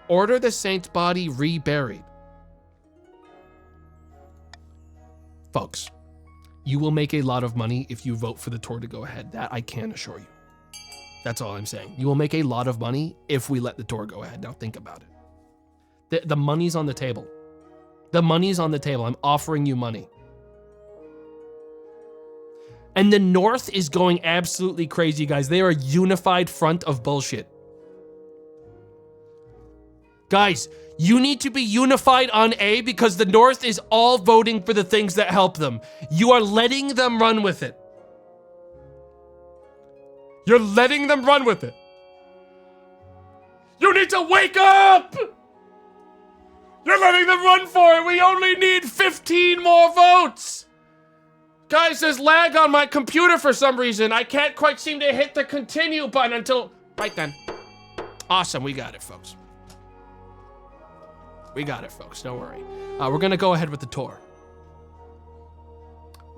Order the saint's body reburied. Folks, you will make a lot of money if you vote for the tour to go ahead. That I can assure you. That's all I'm saying. You will make a lot of money if we let the tour go ahead. Now think about it. The money's on the table. The money's on the table. I'm offering you money. And the North is going absolutely crazy, guys. They are a unified front of bullshit. Guys, you need to be unified on A because the North is all voting for the things that help them. You are letting them run with it. You're letting them run with it. You need to wake up! You're letting them run for it. We only need 15 more votes. Guys, there's lag on my computer for some reason. I can't quite seem to hit the continue button until... Right then. Awesome, we got it, folks. We got it, folks. Don't worry. We're going to go ahead with the tour.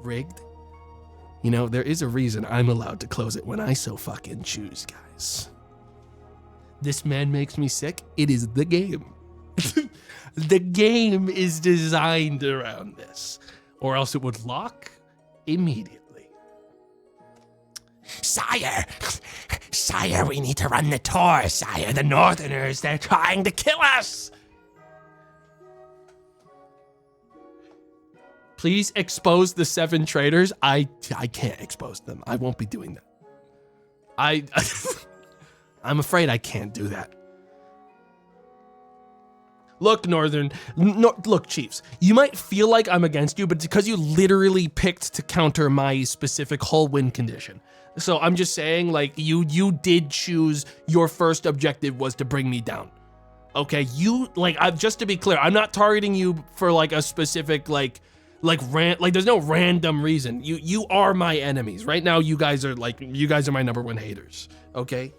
Rigged? You know, there is a reason I'm allowed to close it when I so fucking choose, guys. This man makes me sick. It is the game. The game is designed around this. Or else it would lock immediately. Sire! Sire, we need to run the tour, sire. The Northerners, they're trying to kill us! Please expose the 7 traitors. I can't expose them. I won't be doing that. I'm afraid I can't do that. Look, look, Chiefs, you might feel like I'm against you, but it's because you literally picked to counter my specific whole win condition. So I'm just saying, like, you did choose your first objective was to bring me down. Okay, just to be clear, I'm not targeting you for like a specific, like there's no random reason. You are my enemies. Right now, you guys are my number 1 haters, okay?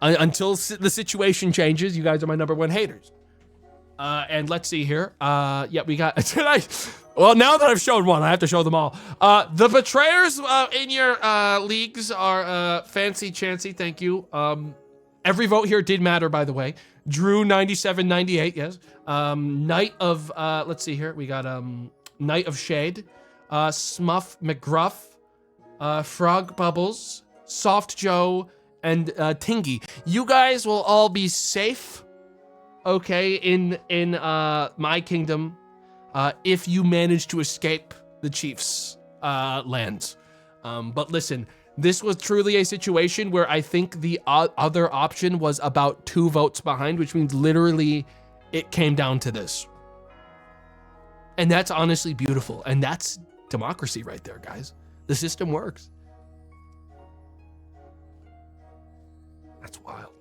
Until the situation changes, you guys are my number 1 haters. And let's see here. Yeah, we got well, now that I've shown one, I have to show them all. The betrayers in your leagues are Fancy Chancy, thank you. Every vote here did matter, by the way. Drew 9798, yes. Knight of let's see here. We got Knight of Shade, Smuff McGruff, Frog Bubbles, Soft Joe, and Tingy. You guys will all be safe, okay, in my kingdom, if you manage to escape the Chiefs' lands. But listen, this was truly a situation where I think the other option was about 2 votes behind, which means literally it came down to this. And that's honestly beautiful. And that's democracy right there, guys. The system works. That's wild.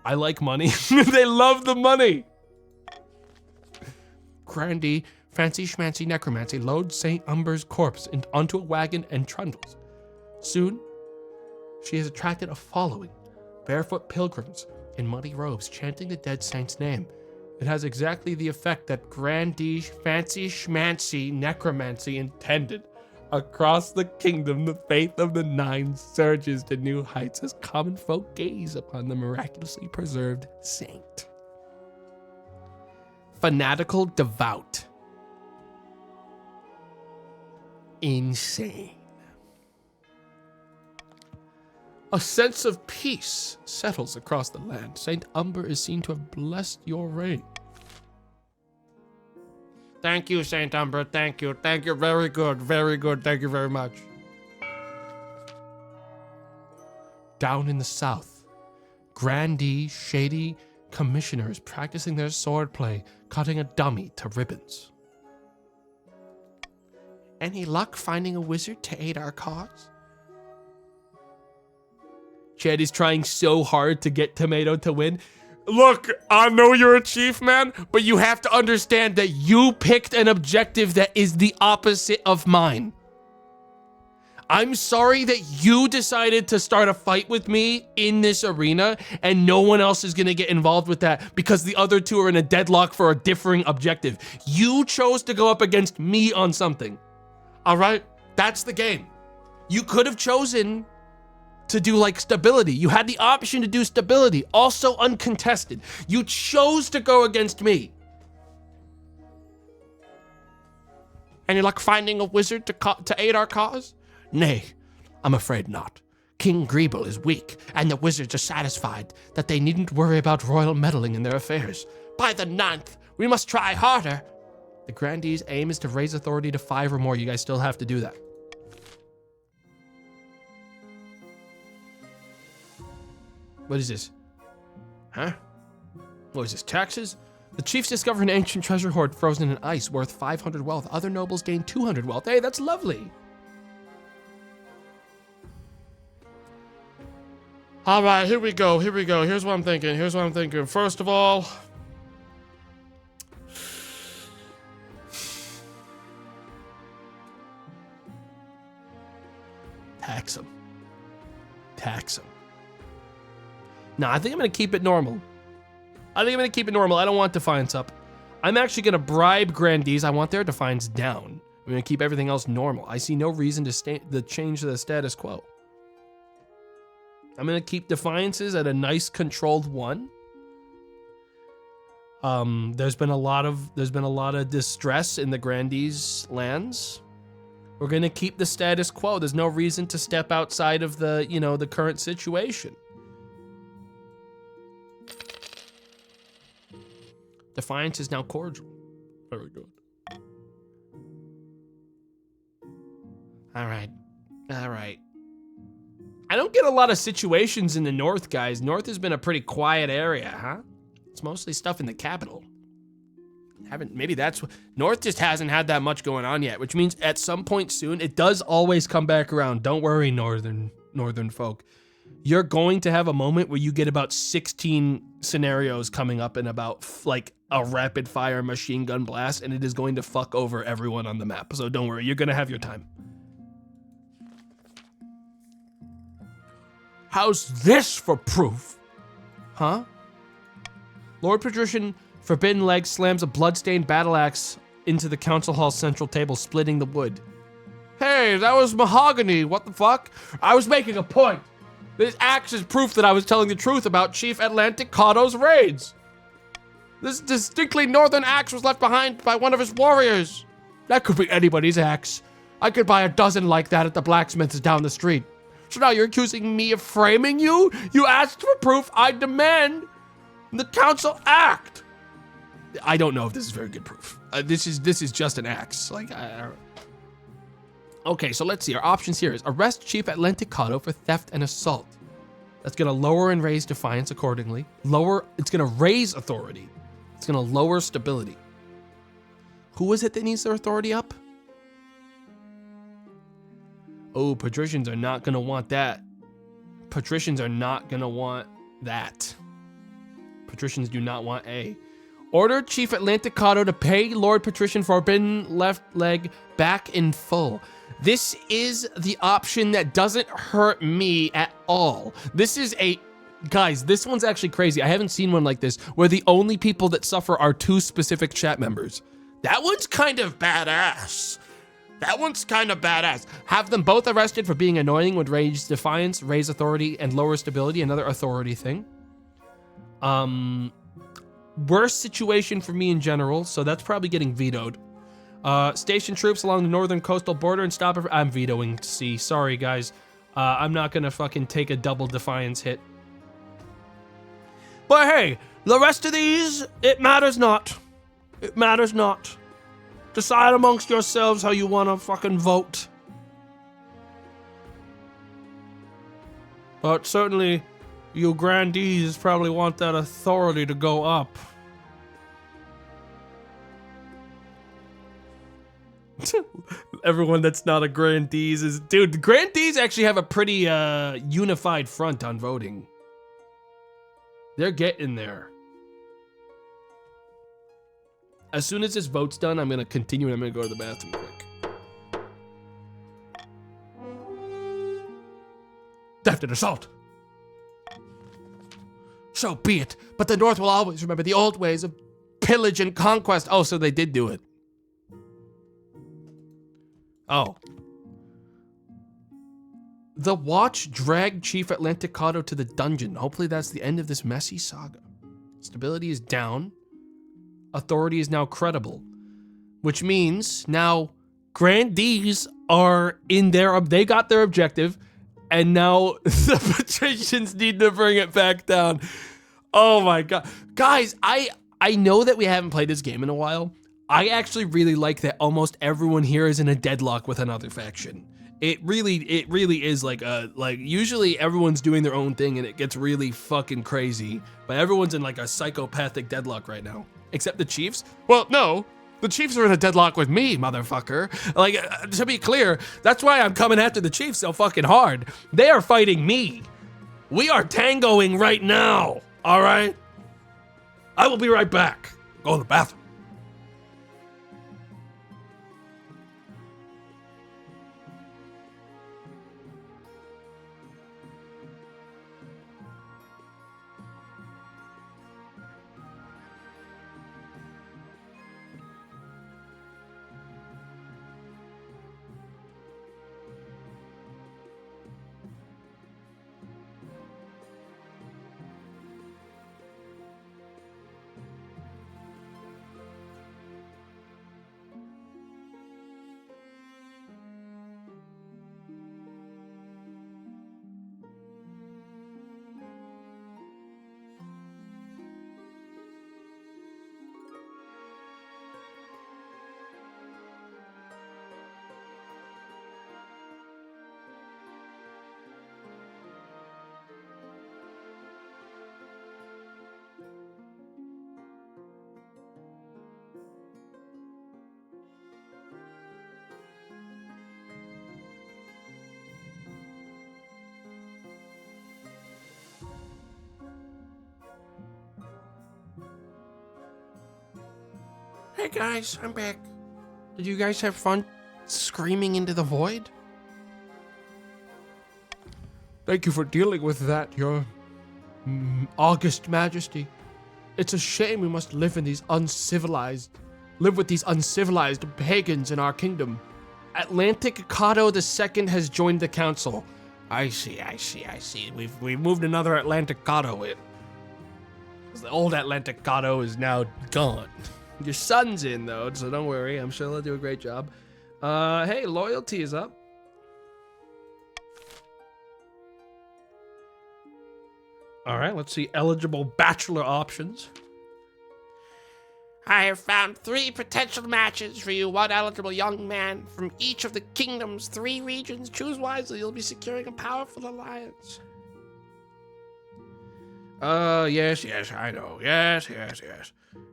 I like money. They love the money. Grandy, Fancy Schmancy Necromancy loads St. Umber's corpse onto a wagon and trundles. Soon, she has attracted a following, barefoot pilgrims in muddy robes chanting the dead saint's name. It has exactly the effect that Grandy, Fancy Schmancy Necromancy intended. Across the kingdom, the faith of the 9 surges to new heights as common folk gaze upon the miraculously preserved saint. Fanatical devout. Insane. A sense of peace settles across the land. Saint Umber is seen to have blessed your reign. Thank you, Saint Umber. Thank you. Thank you. Very good. Very good. Thank you very much. Down in the south, Grandee, shady commissioners practicing their swordplay, cutting a dummy to ribbons. Any luck finding a wizard to aid our cause? Chad is trying so hard to get Tomato to win. Look, I know you're a chief, man, but you have to understand that You picked an objective that is the opposite of mine. I'm sorry that you decided to start a fight with me in this arena and no one else is going to get involved with that because the other 2 are in a deadlock for a differing objective. You chose to go up against me on something. All right? That's the game. You could have chosen to do like stability. You had the option to do stability, also uncontested. You chose to go against me. Any luck finding a wizard to aid our cause? Nay, I'm afraid not. King Greeble is weak, and the wizards are satisfied that they needn't worry about royal meddling in their affairs. By the 9th, we must try harder. The Grandee's aim is to raise authority to 5 or more. You guys still have to do that. What is this? Huh? What is this, taxes? The chiefs discover an ancient treasure hoard frozen in ice worth 500 wealth. Other nobles gain 200 wealth. Hey, that's lovely. All right, here we go. Here's what I'm thinking. First of all, tax him. No, I think I'm going to keep it normal. I don't want defiance up. I'm actually going to bribe grandees. I want their defiance down. I'm going to keep everything else normal. I see no reason to change the status quo. I'm going to keep defiances at a nice controlled 1. There's been a lot of distress in the grandees lands. We're going to keep the status quo. There's no reason to step outside of the current situation. Defiance is now cordial. Very good. All right. I don't get a lot of situations in the north, guys. North has been a pretty quiet area, huh? It's mostly stuff in the capital. Maybe that's what, North just hasn't had that much going on yet, which means at some point soon, it does always come back around. Don't worry, northern folk. You're going to have a moment where you get about 16 scenarios coming up in about like a rapid fire machine gun blast, and it is going to fuck over everyone on the map. So don't worry, you're gonna have your time. How's this for proof? Huh? Lord Patrician Forbidden Leg slams a bloodstained battle axe into the council hall's central table, splitting the wood. Hey, that was mahogany. What the fuck? I was making a point. This axe is proof that I was telling the truth about Chief Atlantic Cotto's raids. This distinctly northern axe was left behind by one of his warriors. That could be anybody's axe. I could buy a dozen like that at the blacksmith's down the street. So now you're accusing me of framing you? You asked for proof. I demand the council act. I don't know if this is very good proof. This is just an axe. Like, okay, so let's see. Our options here is arrest Chief Atlantic Cotto for theft and assault. That's gonna lower and raise defiance accordingly. It's gonna raise authority. It's gonna lower stability. Who is it that needs their authority up? Oh, patricians are not gonna want that. Patricians are not gonna want that. Patricians do not want A. Order Chief Atlantic Cotto to pay Lord Patrician Forbidden Left Leg back in full. This is the option that doesn't hurt me at all. Guys, this one's actually crazy. I haven't seen one like this where the only people that suffer are two specific chat members. That one's kind of badass. Have them both arrested for being annoying would raise defiance, raise authority, and lower stability. Another authority thing. Worst situation for me in general, so that's probably getting vetoed. Station troops along the northern coastal border and stop it. I'm vetoing C. Sorry, guys. I'm not gonna fucking take a double defiance hit. But hey, the rest of these, it matters not. It matters not. Decide amongst yourselves how you wanna fucking vote. But certainly, you grandees probably want that authority to go up. Everyone that's not a grandees is... Dude, the grandees actually have a pretty unified front on voting. They're getting there. As soon as this vote's done, I'm gonna continue and I'm gonna go to the bathroom quick. Theft and assault. So be it, but the North will always remember the old ways of pillage and conquest. Oh, so they did do it. Oh. The Watch dragged Chief Atlantic Cotto to the dungeon. Hopefully that's the end of this messy saga. Stability is down. Authority is now credible. Which means now grandees are in there. They got their objective. And now the patricians need to bring it back down. Oh my god. Guys, I know that we haven't played this game in a while. I actually really like that almost everyone here is in a deadlock with another faction. It really is like usually everyone's doing their own thing and it gets really fucking crazy. But everyone's in like a psychopathic deadlock right now. Except the Chiefs. Well, no. The Chiefs are in a deadlock with me, motherfucker. Like, to be clear, that's why I'm coming after the Chiefs so fucking hard. They are fighting me. We are tangoing right now, all right? I will be right back. Go to the bathroom. Hey guys, I'm back. Did you guys have fun screaming into the void? Thank you for dealing with that, your august majesty. It's a shame we must live with these uncivilized pagans in our kingdom. Atlantic Cato II has joined the council. I see. We've moved another Atlantic Cato in. The old Atlantic Cato is now gone. Your son's in though, so don't worry. I'm sure they'll do a great job. Hey, loyalty is up. All right, let's see eligible bachelor options. I have found 3 potential matches for you, one eligible young man from each of the kingdom's 3 regions. Choose wisely, you'll be securing a powerful alliance. Yes, I know. Yes.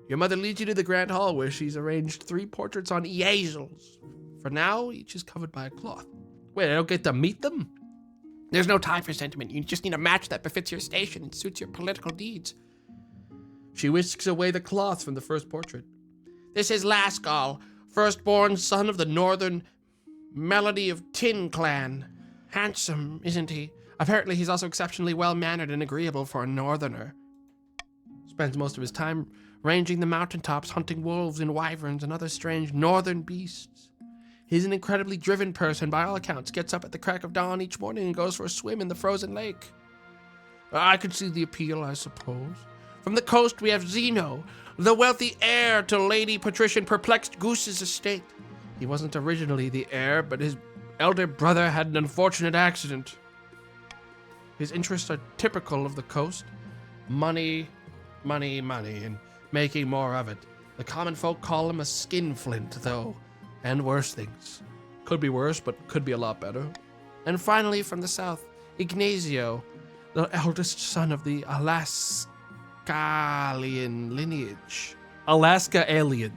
Your mother leads you to the Grand Hall where she's arranged 3 portraits on easels. For now, each is covered by a cloth. Wait, I don't get to meet them? There's no time for sentiment. You just need a match that befits your station and suits your political needs. She whisks away the cloth from the first portrait. This is Lascall, firstborn son of the northern Melody of Tin clan. Handsome, isn't he? Apparently he's also exceptionally well-mannered and agreeable for a northerner. Spends most of his time ranging the mountaintops, hunting wolves and wyverns and other strange northern beasts. He's an incredibly driven person by all accounts, gets up at the crack of dawn each morning and goes for a swim in the frozen lake. I could see the appeal, I suppose. From the coast we have Zeno, the wealthy heir to Lady Patrician Perplexed Goose's estate. He wasn't originally the heir, but his elder brother had an unfortunate accident. His interests are typical of the coast. Money, and making more of it. The common folk call him a skinflint, though. And worse things. Could be worse, but could be a lot better. And finally, from the south, Ignazio, the eldest son of the Alaskalian lineage. Alaska alien.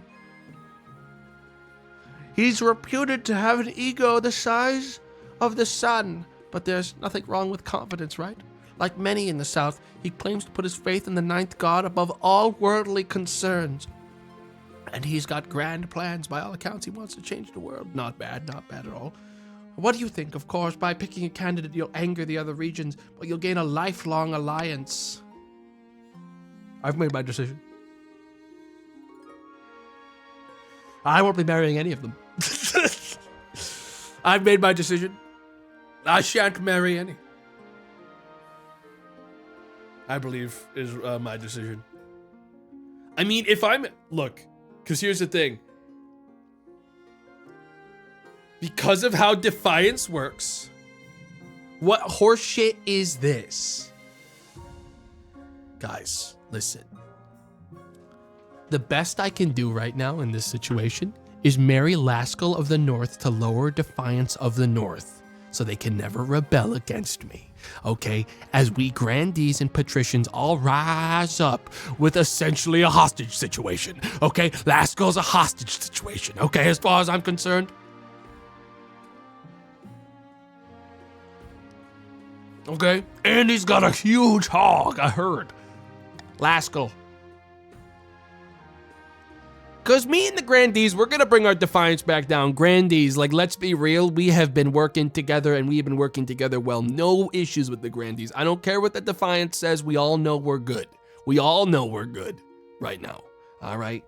He's reputed to have an ego the size of the sun, but there's nothing wrong with confidence, right? Like many in the south, he claims to put his faith in the 9th god above all worldly concerns. And he's got grand plans. By all accounts, he wants to change the world. Not bad at all. What do you think? Of course, by picking a candidate, you'll anger the other regions, but you'll gain a lifelong alliance. I've made my decision. I won't be marrying any of them. I've made my decision. I shan't marry any. I believe is my decision. I mean, look, because here's the thing. Because of how Defiance works, what horseshit is this? Guys, listen. The best I can do right now in this situation is marry Lascall of the North to lower Defiance of the North, so they can never rebel against me, okay? As we grandees and patricians all rise up with essentially a hostage situation, okay? Lascall's a hostage situation, okay, as far as I'm concerned? Okay? And he's got a huge hog, I heard. Lascall. Because me and the Grandees, we're going to bring our Defiance back down. Grandees, like, let's be real. We have been working together, and we have been working together well. No issues with the Grandees. I don't care what the Defiance says. We all know we're good. We all know we're good right now. All right?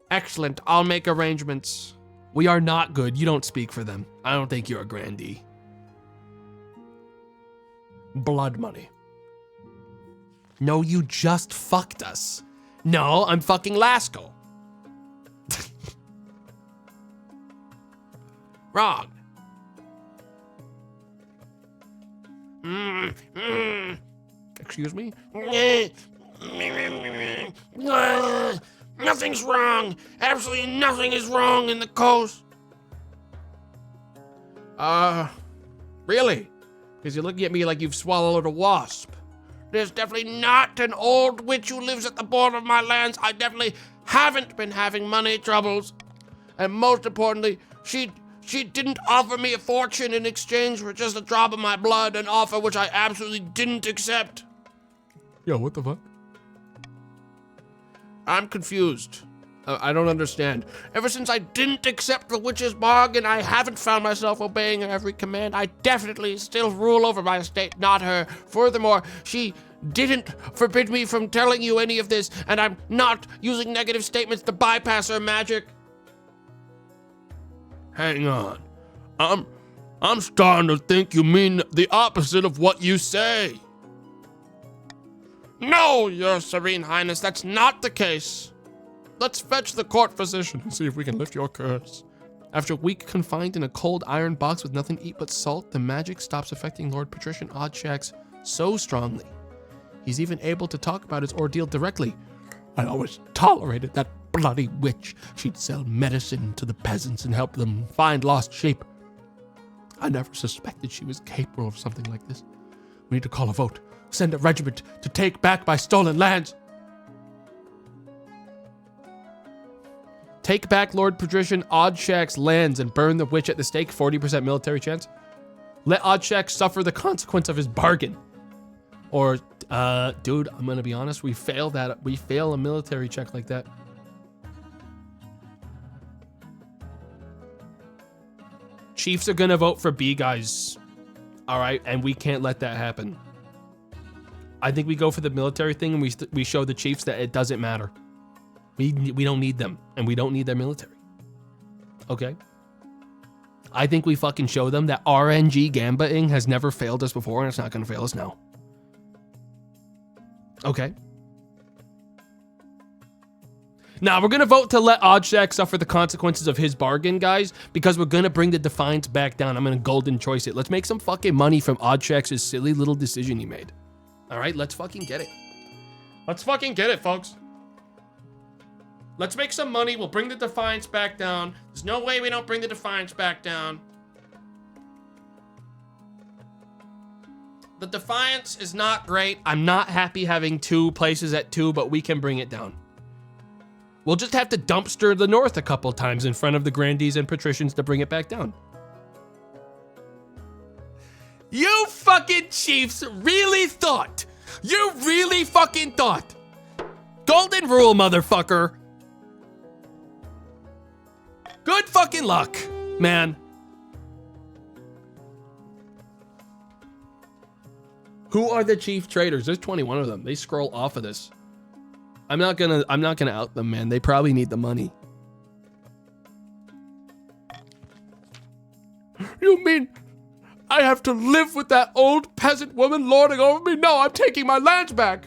Excellent. I'll make arrangements. We are not good. You don't speak for them. I don't think you're a Grandee. Blood money. No, you just fucked us. No, I'm fucking Lascall. Wrong. Excuse me? Nothing's wrong. Absolutely nothing is wrong in the coast. Really? Because you're looking at me like you've swallowed a wasp. There's definitely not an old witch who lives at the border of my lands. I definitely haven't been having money troubles. And most importantly, she didn't offer me a fortune in exchange for just a drop of my blood, an offer which I absolutely didn't accept. Yo, what the fuck? I'm confused. I don't understand. Ever since I didn't accept the witch's bargain, I haven't found myself obeying her every command. I definitely still rule over my estate, not her. Furthermore, she didn't forbid me from telling you any of this, and I'm not using negative statements to bypass her magic. Hang on. I'm starting to think you mean the opposite of what you say. No, Your Serene Highness, that's not the case. Let's fetch the court physician and see if we can lift your curse. After a week confined in a cold iron box with nothing to eat but salt, the magic stops affecting Lord Patrician Oddshax so strongly. He's even able to talk about his ordeal directly. I always tolerated that bloody witch. She'd sell medicine to the peasants and help them find lost sheep. I never suspected she was capable of something like this. We need to call a vote. Send a regiment to take back my stolen lands. Take back Lord Patrician Oddshax's lands and burn the witch at the stake. 40% military chance. Let Oddshax suffer the consequence of his bargain. Or, dude, I'm gonna be honest. We fail a military check like that. Chiefs are gonna vote for B, guys. All right, and we can't let that happen. I think we go for the military thing, and we show the chiefs that it doesn't matter. We don't need them, and we don't need their military. Okay? I think we fucking show them that RNG gambling has never failed us before, and it's not gonna fail us now. Okay? Now, we're gonna vote to let Oddshax suffer the consequences of his bargain, guys, because we're gonna bring the Defiance back down. I'm gonna golden choice it. Let's make some fucking money from Oddshax's silly little decision he made. All right, let's fucking get it. Let's fucking get it, folks. Let's make some money. We'll bring the Defiance back down. There's no way we don't bring the Defiance back down. The Defiance is not great. I'm not happy having 2 places at 2, but we can bring it down. We'll just have to dumpster the North a couple times in front of the Grandees and Patricians to bring it back down. You fucking chiefs really thought. You really fucking thought. Golden rule, motherfucker. Good fucking luck, man. Who are the chief traders? There's 21 of them. They scroll off of this. I'm not gonna out them, man. They probably need the money. You mean I have to live with that old peasant woman lording over me? No, I'm taking my lands back.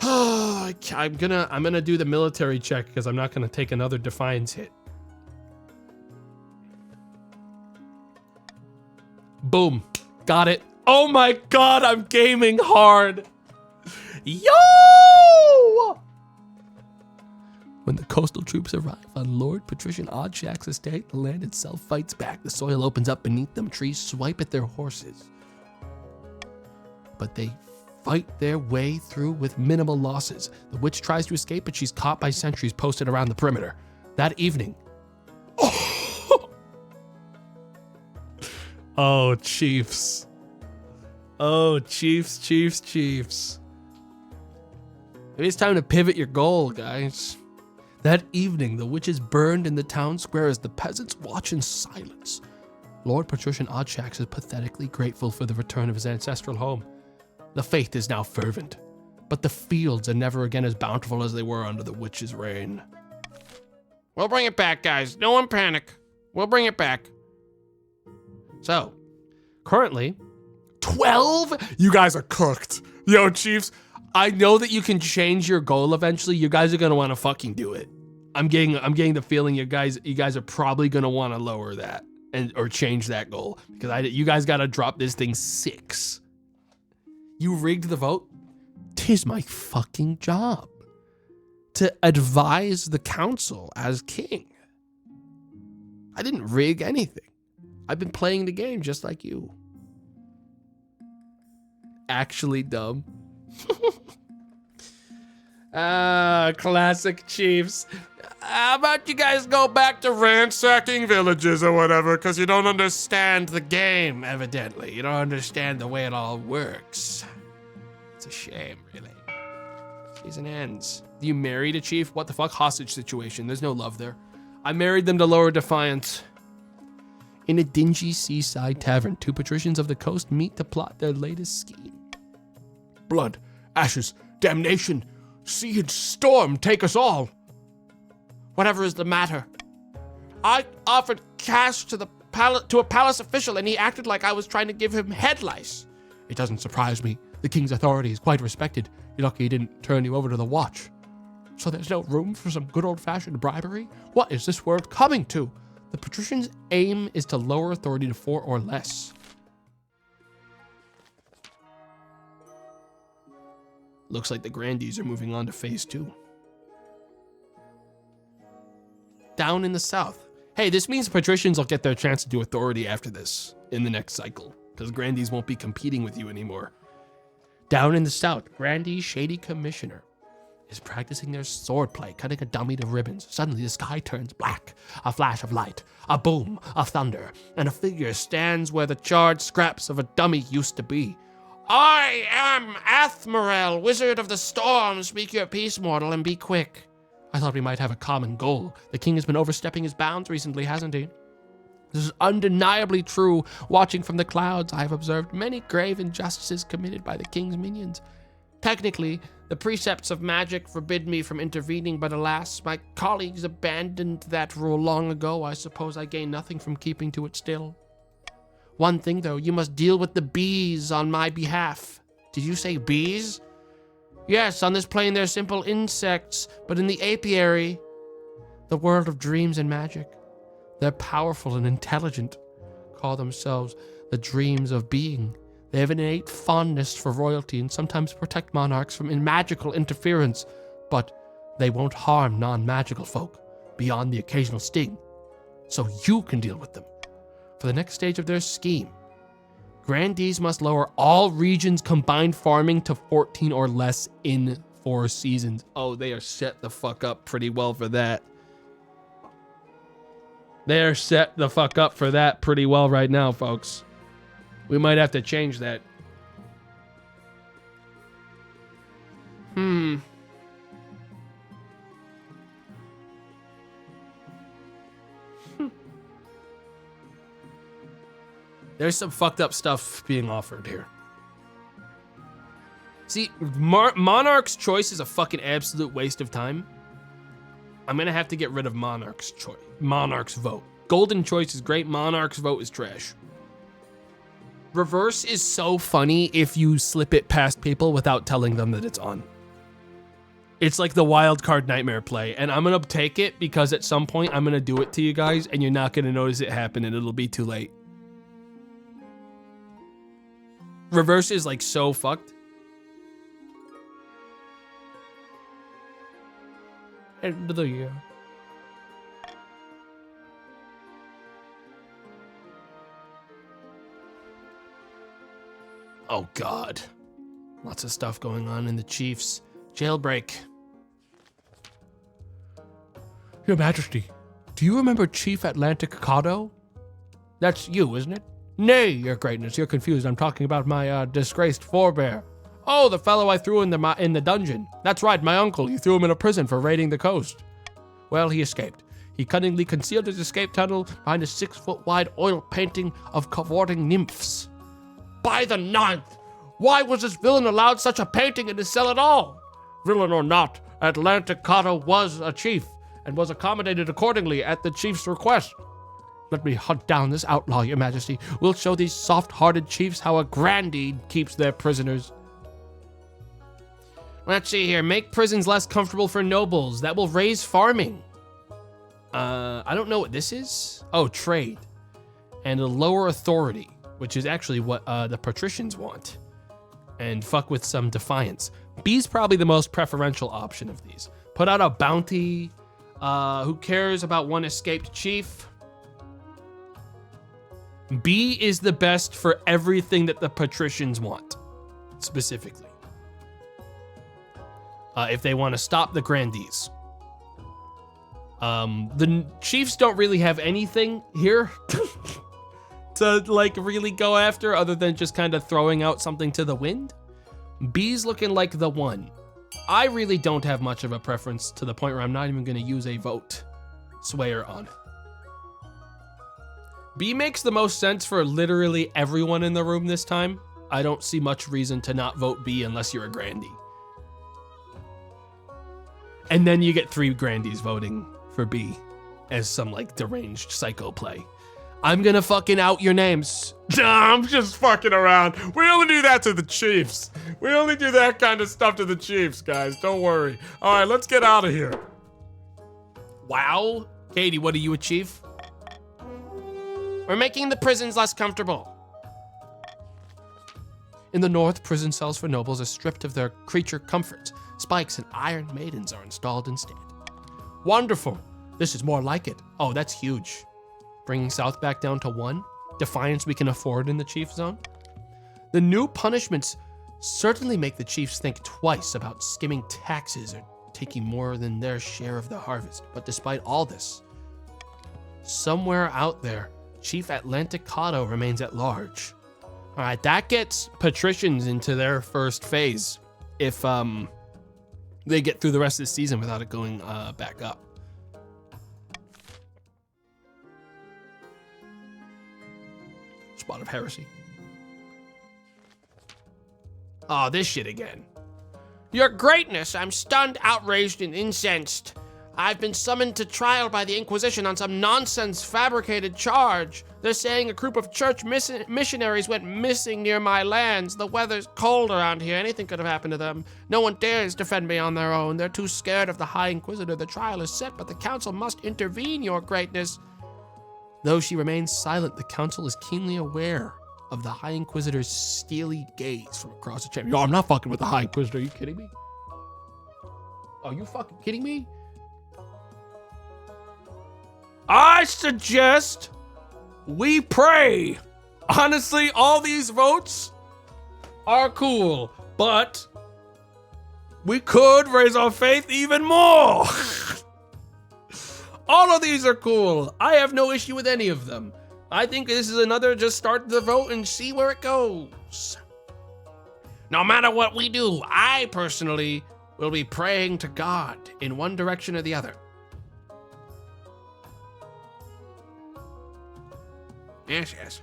I'm gonna do the military check because I'm not gonna take another Defiance hit. Boom. Got it. Oh my god, I'm gaming hard. Yo! When the coastal troops arrive on Lord Patrician Oddshax's estate, the land itself fights back. The soil opens up beneath them. Trees swipe at their horses. But they fight their way through with minimal losses. The witch tries to escape, but she's caught by sentries posted around the perimeter. That evening... Oh, chiefs. Oh, chiefs. Maybe it's time to pivot your goal, guys. That evening, the witches burned in the town square as the peasants watch in silence. Lord Patrician Oddshax is pathetically grateful for the return of his ancestral home. The faith is now fervent, but the fields are never again as bountiful as they were under the witch's reign. We'll bring it back, guys. No one panic. We'll bring it back. So, currently, 12? You guys are cooked. Yo, chiefs, I know that you can change your goal eventually. You guys are gonna want to fucking do it. I'm getting the feeling you guys are probably gonna want to lower that or change that goal because you guys gotta drop this thing 6. You rigged the vote? 'Tis my fucking job to advise the council as king. I didn't rig anything. I've been playing the game just like you. Actually dumb. Classic chiefs. How about you guys go back to ransacking villages or whatever, because you don't understand the game, evidently. You don't understand the way it all works. It's a shame, really. P's and N's. You married a chief? What the fuck? Hostage situation. There's no love there. I married them to lower defiance. In a dingy seaside tavern, two patricians of the coast meet to plot their latest scheme. Blood, ashes, damnation, sea and storm take us all. Whatever is the matter? I offered cash to a palace official and he acted like I was trying to give him head lice. It doesn't surprise me. The king's authority is quite respected. You're lucky he didn't turn you over to the watch. So there's no room for some good old-fashioned bribery? What is this world coming to? The patrician's aim is to lower authority to 4 or less. Looks like the grandees are moving on to phase 2. Down in the south. Hey, this means patricians will get their chance to do authority after this, in the next cycle, because grandees won't be competing with you anymore. Down in the south, Grandee's shady commissioner is practicing their swordplay, cutting a dummy to ribbons. Suddenly the sky turns black. A flash of light, a boom of thunder, and a figure stands where the charred scraps of a dummy used to be. I am Athmorel, wizard of the storm. Speak your peace, mortal, and be quick. I thought we might have a common goal. The king has been overstepping his bounds recently, hasn't he? This is undeniably true. Watching from the clouds, I have observed many grave injustices committed by the king's minions. Technically, the precepts of magic forbid me from intervening, but alas, my colleagues abandoned that rule long ago. I suppose I gain nothing from keeping to it still. One thing, though, you must deal with the bees on my behalf. Did you say bees? Yes, on this plane they're simple insects, but in the apiary, the world of dreams and magic, they're powerful and intelligent. Call themselves the dreams of being. They have an innate fondness for royalty and sometimes protect monarchs from magical interference, but they won't harm non-magical folk beyond the occasional sting. So you can deal with them. For the next stage of their scheme, grandees must lower all regions' combined farming to 14 or less in 4 seasons. Oh, they are set the fuck up pretty well for that. They're set the fuck up for that pretty well right now, folks. We might have to change that. There's some fucked up stuff being offered here. See, Monarch's choice is a fucking absolute waste of time. I'm gonna have to get rid of Monarch's choice. Monarch's vote. Golden choice is great. Monarch's vote is trash. Reverse is so funny if you slip it past people without telling them that it's on. It's like the wild card nightmare play, and I'm gonna take it because at some point I'm gonna do it to you guys and you're not gonna notice it happen and it'll be too late. Reverse is like so fucked. End of the year. Oh God. Lots of stuff going on in the Chiefs. Jailbreak. Your Majesty, do you remember Chief Atlantic Cado? That's you, isn't it? Nay, Your Greatness, you're confused. I'm talking about my disgraced forebear. Oh, the fellow I threw in the dungeon. That's right, my uncle. You threw him in a prison for raiding the coast. Well, he escaped. He cunningly concealed his escape tunnel behind a 6-foot-wide oil painting of cavorting nymphs. By the 9th, why was this villain allowed such a painting in his cell at all? Villain or not, Atlantic Cado was a chief and was accommodated accordingly at the chief's request. Let me hunt down this outlaw, Your Majesty. We'll show these soft-hearted chiefs how a grandee keeps their prisoners. Let's see here. Make prisons less comfortable for nobles. That will raise farming. I don't know what this is. Oh, trade. And a lower authority, which is actually what the patricians want. And fuck with some defiance. B's probably the most preferential option of these. Put out a bounty. Who cares about one escaped chief? B is the best for everything that the patricians want, specifically. If they want to stop the grandees. The chiefs don't really have anything here to like really go after other than just kind of throwing out something to the wind. B's looking like the one. I really don't have much of a preference to the point where I'm not even going to use a vote swayer on it. B makes the most sense for literally everyone in the room this time. I don't see much reason to not vote B unless you're a Grandy. And then you get 3 Grandies voting for B as some like deranged psycho play. I'm gonna fucking out your names. Nah, I'm just fucking around. We only do that to the Chiefs. We only do that kind of stuff to the Chiefs, guys. Don't worry. All right, let's get out of here. Wow. Katie, what do you achieve? We're making the prisons less comfortable. In the north, prison cells for nobles are stripped of their creature comforts. Spikes and iron maidens are installed instead. Wonderful. This is more like it. Oh, that's huge. Bringing south back down to 1. Defiance we can afford in the chief zone. The new punishments certainly make the chiefs think twice about skimming taxes or taking more than their share of the harvest. But despite all this, somewhere out there, Chief Atlanticato remains at large. All right, that gets patricians into their first phase if they get through the rest of the season without it going back up. Spot of heresy. Oh, this shit again. Your greatness, I'm stunned, outraged, and incensed. I've been summoned to trial by the Inquisition on some nonsense fabricated charge. They're saying a group of church missionaries went missing near my lands. The weather's cold around here. Anything could have happened to them. No one dares defend me on their own. They're too scared of the High Inquisitor. The trial is set, but the council must intervene, your greatness. Though she remains silent, the council is keenly aware of the High Inquisitor's steely gaze from across the chamber. Yo, I'm not fucking with the High Inquisitor. Are you kidding me? Are you fucking kidding me? I suggest we pray. Honestly, all these votes are cool, but we could raise our faith even more. All of these are cool. I have no issue with any of them. I think this is another just start the vote and see where it goes. No matter what we do, I personally will be praying to God in one direction or the other. Yes.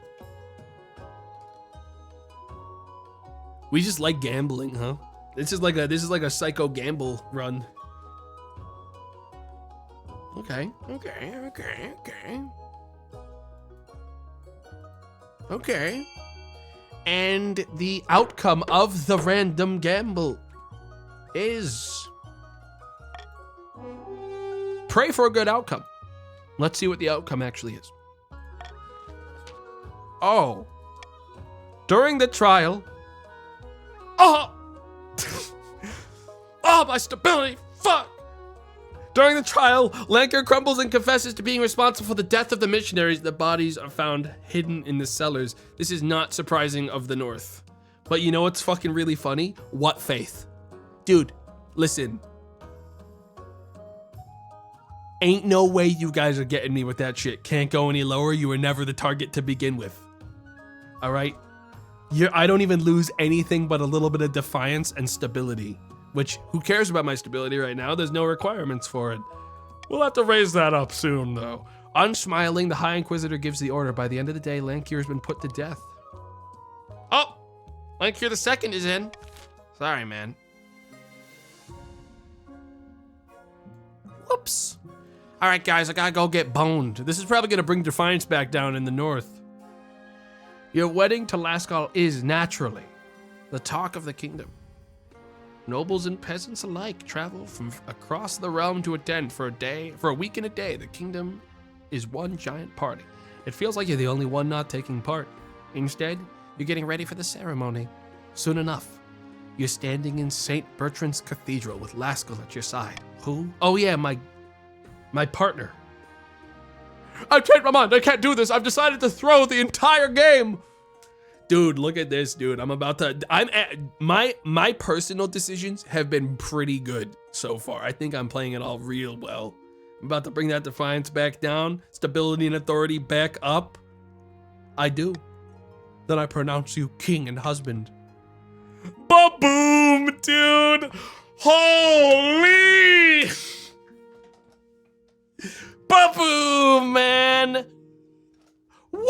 We just like gambling, huh? This is like a psycho gamble run. Okay. And the outcome of the random gamble is pray for a good outcome. Let's see what the outcome actually is. Oh. During the trial. Oh, my stability. Fuck. During the trial, Lancre crumbles and confesses to being responsible for the death of the missionaries. The bodies are found hidden in the cellars. This is not surprising of the North. But you know what's fucking really funny? What faith? Dude, listen. Ain't no way you guys are getting me with that shit. Can't go any lower. You were never the target to begin with. All right? I don't even lose anything but a little bit of defiance and stability. Which, who cares about my stability right now? There's no requirements for it. We'll have to raise that up soon, though. Unsmiling, the High Inquisitor gives the order. By the end of the day, Lancre has been put to death. Oh, Lancre II is in. Sorry, man. Whoops. All right, guys, I gotta go get boned. This is probably going to bring defiance back down in the north. Your wedding to Lascaux is naturally the talk of the kingdom. Nobles and peasants alike travel from across the realm to attend for a week and a day. The kingdom is one giant party. It feels like you're the only one not taking part. Instead, you're getting ready for the ceremony. Soon enough, you're standing in St. Bertrand's Cathedral with Lascaux at your side. Who? Oh yeah, my partner. I've changed my mind. I can't do this. I've decided to throw the entire game. Dude, look at this, dude. My personal decisions have been pretty good so far. I think I'm playing it all real well. I'm about to bring that defiance back down, stability and authority back up. I do. Then I pronounce you king and husband. Ba-boom, dude. Holy! Ba-boom, man! Woo!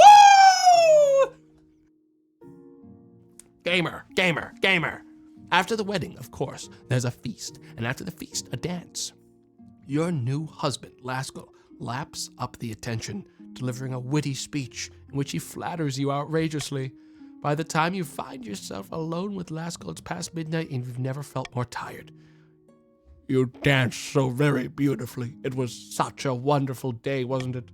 Gamer, gamer, gamer. After the wedding, of course, there's a feast, and after the feast, a dance. Your new husband, Laskell, laps up the attention, delivering a witty speech in which he flatters you outrageously. By the time you find yourself alone with Laskell, it's past midnight and you've never felt more tired. You danced so very beautifully. It was such a wonderful day, wasn't it?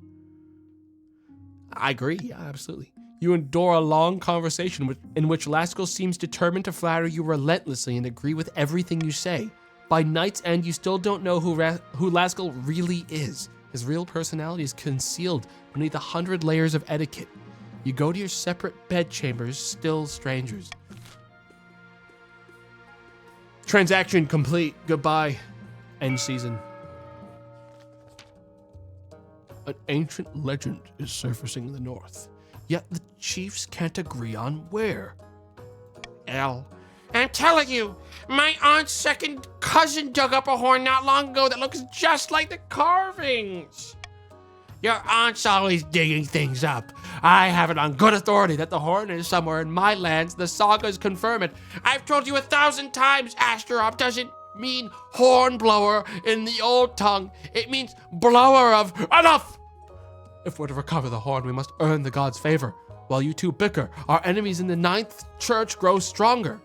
I agree, yeah, absolutely. You endure a long conversation in which Laskell seems determined to flatter you relentlessly and agree with everything you say. By night's end, you still don't know who Laskell really is. His real personality is concealed beneath 100 layers of etiquette. You go to your separate bedchambers, still strangers. Transaction complete. Goodbye. End season. An ancient legend is surfacing in the north, yet the chiefs can't agree on where. I'm telling you, my aunt's second cousin dug up a horn not long ago that looks just like the carvings. Your aunt's always digging things up. I have it on good authority that the horn is somewhere in my lands. The sagas confirm it. I've told you 1,000 times, Asterope doesn't mean horn blower in the old tongue. It means blower of... Enough! If we're to recover the horn, we must earn the gods' favor. While you two bicker, our enemies in the 9th church grow stronger.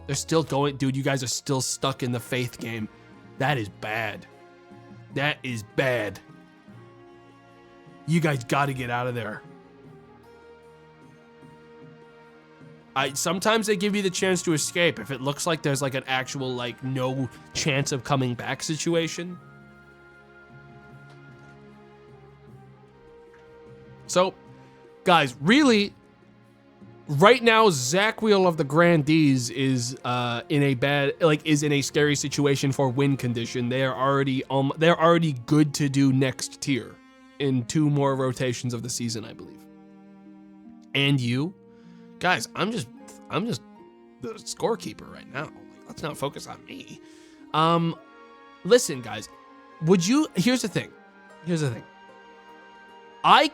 They're still going... Dude, you guys are still stuck in the faith game. That is bad. That is bad. You guys gotta get out of there. Sometimes they give you the chance to escape if it looks like there's like an actual like no chance of coming back situation. So, guys, really, right now, Zaquiel of the Grandees is in a scary situation for win condition. They're already good to do next tier in 2 more rotations of the season, I believe. And you, guys, I'm just the scorekeeper right now. Like, let's not focus on me. Listen, guys, here's the thing. I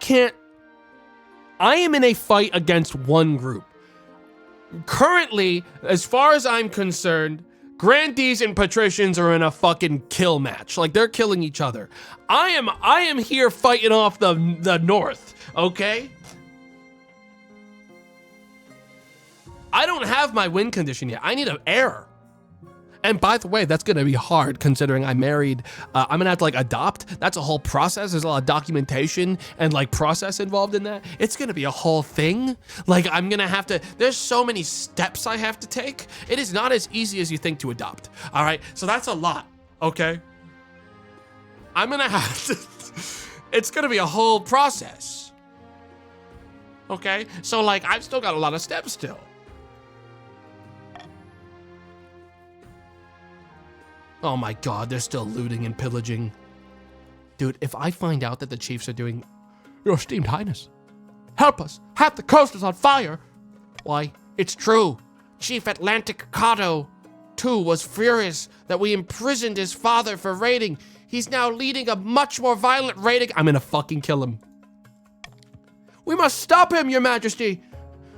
am in a fight against one group. Currently, as far as I'm concerned, Grandees and Patricians are in a fucking kill match. Like, they're killing each other. I am here fighting off the North, okay? I don't have my win condition yet. I need an heir. And by the way, that's gonna be hard considering I'm married. I'm gonna have to like adopt. That's a whole process. There's a lot of documentation and like process involved in that. It's gonna be a whole thing. Like I'm gonna have to, there's so many steps I have to take. It is not as easy as you think to adopt. All right, so that's a lot, okay? I'm gonna have to, it's gonna be a whole process. Okay, so like I've still got a lot of steps still. Oh my god, they're still looting and pillaging. Dude, if I find out that the chiefs are doing... Your esteemed highness, help us! Half the coast is on fire! Why, it's true. Chief Atlantic Cato, too, was furious that we imprisoned his father for raiding. He's now leading a much more violent raiding. I'm gonna fucking kill him. We must stop him, your majesty!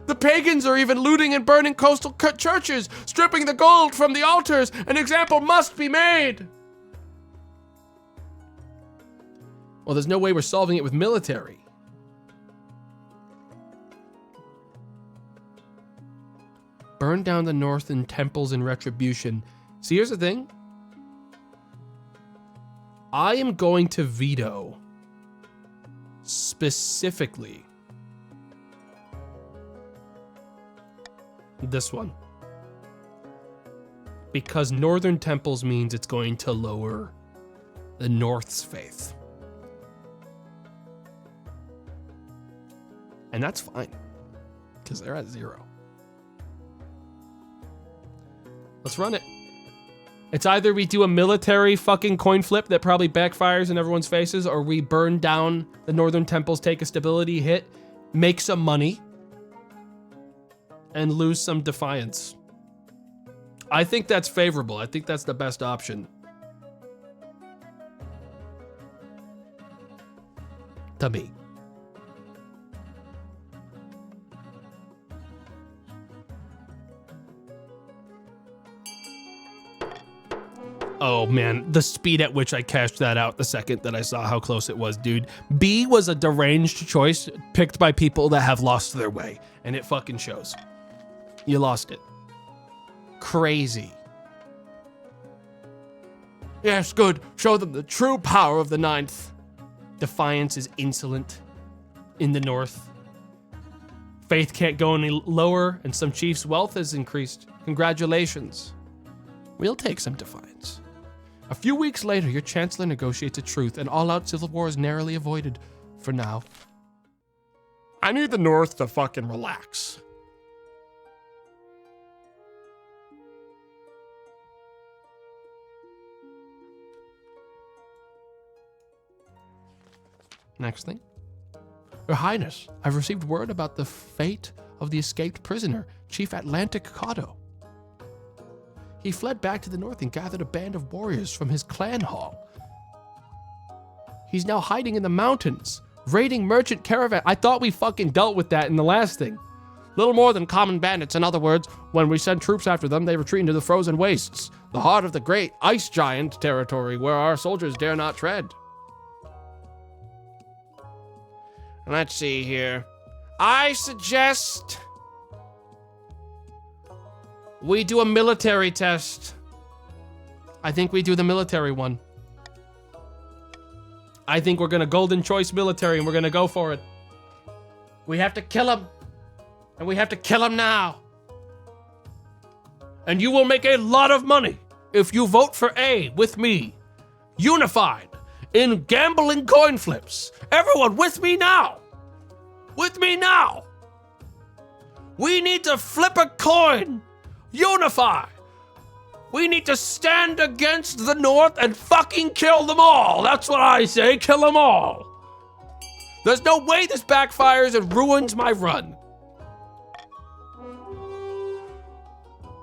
The pagans are even looting and burning coastal churches, stripping the gold from the altars. An example must be made. Well, there's no way we're solving it with military. Burn down the northern temples in retribution. See, here's the thing. I am going to veto specifically this one, because northern temples means it's going to lower the North's faith, and that's fine because they're at 0. Let's run it. It's either we do a military fucking coin flip that probably backfires in everyone's faces, or we burn down the northern temples, take a stability hit, make some money, and lose some defiance. I think that's favorable. I think that's the best option. To me. Oh man, the speed at which I cashed that out the second that I saw how close it was, dude. B was a deranged choice picked by people that have lost their way, and it fucking shows. You lost it. Crazy. Yes, good. Show them the true power of the ninth. Defiance is insolent in the north. Faith can't go any lower, and some chiefs' wealth has increased. Congratulations. We'll take some defiance. A few weeks later, your chancellor negotiates a truce, and all-out civil war is narrowly avoided. For now. I need the North to fucking relax. Next thing. Your Highness, I've received word about the fate of the escaped prisoner, Chief Atlantic Cotto. He fled back to the north and gathered a band of warriors from his clan hall. He's now hiding in the mountains, raiding merchant caravan. I thought we fucking dealt with that in the last thing. Little more than common bandits, in other words. When we send troops after them, they retreat into the frozen wastes, the heart of the great ice giant territory where our soldiers dare not tread. Let's see here. I suggest we do a military test. I think we do the military one. I think we're gonna golden choice military and we're gonna go for it. We have to kill him. And we have to kill him now. And you will make a lot of money if you vote for A with me. Unified in gambling coin flips. Everyone with me now. With me now. We need to flip a coin. Unify. We need to stand against the North and fucking kill them all. That's what I say. Kill them all. There's no way this backfires and ruins my run.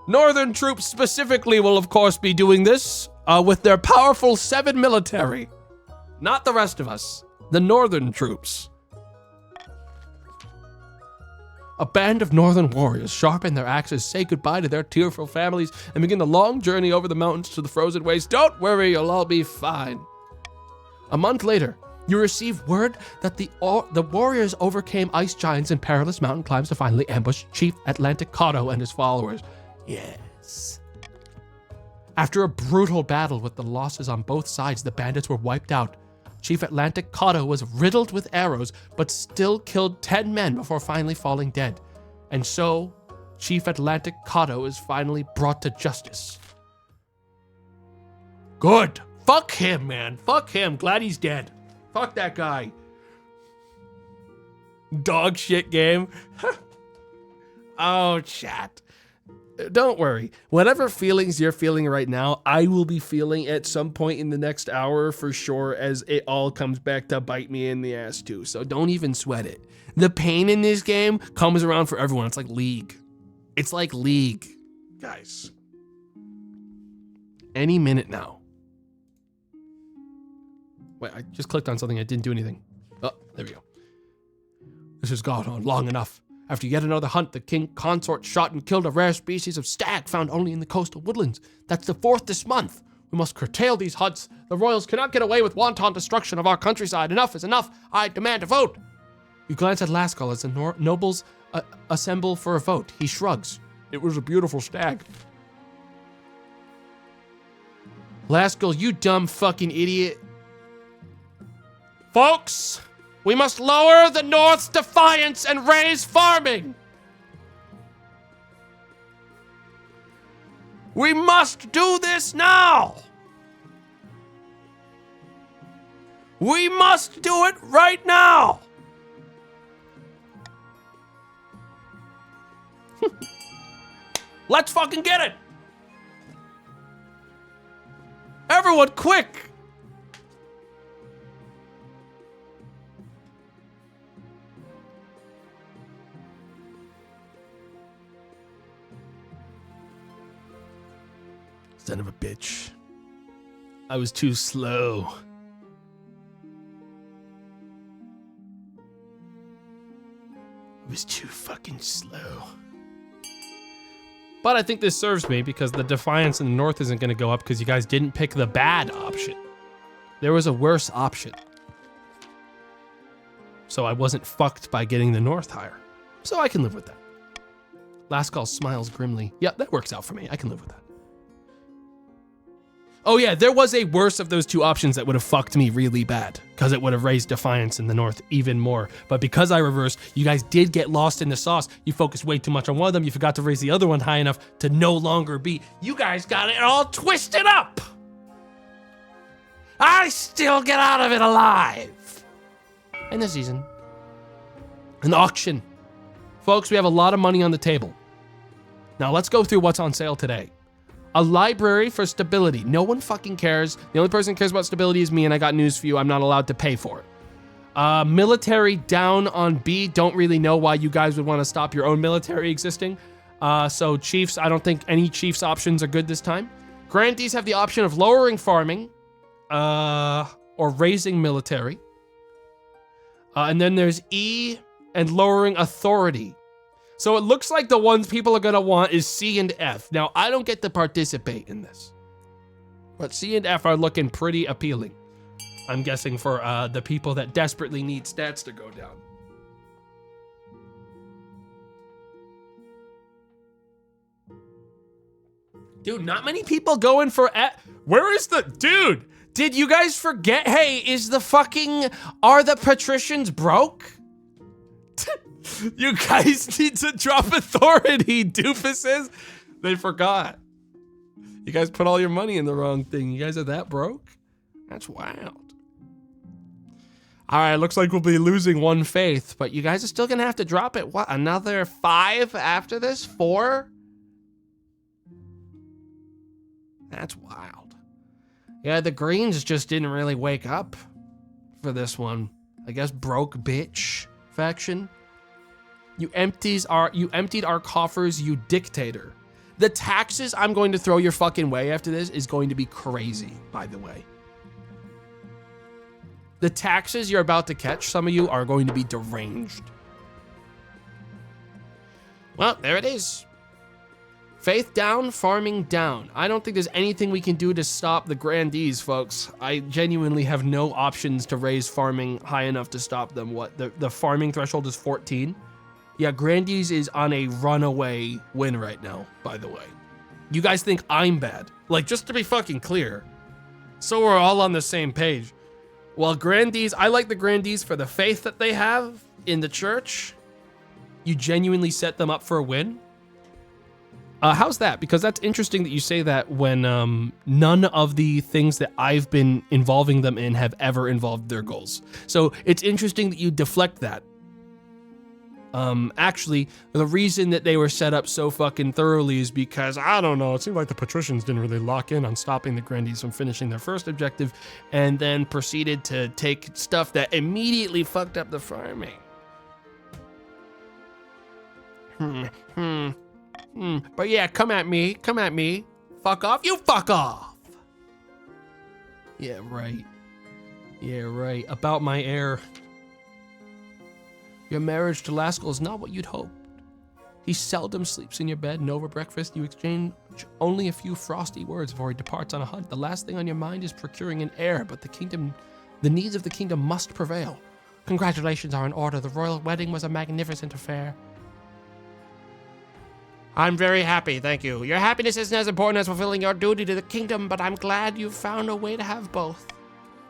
Northern troops specifically will, of course, be doing this with their powerful 7 military. Not the rest of us. The Northern troops. A band of northern warriors sharpen their axes, say goodbye to their tearful families, and begin the long journey over the mountains to the frozen wastes. Don't worry, you'll all be fine. A month later, you receive word that the warriors overcame ice giants and perilous mountain climbs to finally ambush Chief Atlantic Cotto and his followers. Yes. After a brutal battle with the losses on both sides, the bandits were wiped out. Chief Atlantic Cotto was riddled with arrows, but still killed 10 men before finally falling dead. And so, Chief Atlantic Cotto is finally brought to justice. Good. Fuck him, man. Fuck him. Glad he's dead. Fuck that guy. Dog shit game. Oh, chat. Don't worry. Whatever feelings you're feeling right now, I will be feeling at some point in the next hour for sure, as it all comes back to bite me in the ass too. So don't even sweat it. The pain in this game comes around for everyone. It's like League. It's like League, guys. Any minute now. Wait, I just clicked on something. I didn't do anything. Oh, there we go. This has gone on long enough. After yet another hunt, the king consort shot and killed a rare species of stag found only in the coastal woodlands. That's the 4th this month. We must curtail these hunts. The royals cannot get away with wanton destruction of our countryside. Enough is enough. I demand a vote. You glance at Lascaux as the nobles assemble for a vote. He shrugs. It was a beautiful stag. Lascaux, you dumb fucking idiot. Folks, we must lower the North's defiance and raise farming. We must do this now. We must do it right now. Let's fucking get it. Everyone, quick. Son of a bitch. I was too slow. I was too fucking slow. But I think this serves me because the defiance in the north isn't going to go up because you guys didn't pick the bad option. There was a worse option. So I wasn't fucked by getting the north higher. So I can live with that. Lascall smiles grimly. Yeah, that works out for me. I can live with that. Oh yeah, there was a worse of those two options that would have fucked me really bad because it would have raised defiance in the north even more. But because I reversed, you guys did get lost in the sauce. You focused way too much on one of them. You forgot to raise the other one high enough to no longer be. You guys got it all twisted up. I still get out of it alive. End the season. An auction. Folks, we have a lot of money on the table. Now let's go through what's on sale today. A library for stability. No one fucking cares. The only person who cares about stability is me, and I got news for you. I'm not allowed to pay for it. Military down on B. Don't really know why you guys would want to stop your own military existing. So chiefs, I don't think any chiefs options are good this time. Grantees have the option of lowering farming or raising military. And then there's E and lowering authority. So it looks like the ones people are gonna want is C and F. Now, I don't get to participate in this, but C and F are looking pretty appealing. I'm guessing for the people that desperately need stats to go down. Dude, not many people going for F. Where is the, dude, did you guys forget? Hey, are the patricians broke? You guys need to drop authority, doofuses. They forgot. You guys put all your money in the wrong thing. You guys are that broke? That's wild. All right, looks like we'll be losing one faith, but you guys are still gonna have to drop it. What, another 5 after this? 4? That's wild. Yeah, the Greens just didn't really wake up for this one. I guess broke bitch faction. You emptied our coffers, you dictator. The taxes I'm going to throw your fucking way after this is going to be crazy, by the way. The taxes you're about to catch, some of you are going to be deranged. Well, there it is. Faith down, farming down. I don't think there's anything we can do to stop the grandees, folks. I genuinely have no options to raise farming high enough to stop them. What, the farming threshold is 14? Yeah, Grandees is on a runaway win right now, by the way. You guys think I'm bad. Like, just to be fucking clear, so we're all on the same page. While Grandees, I like the Grandees for the faith that they have in the church. You genuinely set them up for a win. How's that? Because that's interesting that you say that when none of the things that I've been involving them in have ever involved their goals. So it's interesting that you deflect that. Actually, the reason that they were set up so fucking thoroughly is because, I don't know, it seemed like the patricians didn't really lock in on stopping the Grandees from finishing their first objective, and then proceeded to take stuff that immediately fucked up the farming. But yeah, come at me. Fuck off, you fuck off. Yeah, right. About my heir. Your marriage to Lascall is not what you'd hoped. He seldom sleeps in your bed, and over breakfast you exchange only a few frosty words before he departs on a hunt. The last thing on your mind is procuring an heir, but the needs of the kingdom must prevail. Congratulations are in order. The royal wedding was a magnificent affair. I'm very happy, thank you. Your happiness isn't as important as fulfilling your duty to the kingdom, but I'm glad you've found a way to have both.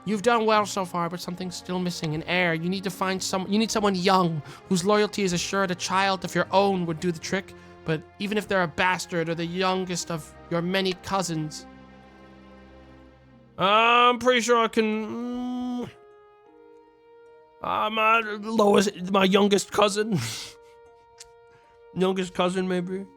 You've done well so far, but something's still missing, an heir. You need someone young, whose loyalty is assured. A child of your own would do the trick, but even if they're a bastard or the youngest of your many cousins. I'm pretty sure I can... my youngest cousin. Youngest cousin, maybe?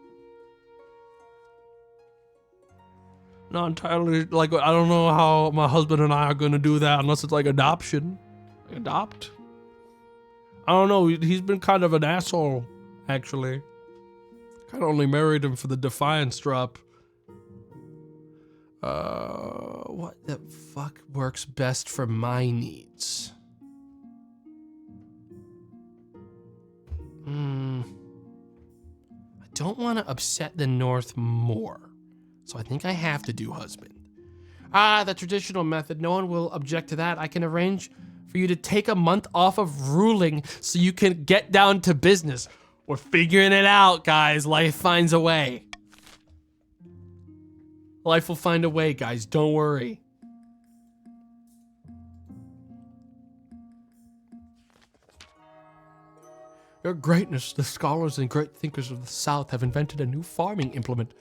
Not entirely, like, I don't know how my husband and I are gonna do that unless it's like adoption. Adopt? I don't know, he's been kind of an asshole, actually. Kind of only married him for the defiance drop. What the fuck works best for my needs? I don't want to upset the North more, so I think I have to do husband. The traditional method, no one will object to that. I can arrange for you to take a month off of ruling so you can get down to business. We're figuring it out, guys. Life finds a way. Life will find a way, guys. Don't worry. Your greatness, the scholars and great thinkers of the South have invented a new farming implement.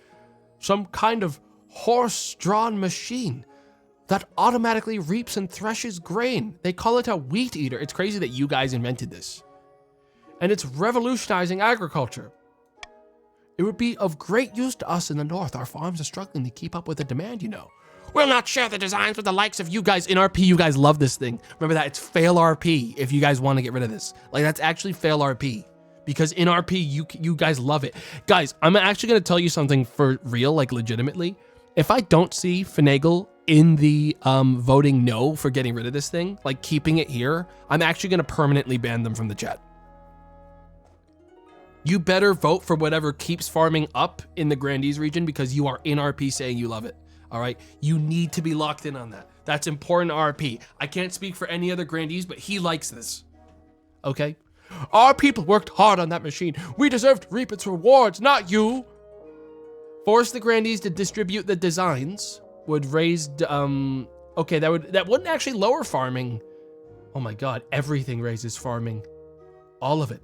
Some kind of horse-drawn machine that automatically reaps and threshes grain. They call it a wheat eater. It's crazy that you guys invented this. And it's revolutionizing agriculture. It would be of great use to us in the North. Our farms are struggling to keep up with the demand, you know. We'll not share the designs with the likes of you guys. In RP, you guys love this thing. Remember that, it's fail RP if you guys want to get rid of this. Like, that's actually fail RP. Because in RP, you guys love it. Guys, I'm actually going to tell you something for real, like legitimately. If I don't see Finagle in the voting no for getting rid of this thing, like keeping it here, I'm actually going to permanently ban them from the chat. You better vote for whatever keeps farming up in the Grandees region because you are in RP saying you love it. All right, you need to be locked in on that. That's important to RP. I can't speak for any other Grandees, but he likes this. Okay? Our people worked hard on that machine. We deserve to reap its rewards, not you. Force the Grandees to distribute the designs would raise, okay, that wouldn't actually lower farming. Oh my God, everything raises farming. All of it.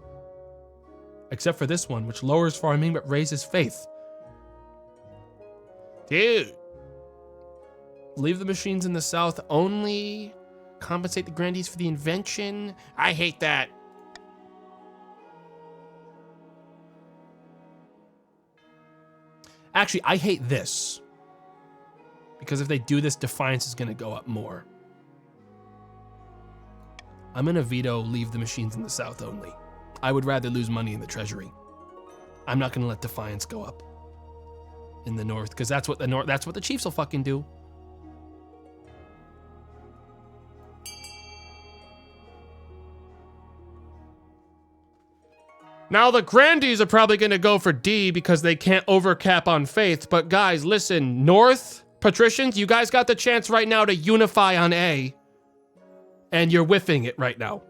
Except for this one, which lowers farming but raises faith. Dude. Leave the machines in the South only. Compensate the Grandees for the invention. I hate that. Actually, I hate this. Because if they do this, Defiance is going to go up more. I'm going to veto leave the machines in the South only. I would rather lose money in the treasury. I'm not going to let Defiance go up in the North, because that's what the Chiefs will fucking do. Now the Grandees are probably going to go for D because they can't overcap on faith. But guys, listen, North Patricians, you guys got the chance right now to unify on A. And you're whiffing it right now.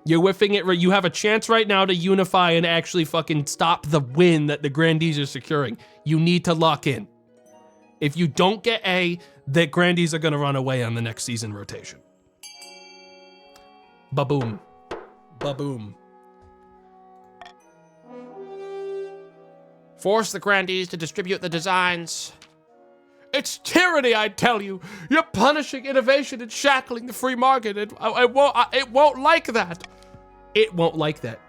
You're whiffing it. You have a chance right now to unify and actually fucking stop the win that the Grandees are securing. You need to lock in. If you don't get A, the Grandees are going to run away on the next season rotation. Ba-boom. Ba-boom. Force the Grandees to distribute the designs. It's tyranny, I tell you. You're punishing innovation and shackling the free market. It won't like that. It won't like that.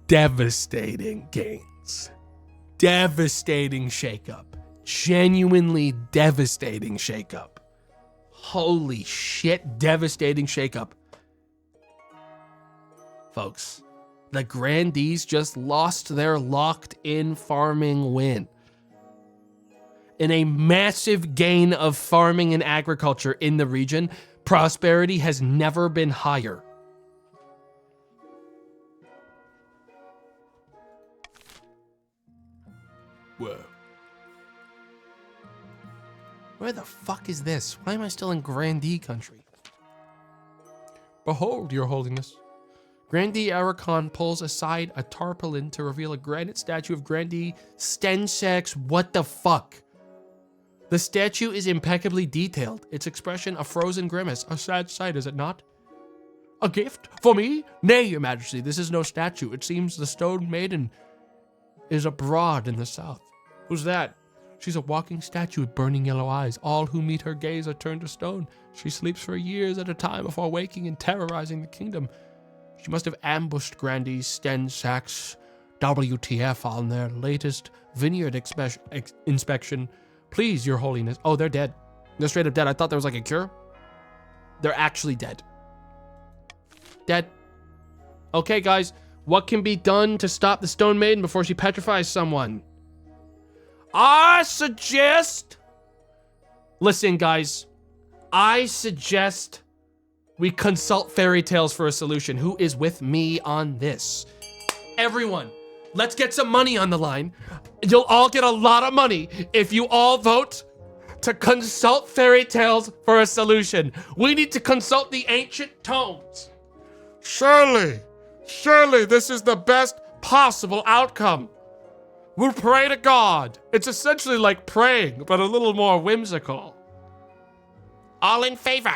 Devastating gains. Devastating shakeup. Genuinely devastating shakeup. Holy shit, devastating shakeup. Folks, the Grandees just lost their locked-in farming win. In a massive gain of farming and agriculture in the region, prosperity has never been higher. Whoa. Where the fuck is this? Why am I still in Grandee country? Behold, your holiness. Grandee Arakan pulls aside a tarpaulin to reveal a granite statue of Grandee Stensex. What the fuck? The statue is impeccably detailed. Its expression a frozen grimace. A sad sight, is it not? A gift? For me? Nay, your majesty, this is no statue. It seems the stone maiden is abroad in the south. Who's that? She's a walking statue with burning yellow eyes. All who meet her gaze are turned to stone. She sleeps for years at a time before waking and terrorizing the kingdom. She must have ambushed Grandee Stensax WTF on their latest vineyard inspection. Please, your holiness. Oh, they're dead. They're straight up dead. I thought there was like a cure. They're actually dead. Dead. Okay, guys. What can be done to stop the Stone Maiden before she petrifies someone? I suggest... Listen, guys. I suggest we consult fairy tales for a solution. Who is with me on this? Everyone, let's get some money on the line. You'll all get a lot of money if you all vote to consult fairy tales for a solution. We need to consult the ancient tomes. Surely this is the best possible outcome. We'll pray to God. It's essentially like praying, but a little more whimsical. All in favor?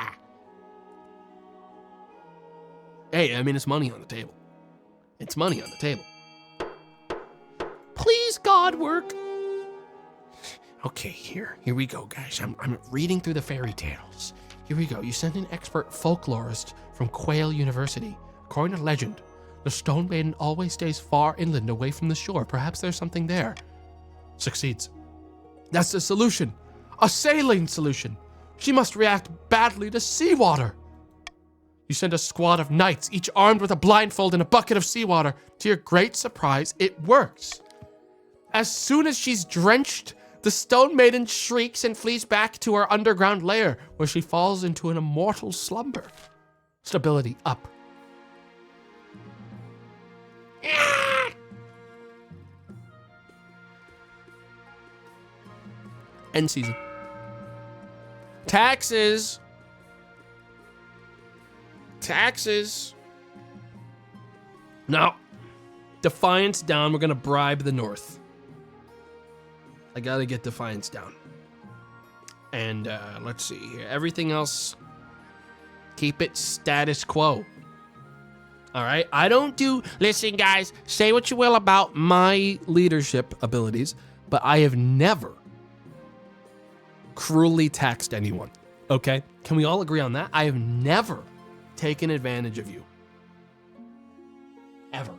Hey, I mean, it's money on the table. It's money on the table. Please, God, work. Okay, here we go, guys. I'm reading through the fairy tales. Here we go. You send an expert folklorist from Quail University. According to legend, the Stone Maiden always stays far inland away from the shore. Perhaps there's something there. Succeeds. That's the solution. A saline solution. She must react badly to seawater. You send a squad of knights, each armed with a blindfold and a bucket of seawater. To your great surprise, it works. As soon as she's drenched, the Stone Maiden shrieks and flees back to her underground lair, where she falls into an immortal slumber. Stability up. End season. Taxes. No. Defiance down. We're gonna bribe the North. I gotta get Defiance down. And let's see here. Everything else, keep it status quo. All right? I don't do... Listen, guys, say what you will about my leadership abilities, but I have never cruelly taxed anyone, okay? Can we all agree on that? I have never taken advantage of you. Ever.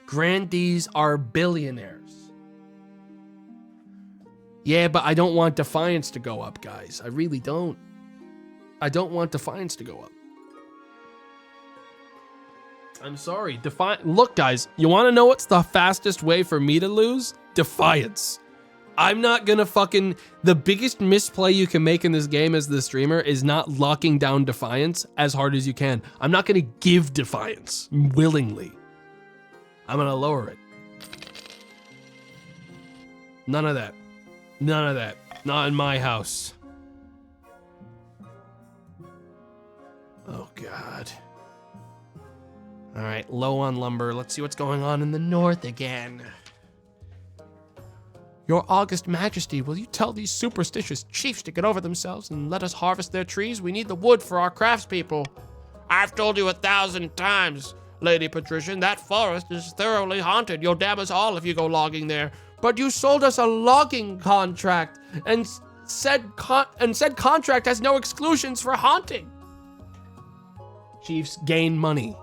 Grandees are billionaires. Yeah, but I don't want Defiance to go up, guys. I really don't. I don't want Defiance to go up. I'm sorry. Look, guys, you want to know what's the fastest way for me to lose? Defiance. I'm not gonna fucking... The biggest misplay you can make in this game as the streamer is not locking down Defiance as hard as you can. I'm not gonna give Defiance willingly. I'm gonna lower it. None of that. None of that. Not in my house. Oh, God. All right, low on lumber. Let's see what's going on in the north again. Your August Majesty, will you tell these superstitious chiefs to get over themselves and let us harvest their trees? We need the wood for our craftspeople. I've told you 1,000 times, Lady Patrician, that forest is thoroughly haunted. You'll damn us all if you go logging there. But you sold us a logging contract and said contract has no exclusions for haunting. Chiefs gain money.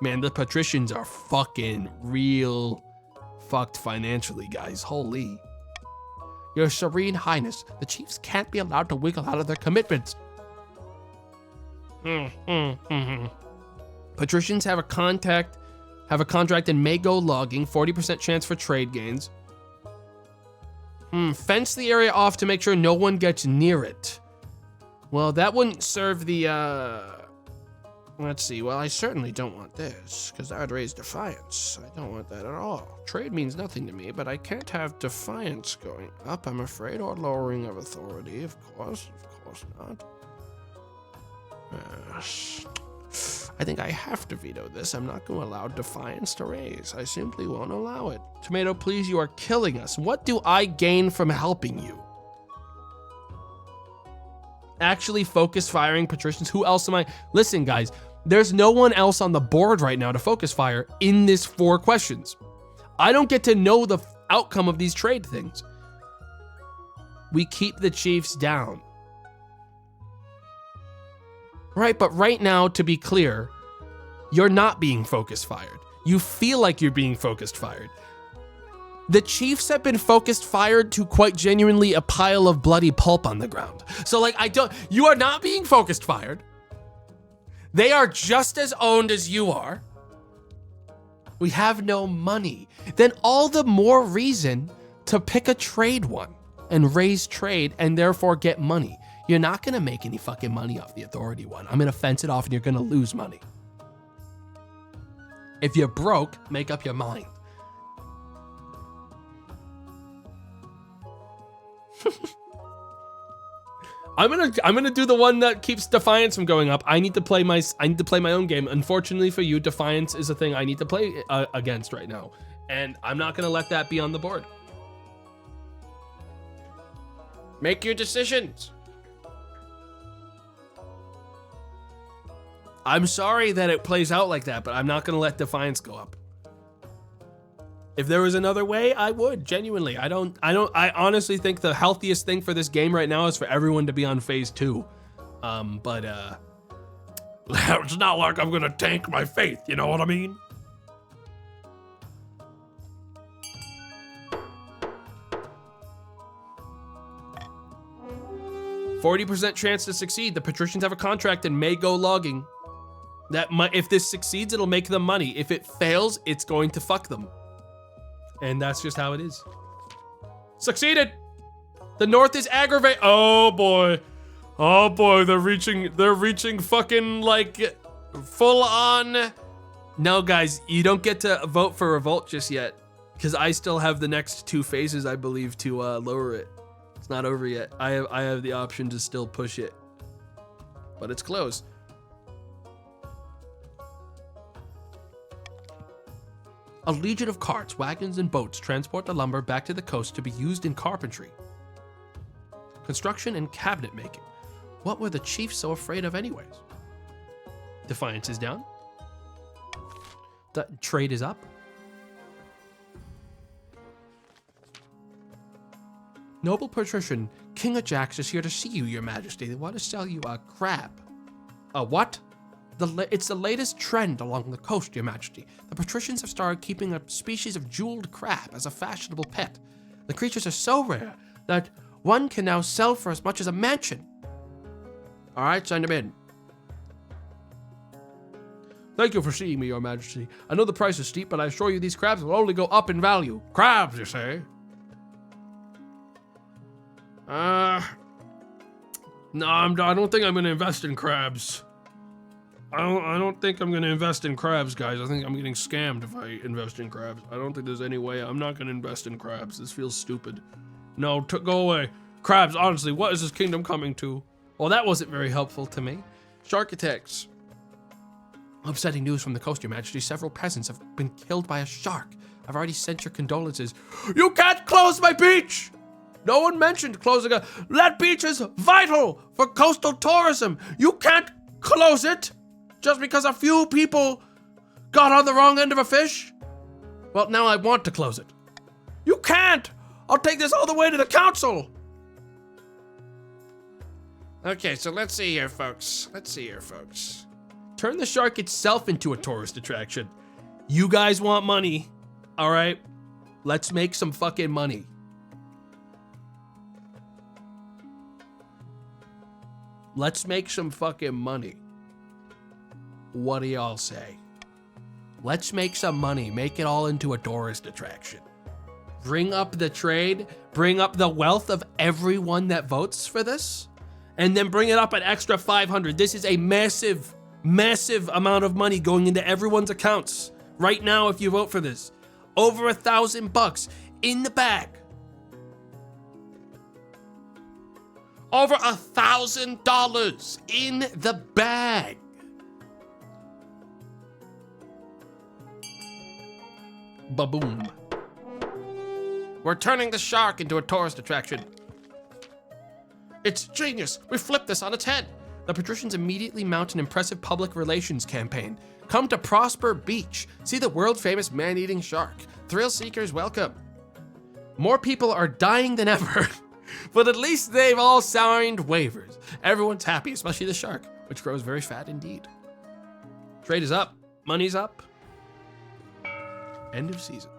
Man, the patricians are fucking real fucked financially, guys. Holy. Your Serene Highness, the chiefs can't be allowed to wiggle out of their commitments. Patricians have a contract and may go logging, 40% chance for trade gains. Fence the area off to make sure no one gets near it. Well, that wouldn't serve the, let's see. Well, I certainly don't want this, because that would raise Defiance. I don't want that at all. Trade means nothing to me, but I can't have Defiance going up, I'm afraid, or lowering of authority, of course not. I think I have to veto this. I'm not going to allow Defiance to raise. I simply won't allow it. Tomato, please, you are killing us. What do I gain from helping you? Actually focus firing patricians. Who else am I? Listen, guys, there's no one else on the board right now to focus fire in this 4 questions. I don't get to know the outcome of these trade things. We keep the chiefs down. Right, but right now, to be clear, you're not being focus fired. You feel like you're being focused fired. The chiefs have been focused fired to quite genuinely a pile of bloody pulp on the ground. So like, you are not being focused fired. They are just as owned as you are. We have no money. Then all the more reason to pick a trade one and raise trade and therefore get money. You're not gonna make any fucking money off the authority one. I'm gonna fence it off and you're gonna lose money. If you're broke, make up your mind. I'm gonna do the one that keeps Defiance from going up. I need to play my own game. Unfortunately for you, Defiance is a thing I need to play against right now, and I'm not gonna let that be on the board. Make your decisions. I'm sorry that it plays out like that, but I'm not gonna let Defiance go up. If there was another way, I would, genuinely. I honestly think the healthiest thing for this game right now is for everyone to be on phase 2. But it's not like I'm gonna tank my faith, you know what I mean? %40 chance to succeed. The patricians have a contract and may go logging. If this succeeds, it'll make them money. If it fails, it's going to fuck them. And that's just how it is. Succeeded. The North is aggravated. Oh boy. Oh boy, they're reaching fucking like full on. No guys, you don't get to vote for revolt just yet. Because I still have the next 2 phases, I believe, to lower it. It's not over yet. I have the option to still push it. But it's close. A legion of carts, wagons, and boats transport the lumber back to the coast to be used in carpentry, construction, and cabinet making. What were the chiefs so afraid of anyways? Defiance is down. The trade is up. Noble patrician, King Ajax is here to see you, your majesty. They want to sell you a crab. A what? It's the latest trend along the coast, your majesty. The patricians have started keeping a species of jeweled crab as a fashionable pet. The creatures are so rare that one can now sell for as much as a mansion. All right, send them in. Thank you for seeing me, your majesty. I know the price is steep, but I assure you these crabs will only go up in value. Crabs, you say? No, I don't think I'm gonna invest in crabs. I don't think I'm gonna invest in crabs, guys. I think I'm getting scammed if I invest in crabs. I don't think there's any way. I'm not gonna invest in crabs. This feels stupid. No, go away. Crabs, honestly, what is this kingdom coming to? Well, that wasn't very helpful to me. Sharkitects. Upsetting news from the coast, your majesty. Several peasants have been killed by a shark. I've already sent your condolences. You can't close my beach! No one mentioned closing That beach is vital for coastal tourism. You can't close it just because a few people got on the wrong end of a fish. Well, now I want to close it. You can't! I'll take this all the way to the council. Okay, so let's see here, folks. Turn the shark itself into a tourist attraction. You guys want money, all right? Let's make some fucking money. Let's make some fucking money. What do y'all say? Let's make some money. Make it all into a tourist attraction. Bring up the trade. Bring up the wealth of everyone that votes for this. And then bring it up an extra 500. This is a massive, massive amount of money going into everyone's accounts. Right now, if you vote for this. Over $1,000 in the bag. Over $1,000 in the bag. Ba-boom. We're turning the shark into a tourist attraction. It's genius. We flipped this on its head. The patricians immediately mount an impressive public relations campaign. Come to Prosper Beach. See the world-famous man-eating shark. Thrill seekers welcome. More people are dying than ever. But at least they've all signed waivers. Everyone's happy, especially the shark, which grows very fat indeed. Trade is up. Money's up. End of season.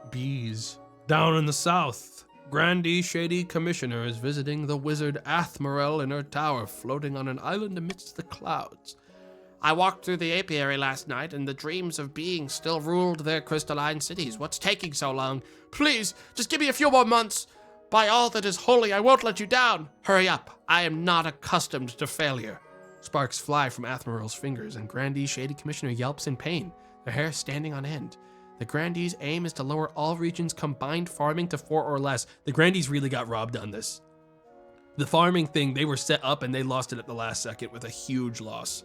Bees. Down in the south, Grandee Shady Commissioner is visiting the wizard Athmorel in her tower, floating on an island amidst the clouds. I walked through the apiary last night, and the dreams of being still ruled their crystalline cities. What's taking so long? Please, just give me a few more months. By all that is holy, I won't let you down. Hurry up. I am not accustomed to failure. Sparks fly from Athmarel's fingers, and Grandee's shady commissioner yelps in pain, their hair standing on end. The Grandee's aim is to lower all regions' combined farming to 4 or less. The Grandees really got robbed on this. The farming thing, they were set up and they lost it at the last second with a huge loss.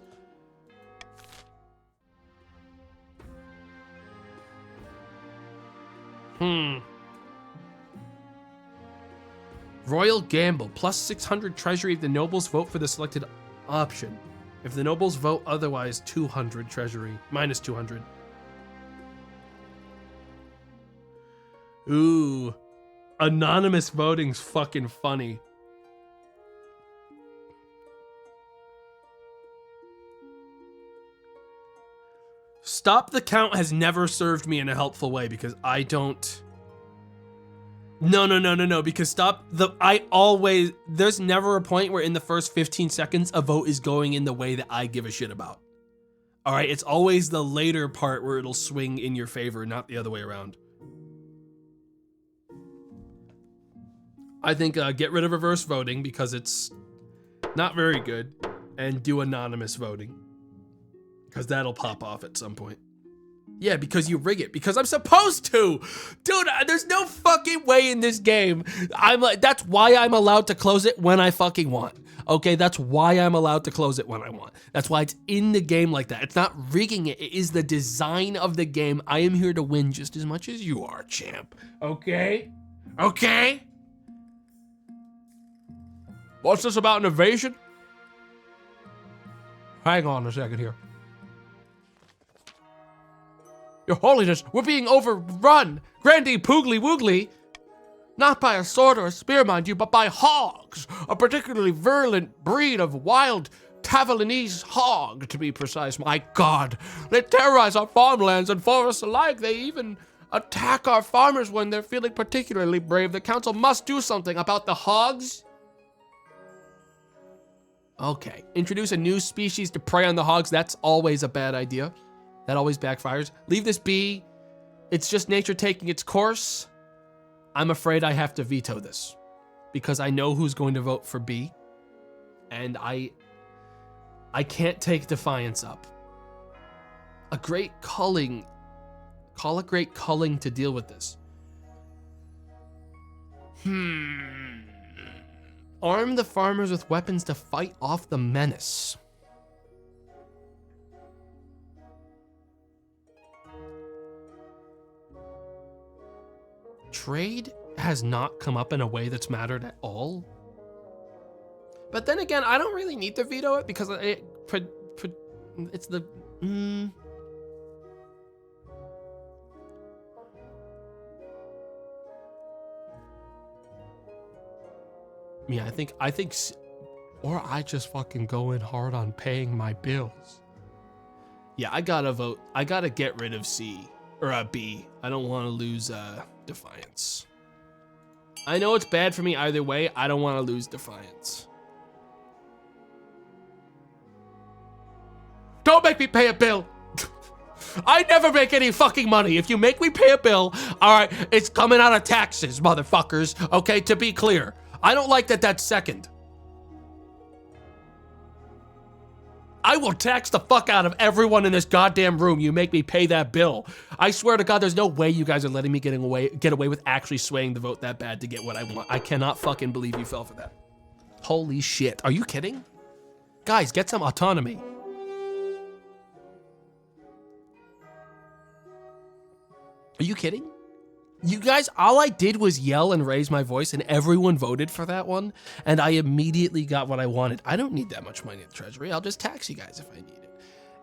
Royal Gamble, plus 600 treasury if the nobles vote for the selected option. If the nobles vote otherwise, 200 treasury, minus 200. Ooh, anonymous voting's fucking funny. Stop the count has never served me in a helpful way because I don't. No, because there's never a point where in the first 15 seconds a vote is going in the way that I give a shit about. All right, it's always the later part where it'll swing in your favor, not the other way around. I think get rid of reverse voting because it's not very good, and do anonymous voting because that'll pop off at some point. Yeah, because you rig it. Because I'm supposed to! Dude, there's no fucking way in this game. That's why I'm allowed to close it when I fucking want. Okay, that's why I'm allowed to close it when I want. That's why it's in the game like that. It's not rigging it. It is the design of the game. I am here to win just as much as you are, champ. Okay? Okay? What's this about an invasion? Hang on a second here. Your Holiness, we're being overrun. Grandee Poogly Woogly. Not by a sword or a spear, mind you, but by hogs. A particularly virulent breed of wild Tavalinese hog, to be precise. My God. They terrorize our farmlands and forests alike. They even attack our farmers when they're feeling particularly brave. The council must do something about the hogs. Okay. Introduce a new species to prey on the hogs. That's always a bad idea. That always backfires. Leave this be. It's just nature taking its course. I'm afraid I have to veto this because I know who's going to vote for B, and I can't take defiance up. A great culling. Call a great culling to deal with this. Arm the farmers with weapons to fight off the menace. Trade has not come up in a way that's mattered at all. But then again, I don't really need to veto it because it's the... Yeah, I think, or I just fucking go in hard on paying my bills. Yeah, I gotta vote. I gotta get rid of C, or B. I don't want to lose Defiance. I know it's bad for me either way. I don't want to lose Defiance. Don't make me pay a bill. I never make any fucking money. If you make me pay a bill, all right, it's coming out of taxes, motherfuckers. Okay, to be clear. I don't like that that's second. I will tax the fuck out of everyone in this goddamn room. You make me pay that bill. I swear to God, there's no way you guys are letting me get away with actually swaying the vote that bad to get what I want. I cannot fucking believe you fell for that. Holy shit. Are you kidding? Guys, get some autonomy. Are you kidding? You guys, all I did was yell and raise my voice and everyone voted for that one. And I immediately got what I wanted. I don't need that much money in the treasury. I'll just tax you guys if I need it.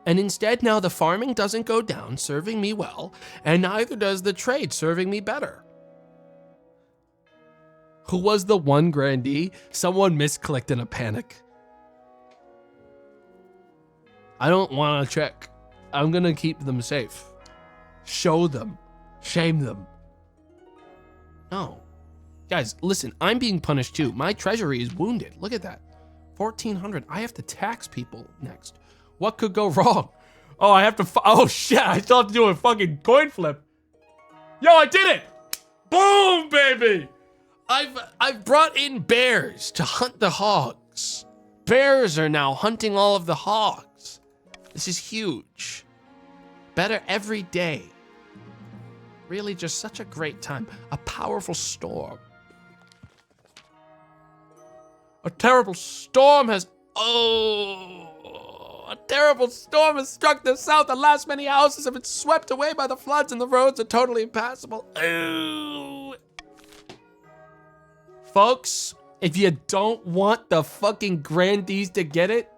And instead, now the farming doesn't go down, serving me well. And neither does the trade, serving me better. Who was the one grandee? Someone misclicked in a panic. I don't want to check. I'm going to keep them safe. Show them. Shame them. No. Guys, listen, I'm being punished too. My treasury is wounded. Look at that. 1,400. I have to tax people next. What could go wrong? Oh, I have to, oh shit, I still have to do a fucking coin flip. Yo, I did it! Boom, baby! I've brought in bears to hunt the hogs. Bears are now hunting all of the hogs. This is huge. Better every day. Really just such a great time. A powerful storm. A terrible storm has, a terrible storm has struck the south. The last many houses have been swept away by the floods and the roads are totally impassable. Oh. Folks, if you don't want the fucking grandees to get it,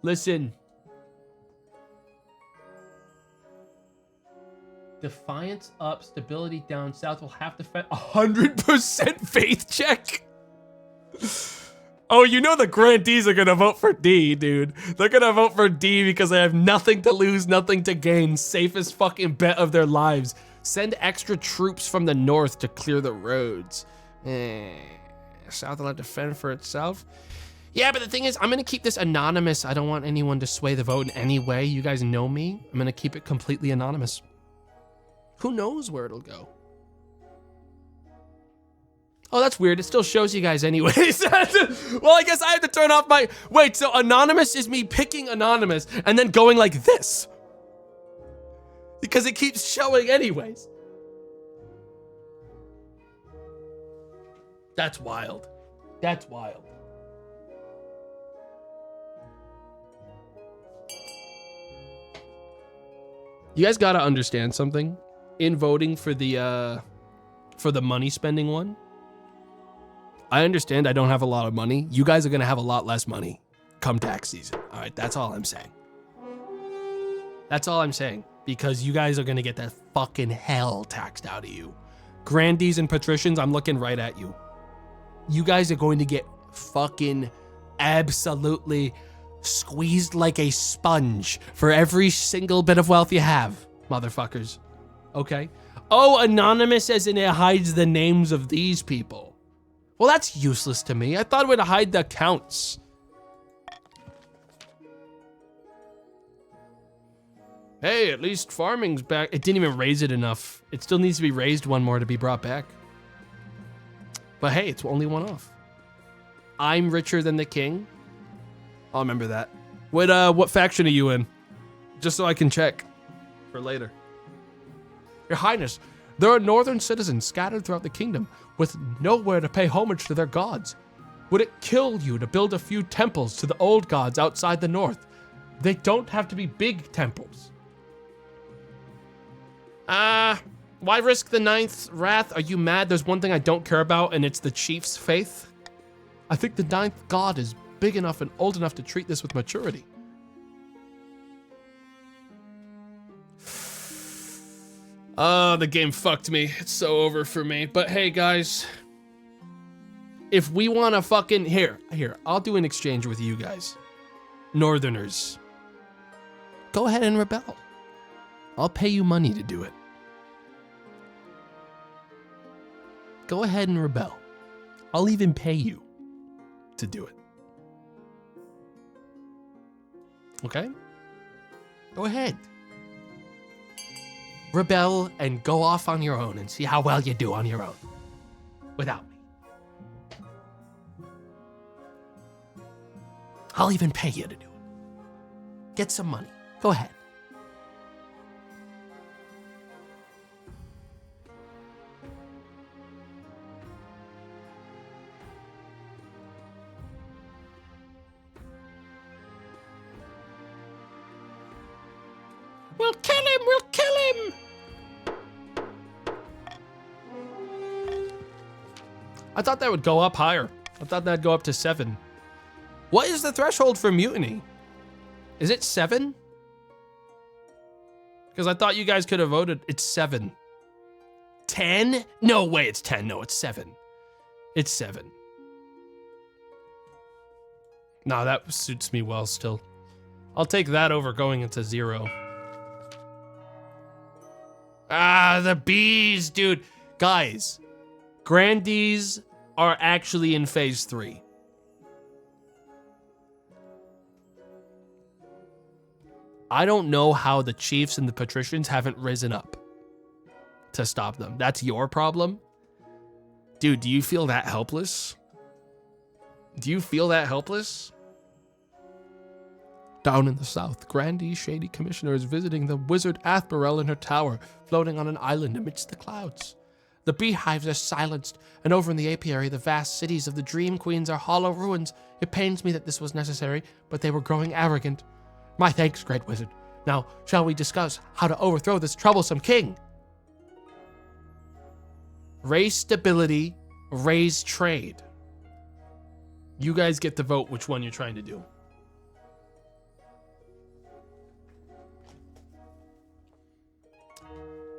listen. Defiance up, stability down, south will have to 100% faith check. Oh, you know the grandees are gonna vote for D, dude. They're gonna vote for D because they have nothing to lose, nothing to gain. Safest fucking bet of their lives. Send extra troops from the north to clear the roads. South will have to fend for itself. Yeah, but the thing is, I'm gonna keep this anonymous. I don't want anyone to sway the vote in any way. You guys know me. I'm gonna keep it completely anonymous. Who knows where it'll go? Oh, that's weird. It still shows you guys anyways. Well, I guess I have to turn off my... Wait, so anonymous is me picking anonymous and then going like this. Because it keeps showing anyways. That's wild. That's wild. You guys gotta understand something. In voting for the money spending one, I understand I don't have a lot of money. You guys are gonna have a lot less money come tax season. All right, that's all I'm saying. That's all I'm saying, because you guys are gonna get that fucking hell taxed out of you. Grandees and patricians, I'm looking right at you. You guys are going to get fucking absolutely squeezed like a sponge for every single bit of wealth you have, motherfuckers. Okay? Oh, anonymous as in it hides the names of these people. Well, that's useless to me. I thought it would hide the accounts. Hey, at least farming's back. It didn't even raise it enough. It still needs to be raised one more to be brought back. But hey, it's only one off. I'm richer than the king. I'll remember that. What faction are you in? Just so I can check for later. Your Highness, there are northern citizens scattered throughout the kingdom with nowhere to pay homage to their gods. Would it kill you to build a few temples to the old gods outside the north? They don't have to be big temples. Why risk the ninth wrath? Are you mad? There's one thing I don't care about, and it's the chief's faith. I think the ninth god is big enough and old enough to treat this with maturity. The game fucked me. It's so over for me. But hey, guys. If we want to fucking... Here, I'll do an exchange with you guys. Northerners. Go ahead and rebel. I'll pay you money to do it. Go ahead and rebel. I'll even pay you to do it. Okay? Go ahead. Rebel and go off on your own and see how well you do on your own. Without me. I'll even pay you to do it. Get some money. Go ahead. We'll kill him! We'll kill him! I thought that would go up higher. I thought that'd go up to 7. What is the threshold for mutiny? Is it 7? Because I thought you guys could have voted. It's 7. 10? No way, it's 10. No, it's 7. It's 7. Nah, that suits me well still. I'll take that over going into 0. Ah, the bees, dude. Guys, grandees are actually in phase 3. I don't know how the chiefs and the patricians haven't risen up to stop them. That's your problem. Dude, do you feel that helpless? Do you feel that helpless? Down in the south, Grandee's shady commissioner is visiting the wizard Athmarel in her tower, floating on an island amidst the clouds. The beehives are silenced, and over in the apiary, the vast cities of the Dream Queens are hollow ruins. It pains me that this was necessary, but they were growing arrogant. My thanks, great wizard. Now, shall we discuss how to overthrow this troublesome king? Raise stability, raise trade. You guys get to vote which one you're trying to do.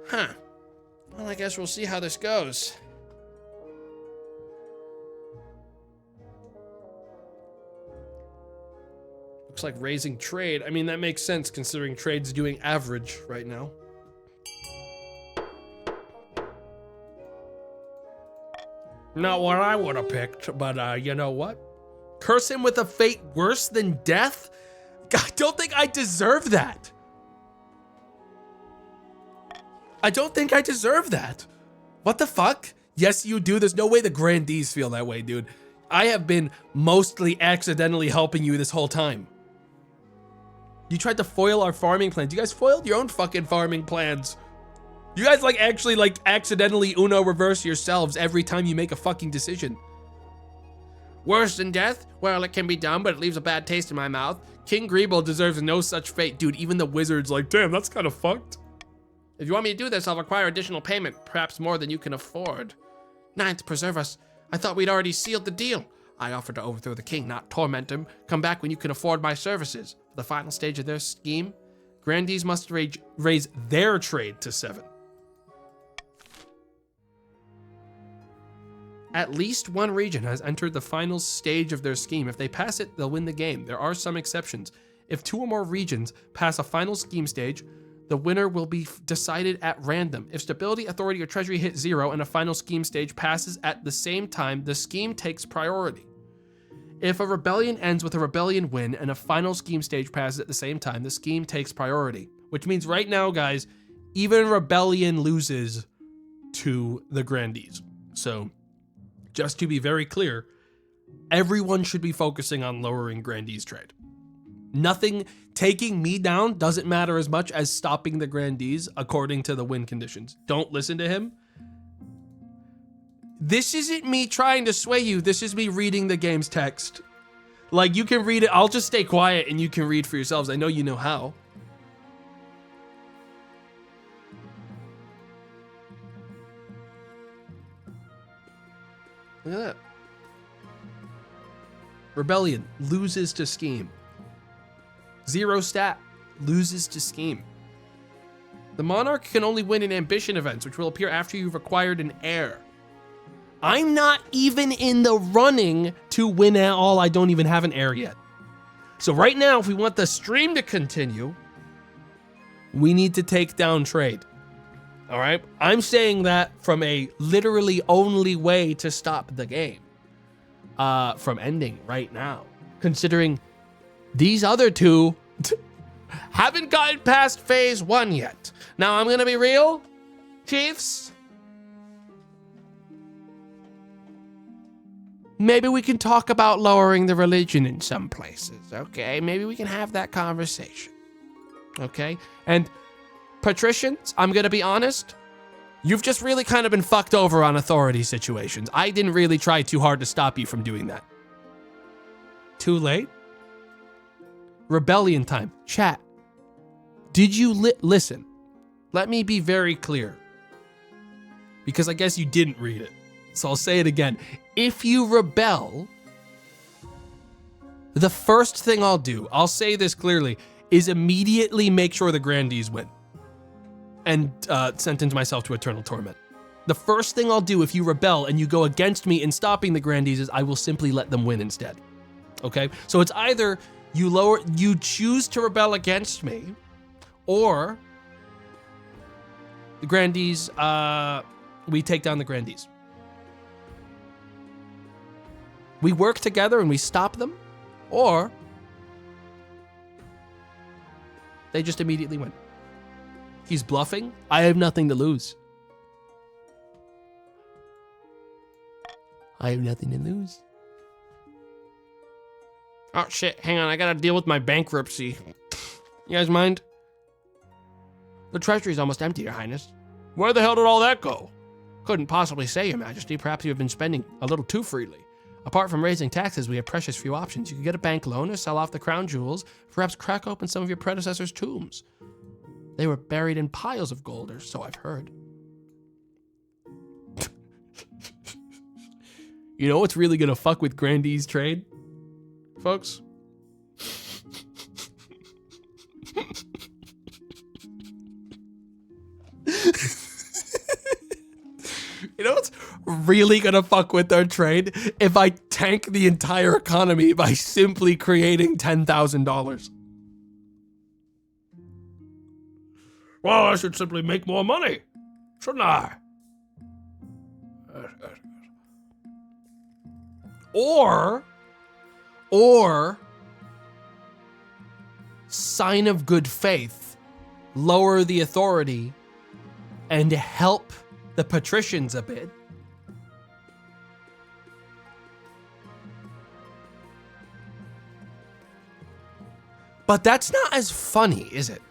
Huh. Well, I guess we'll see how this goes. Looks like raising trade. I mean, that makes sense considering trade's doing average right now. Not what I would have picked, but you know what? Curse him with a fate worse than death? I don't think I deserve that. I don't think I deserve that. What the fuck? Yes, you do. There's no way the grandees feel that way, dude. I have been mostly accidentally helping you this whole time. You tried to foil our farming plans. You guys foiled your own fucking farming plans. You guys actually accidentally Uno reverse yourselves every time you make a fucking decision. Worse than death? Well, it can be done, but it leaves a bad taste in my mouth. King Greeble deserves no such fate. Dude, even the wizard's like, damn, that's kind of fucked. If you want me to do this, I'll require additional payment, perhaps more than you can afford. Ninth, preserve us. I thought we'd already sealed the deal. I offered to overthrow the king, not torment him. Come back when you can afford my services. For the final stage of their scheme, grandees must raise their trade to 7. At least one region has entered the final stage of their scheme. If they pass it, they'll win the game. There are some exceptions. If 2 or more regions pass a final scheme stage, the winner will be decided at random. If stability, authority, or treasury hit 0 and a final scheme stage passes at the same time, the scheme takes priority. If a rebellion ends with a rebellion win and a final scheme stage passes at the same time, the scheme takes priority. Which means right now, guys, even rebellion loses to the grandees. So, just to be very clear, everyone should be focusing on lowering grandees trade. Nothing taking me down doesn't matter as much as stopping the grandees according to the win conditions. Don't listen to him. This isn't me trying to sway you. This is me reading the game's text. Like, you can read it. I'll just stay quiet and you can read for yourselves. I know you know how. Look at that. Rebellion loses to scheme. 0 stat, loses to scheme. The monarch can only win in ambition events, which will appear after you've acquired an heir. I'm not even in the running to win at all. I don't even have an heir yet. So right now, if we want the stream to continue, we need to take down trade. All right? I'm saying that from a literally only way to stop the game from ending right now, considering these other 2 haven't gotten past phase 1 yet. Now, I'm going to be real, chiefs. Maybe we can talk about lowering the religion in some places, okay? Maybe we can have that conversation, okay? And patricians, I'm going to be honest, you've just really kind of been fucked over on authority situations. I didn't really try too hard to stop you from doing that. Too late? Rebellion time. Chat. Did you listen? Let me be very clear. Because I guess you didn't read it. So I'll say it again. If you rebel, the first thing I'll do, I'll say this clearly, is immediately make sure the grandees win. And sentence myself to eternal torment. The first thing I'll do if you rebel and you go against me in stopping the grandees is I will simply let them win instead. Okay? So it's either you choose to rebel against me, or the grandees, we take down the grandees. We work together and we stop them, or They just immediately went. He's bluffing. I have nothing to lose. I have nothing to lose. Oh shit, hang on, I gotta deal with my bankruptcy. You guys mind? The treasury's almost empty, Your Highness. Where the hell did all that go? Couldn't possibly say, Your Majesty. Perhaps you have been spending a little too freely. Apart from raising taxes, we have precious few options. You could get a bank loan or sell off the crown jewels, perhaps crack open some of your predecessors' tombs. They were buried in piles of gold, or so I've heard. You know what's really gonna fuck with Grandee's trade, folks? You know what's really gonna fuck with their trade? If I tank the entire economy by simply creating $10,000. Well, I should simply make more money, shouldn't I? Or sign of good faith, lower the authority and help the patricians a bit. But that's not as funny, is it?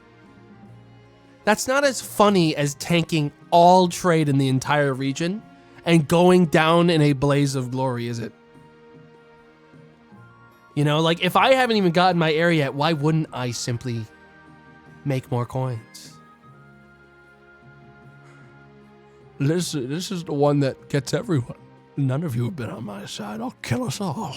That's not as funny as tanking all trade in the entire region and going down in a blaze of glory, is it? You know, like, if I haven't even gotten my heir yet, why wouldn't I simply make more coins? This is the one that gets everyone. None of you have been on my side. I'll kill us all.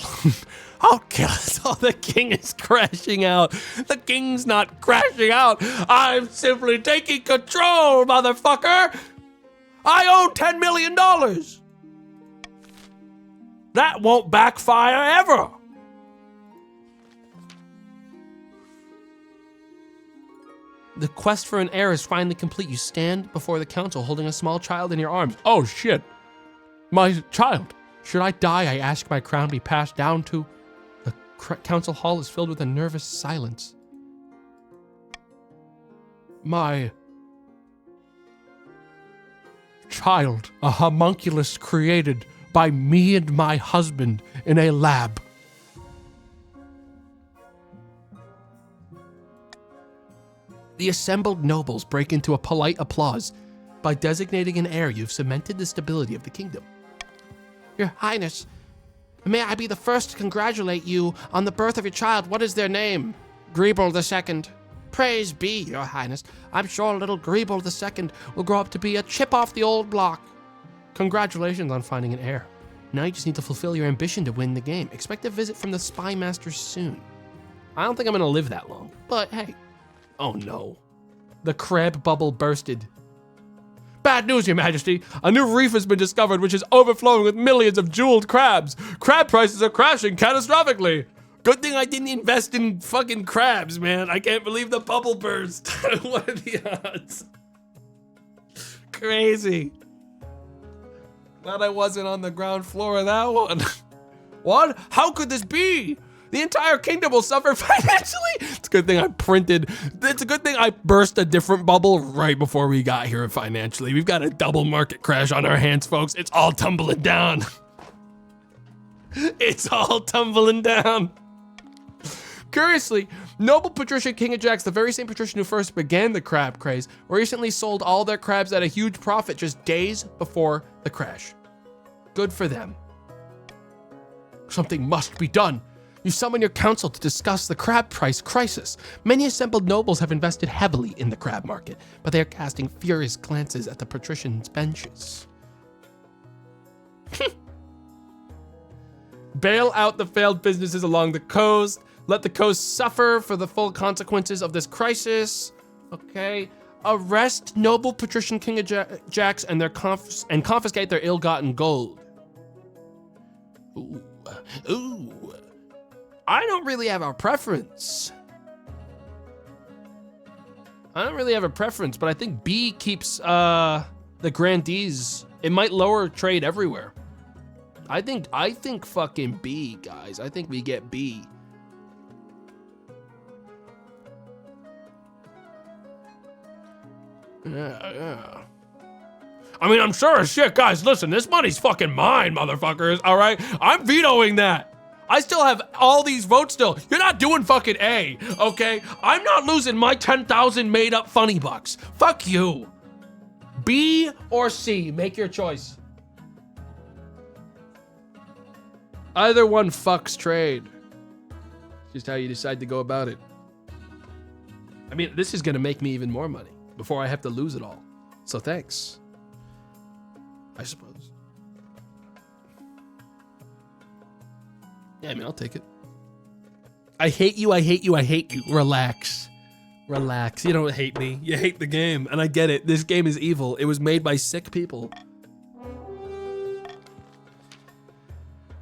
I'll kill us all. The king is crashing out. The king's not crashing out. I'm simply taking control, motherfucker. I own $10 million. That won't backfire ever. The quest for an heir is finally complete. You stand before the council holding a small child in your arms. Oh shit. My child. Should I die, I ask my crown be passed down to... The council hall is filled with a nervous silence. My child, a homunculus created by me and my husband in a lab. The assembled nobles break into a polite applause. By designating an heir, you've cemented the stability of the kingdom. Your Highness, may I be the first to congratulate you on the birth of your child. What is their name? Greeble II. Praise be, Your Highness. I'm sure little Greeble II will grow up to be a chip off the old block. Congratulations on finding an heir. Now you just need to fulfill your ambition to win the game. Expect a visit from the spy master soon. I don't think I'm gonna live that long, but hey. Oh no. The crab bubble bursted. Bad news, Your Majesty. A new reef has been discovered which is overflowing with millions of jeweled crabs. Crab prices are crashing catastrophically. Good thing I didn't invest in fucking crabs, man. I can't believe the bubble burst. What are the odds? Crazy. Glad I wasn't on the ground floor of that one. What? How could this be? The entire kingdom will suffer financially. It's a good thing I printed. It's a good thing I burst a different bubble right before we got here financially. We've got a double market crash on our hands, folks. It's all tumbling down. It's all tumbling down. Curiously, noble patrician King Ajax, the very same patrician who first began the crab craze, recently sold all their crabs at a huge profit just days before the crash. Good for them. Something must be done. You summon your council to discuss the crab price crisis. Many assembled nobles have invested heavily in the crab market, but they are casting furious glances at the patricians' benches. Bail out the failed businesses along the coast. Let the coast suffer for the full consequences of this crisis. Okay. Arrest noble patrician King Ajax and confiscate their ill-gotten gold. Ooh. I don't really have a preference. But I think B keeps the grandees. It might lower trade everywhere. I think fucking B, guys. I think we get B. Yeah. I mean, I'm sure as shit, guys, listen, this money's fucking mine, motherfuckers, all right? I'm vetoing that. I still have all these votes still. You're not doing fucking A, okay? I'm not losing my 10,000 made up funny bucks. Fuck you. B or C, make your choice. Either one fucks trade. Just how you decide to go about it. I mean, this is gonna make me even more money before I have to lose it all. So thanks. I suppose. Yeah, I mean, I'll take it. I hate you, I hate you, I hate you. Relax. Relax. You don't hate me. You hate the game. And I get it. This game is evil. It was made by sick people.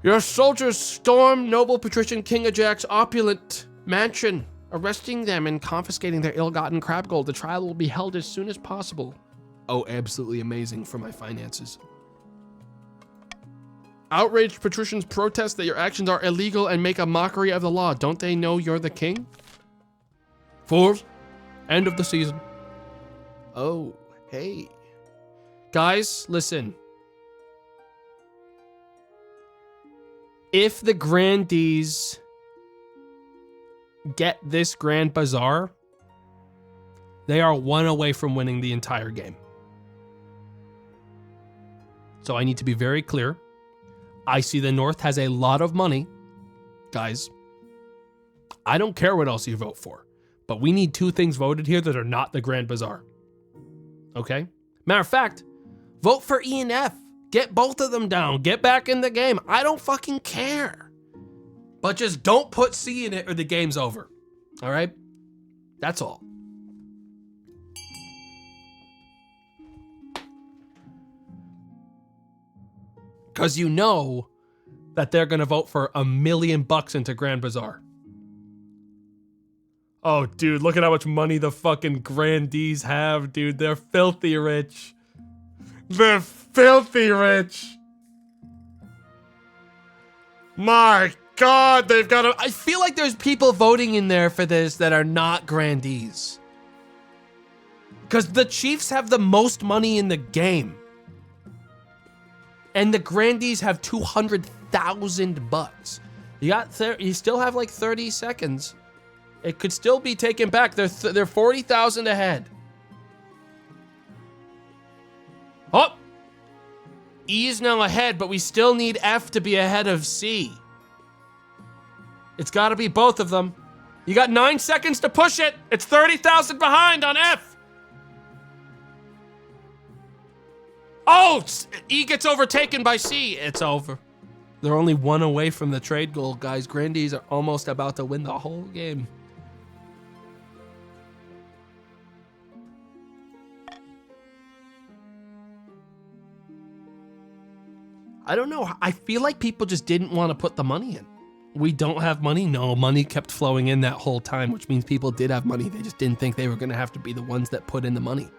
Your soldiers storm noble patrician King Ajax's opulent mansion, arresting them and confiscating their ill-gotten crab gold. The trial will be held as soon as possible. Oh, absolutely amazing for my finances. Outraged patricians protest that your actions are illegal and make a mockery of the law. Don't they know you're the king? Fourth, end of the season. Oh, hey. Guys, listen. If the grandees get this Grand Bazaar, they are one away from winning the entire game. So I need to be very clear. I see the North has a lot of money. Guys, I don't care what else you vote for, but we need two things voted here that are not the Grand Bazaar. Okay? Matter of fact, vote for E and F. Get both of them down. Get back in the game. I don't fucking care. But just don't put C in it or the game's over. All right? That's all. Because you know that they're going to vote for $1 million into Grand Bazaar. Oh, dude, look at how much money the fucking grandees have, dude. They're filthy rich. They're filthy rich. My God, they've got a... I feel like there's people voting in there for this that are not grandees. Because the Chiefs have the most money in the game. And the grandees have 200,000 bucks. You still have like 30 seconds. It could still be taken back. They're 40,000 ahead. Oh! E is now ahead, but we still need F to be ahead of C. It's got to be both of them. You got 9 seconds to push it. It's 30,000 behind on F. Oh, E gets overtaken by C. It's over. They're only one away from the trade goal, guys. Grandees are almost about to win the whole game. I don't know. I feel like people just didn't want to put the money in. We don't have money. No, money kept flowing in that whole time, which means people did have money. They just didn't think they were going to have to be the ones that put in the money.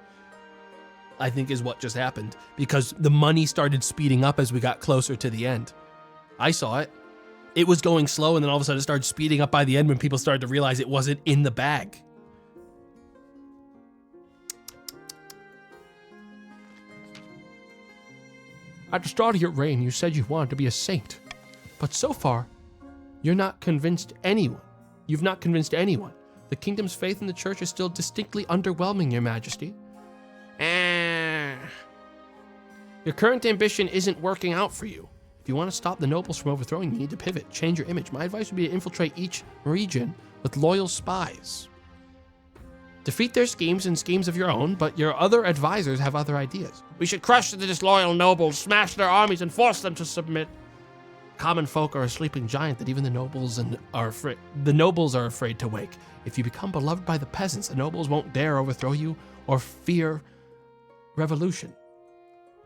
I think is what just happened, because the money started speeding up as we got closer to the end. I saw it. It was going slow, and then all of a sudden it started speeding up by the end when people started to realize it wasn't in the bag. At the start of your reign, you said you wanted to be a saint. But so far, you've not convinced anyone. The kingdom's faith in the church is still distinctly underwhelming, Your Majesty. Your current ambition isn't working out for you. If you want to stop the nobles from overthrowing, you need to pivot, change your image. My advice would be to infiltrate each region with loyal spies. Defeat their schemes and schemes of your own, but your other advisors have other ideas. We should crush the disloyal nobles, smash their armies, and force them to submit. Common folk are a sleeping giant that even the nobles are afraid to wake. If you become beloved by the peasants, the nobles won't dare overthrow you or fear revolution.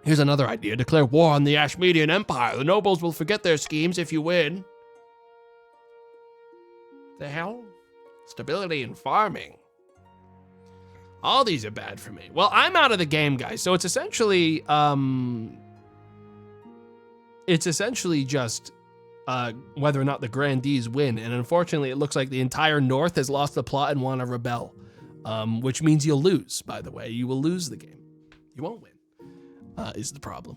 Here's another idea. Declare war on the Ashmedian Empire. The nobles will forget their schemes if you win. The hell? Stability and farming. All these are bad for me. Well, I'm out of the game, guys. So it's essentially just whether or not the grandees win. And unfortunately, it looks like the entire North has lost the plot and want to rebel. which means you'll lose, by the way. You will lose the game. You won't win, is the problem.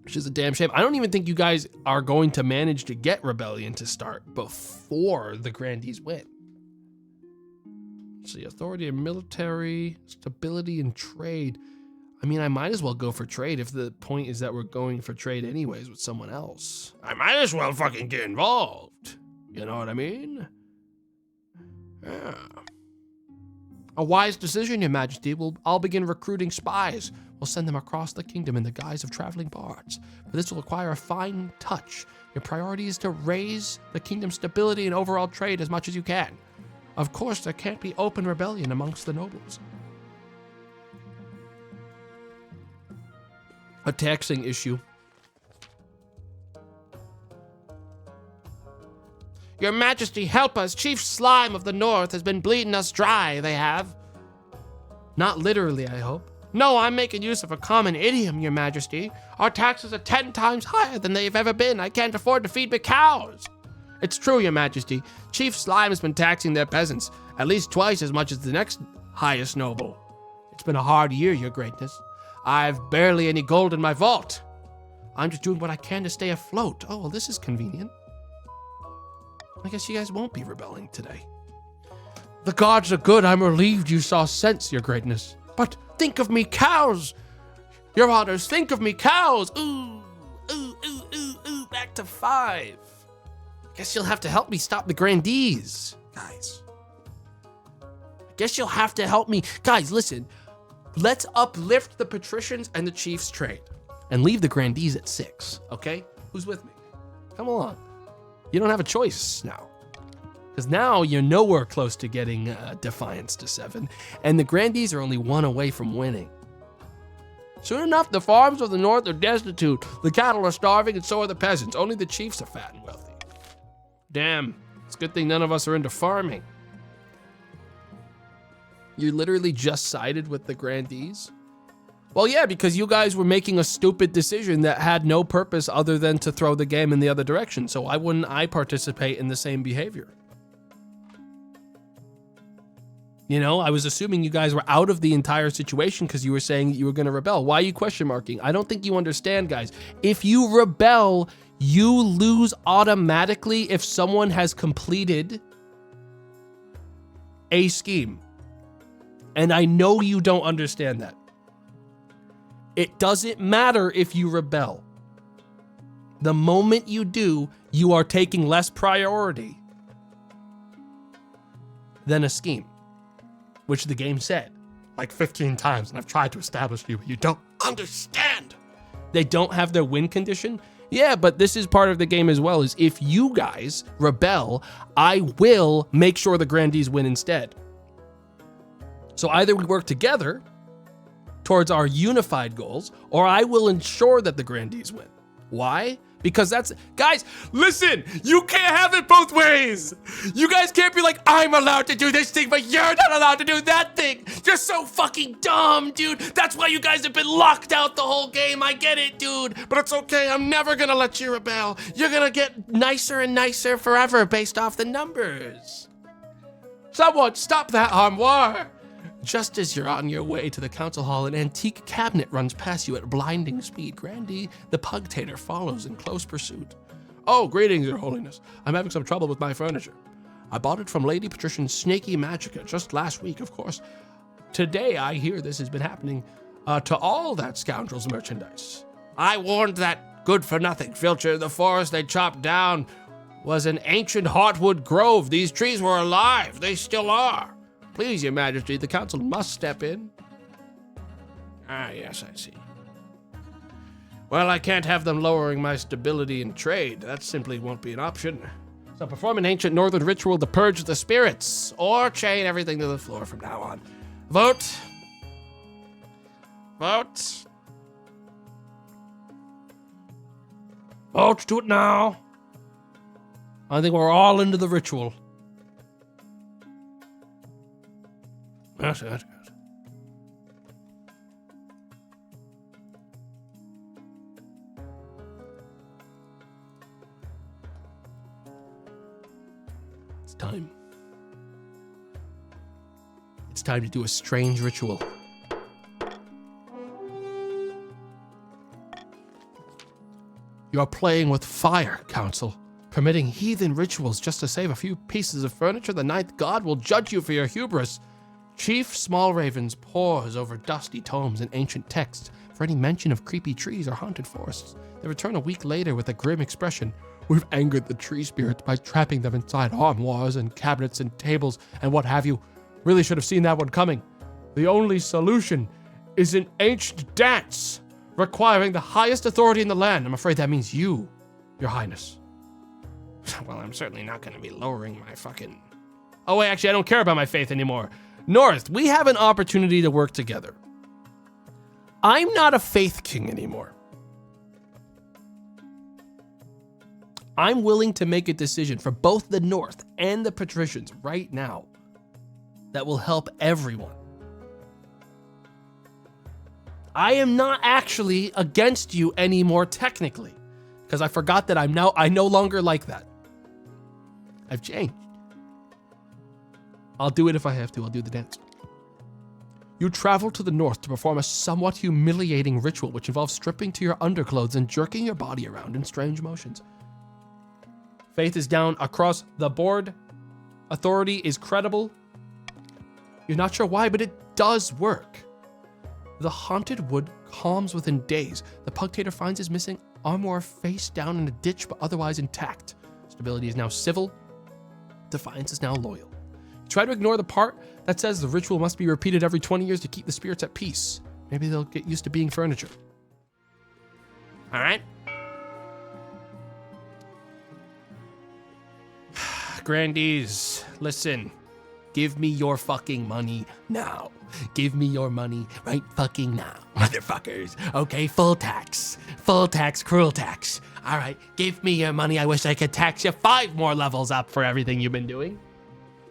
Which is a damn shame. I don't even think you guys are going to manage to get Rebellion to start before the Grandees win. See, authority and military, stability and trade. I mean, I might as well go for trade if the point is that we're going for trade anyways with someone else. I might as well fucking get involved. You know what I mean? Yeah. A wise decision, Your Majesty. I'll begin recruiting spies. We'll send them across the kingdom in the guise of traveling bards. But this will require a fine touch. Your priority is to raise the kingdom's stability and overall trade as much as you can. Of course, there can't be open rebellion amongst the nobles. A taxing issue. Your Majesty, help us. Chief Slime of the North has been bleeding us dry, they have. Not literally, I hope. No, I'm making use of a common idiom, Your Majesty. Our taxes are 10 times higher than they've ever been. I can't afford to feed my cows. It's true, Your Majesty. Chief Slime has been taxing their peasants at least twice as much as the next highest noble. It's been a hard year, Your Greatness. I've barely any gold in my vault. I'm just doing what I can to stay afloat. Oh, well, this is convenient. I guess you guys won't be rebelling today. The gods are good. I'm relieved you saw sense, Your Greatness. But think of me cows. Your Honors, think of me cows. Ooh, ooh, ooh, ooh, ooh. Back to 5. Guess you'll have to help me stop the Grandees, guys. Guess you'll have to help me. Guys, listen. Let's uplift the patricians and the chiefs' trade and leave the Grandees at 6, okay? Who's with me? Come along. You don't have a choice now. Because now you're nowhere close to getting Defiance to 7, and the Grandees are only 1 away from winning. Soon enough, the farms of the north are destitute. The cattle are starving, and so are the peasants. Only the chiefs are fat and wealthy. Damn, it's a good thing none of us are into farming. You literally just sided with the Grandees? Well, yeah, because you guys were making a stupid decision that had no purpose other than to throw the game in the other direction. So why wouldn't I participate in the same behavior? You know, I was assuming you guys were out of the entire situation because you were saying that you were going to rebel. Why are you question marking? I don't think you understand, guys. If you rebel, you lose automatically if someone has completed a scheme. And I know you don't understand that. It doesn't matter if you rebel. The moment you do, you are taking less priority than a scheme, which the game said like 15 times, and I've tried to establish to you, but you don't understand. They don't have their win condition? Yeah, but this is part of the game as well, is if you guys rebel, I will make sure the Grandees win instead. So either we work together towards our unified goals, or I will ensure that the Grandees win. Why? Because that's... Guys, listen! You can't have it both ways! You guys can't be like, I'm allowed to do this thing, but you're not allowed to do that thing! You're so fucking dumb, dude! That's why you guys have been locked out the whole game, I get it, dude! But it's okay, I'm never gonna let you rebel. You're gonna get nicer and nicer forever based off the numbers. Someone stop that armoire! Just as you're on your way to the council hall, an antique cabinet runs past you at blinding speed. Grandee, the pug-tater, follows in close pursuit. Oh, greetings, Your Holiness. I'm having some trouble with my furniture. I bought it from Lady Patrician Snaky Magica just last week, of course. Today, I hear this has been happening to all that scoundrel's merchandise. I warned that good-for-nothing filcher. The forest they chopped down was an ancient heartwood grove. These trees were alive. They still are. Please, Your Majesty, the council must step in. Ah, yes, I see. Well, I can't have them lowering my stability in trade. That simply won't be an option. So perform an ancient northern ritual to purge the spirits, or chain everything to the floor from now on. Vote. Vote. Vote, do it now. I think we're all into the ritual. Yes, yes, yes. It's time. It's time to do a strange ritual. You are playing with fire, Council. Permitting heathen rituals just to save a few pieces of furniture, the ninth god will judge you for your hubris. Chief Small Ravens pores over dusty tomes and ancient texts for any mention of creepy trees or haunted forests. They return a week later with a grim expression. We've angered the tree spirits by trapping them inside armoires and cabinets and tables and what have you. Really should have seen that one coming. The only solution is an ancient dance requiring the highest authority in the land. I'm afraid that means you, Your Highness. Well, I'm certainly not going to be lowering my fucking... Oh, wait, actually, I don't care about my faith anymore. North, we have an opportunity to work together. I'm not a faith king anymore. I'm willing to make a decision for both the North and the patricians right now that will help everyone. I am not actually against you anymore technically, because I forgot that I no longer like that. I've changed. I'll do it if I have to. I'll do the dance. You travel to the north to perform a somewhat humiliating ritual which involves stripping to your underclothes and jerking your body around in strange motions. Faith is down across the board. Authority is credible. You're not sure why, but it does work. The haunted wood calms within days. The Pugtator finds his missing armor face down in a ditch, but otherwise intact. Stability is now civil. Defiance is now loyal. Try to ignore the part that says the ritual must be repeated every 20 years to keep the spirits at peace. Maybe they'll get used to being furniture. All right. Grandees, listen. Give me your fucking money now. Give me your money right fucking now, motherfuckers. Okay, full tax, cruel tax. All right, give me your money. I wish I could tax you 5 more levels up for everything you've been doing.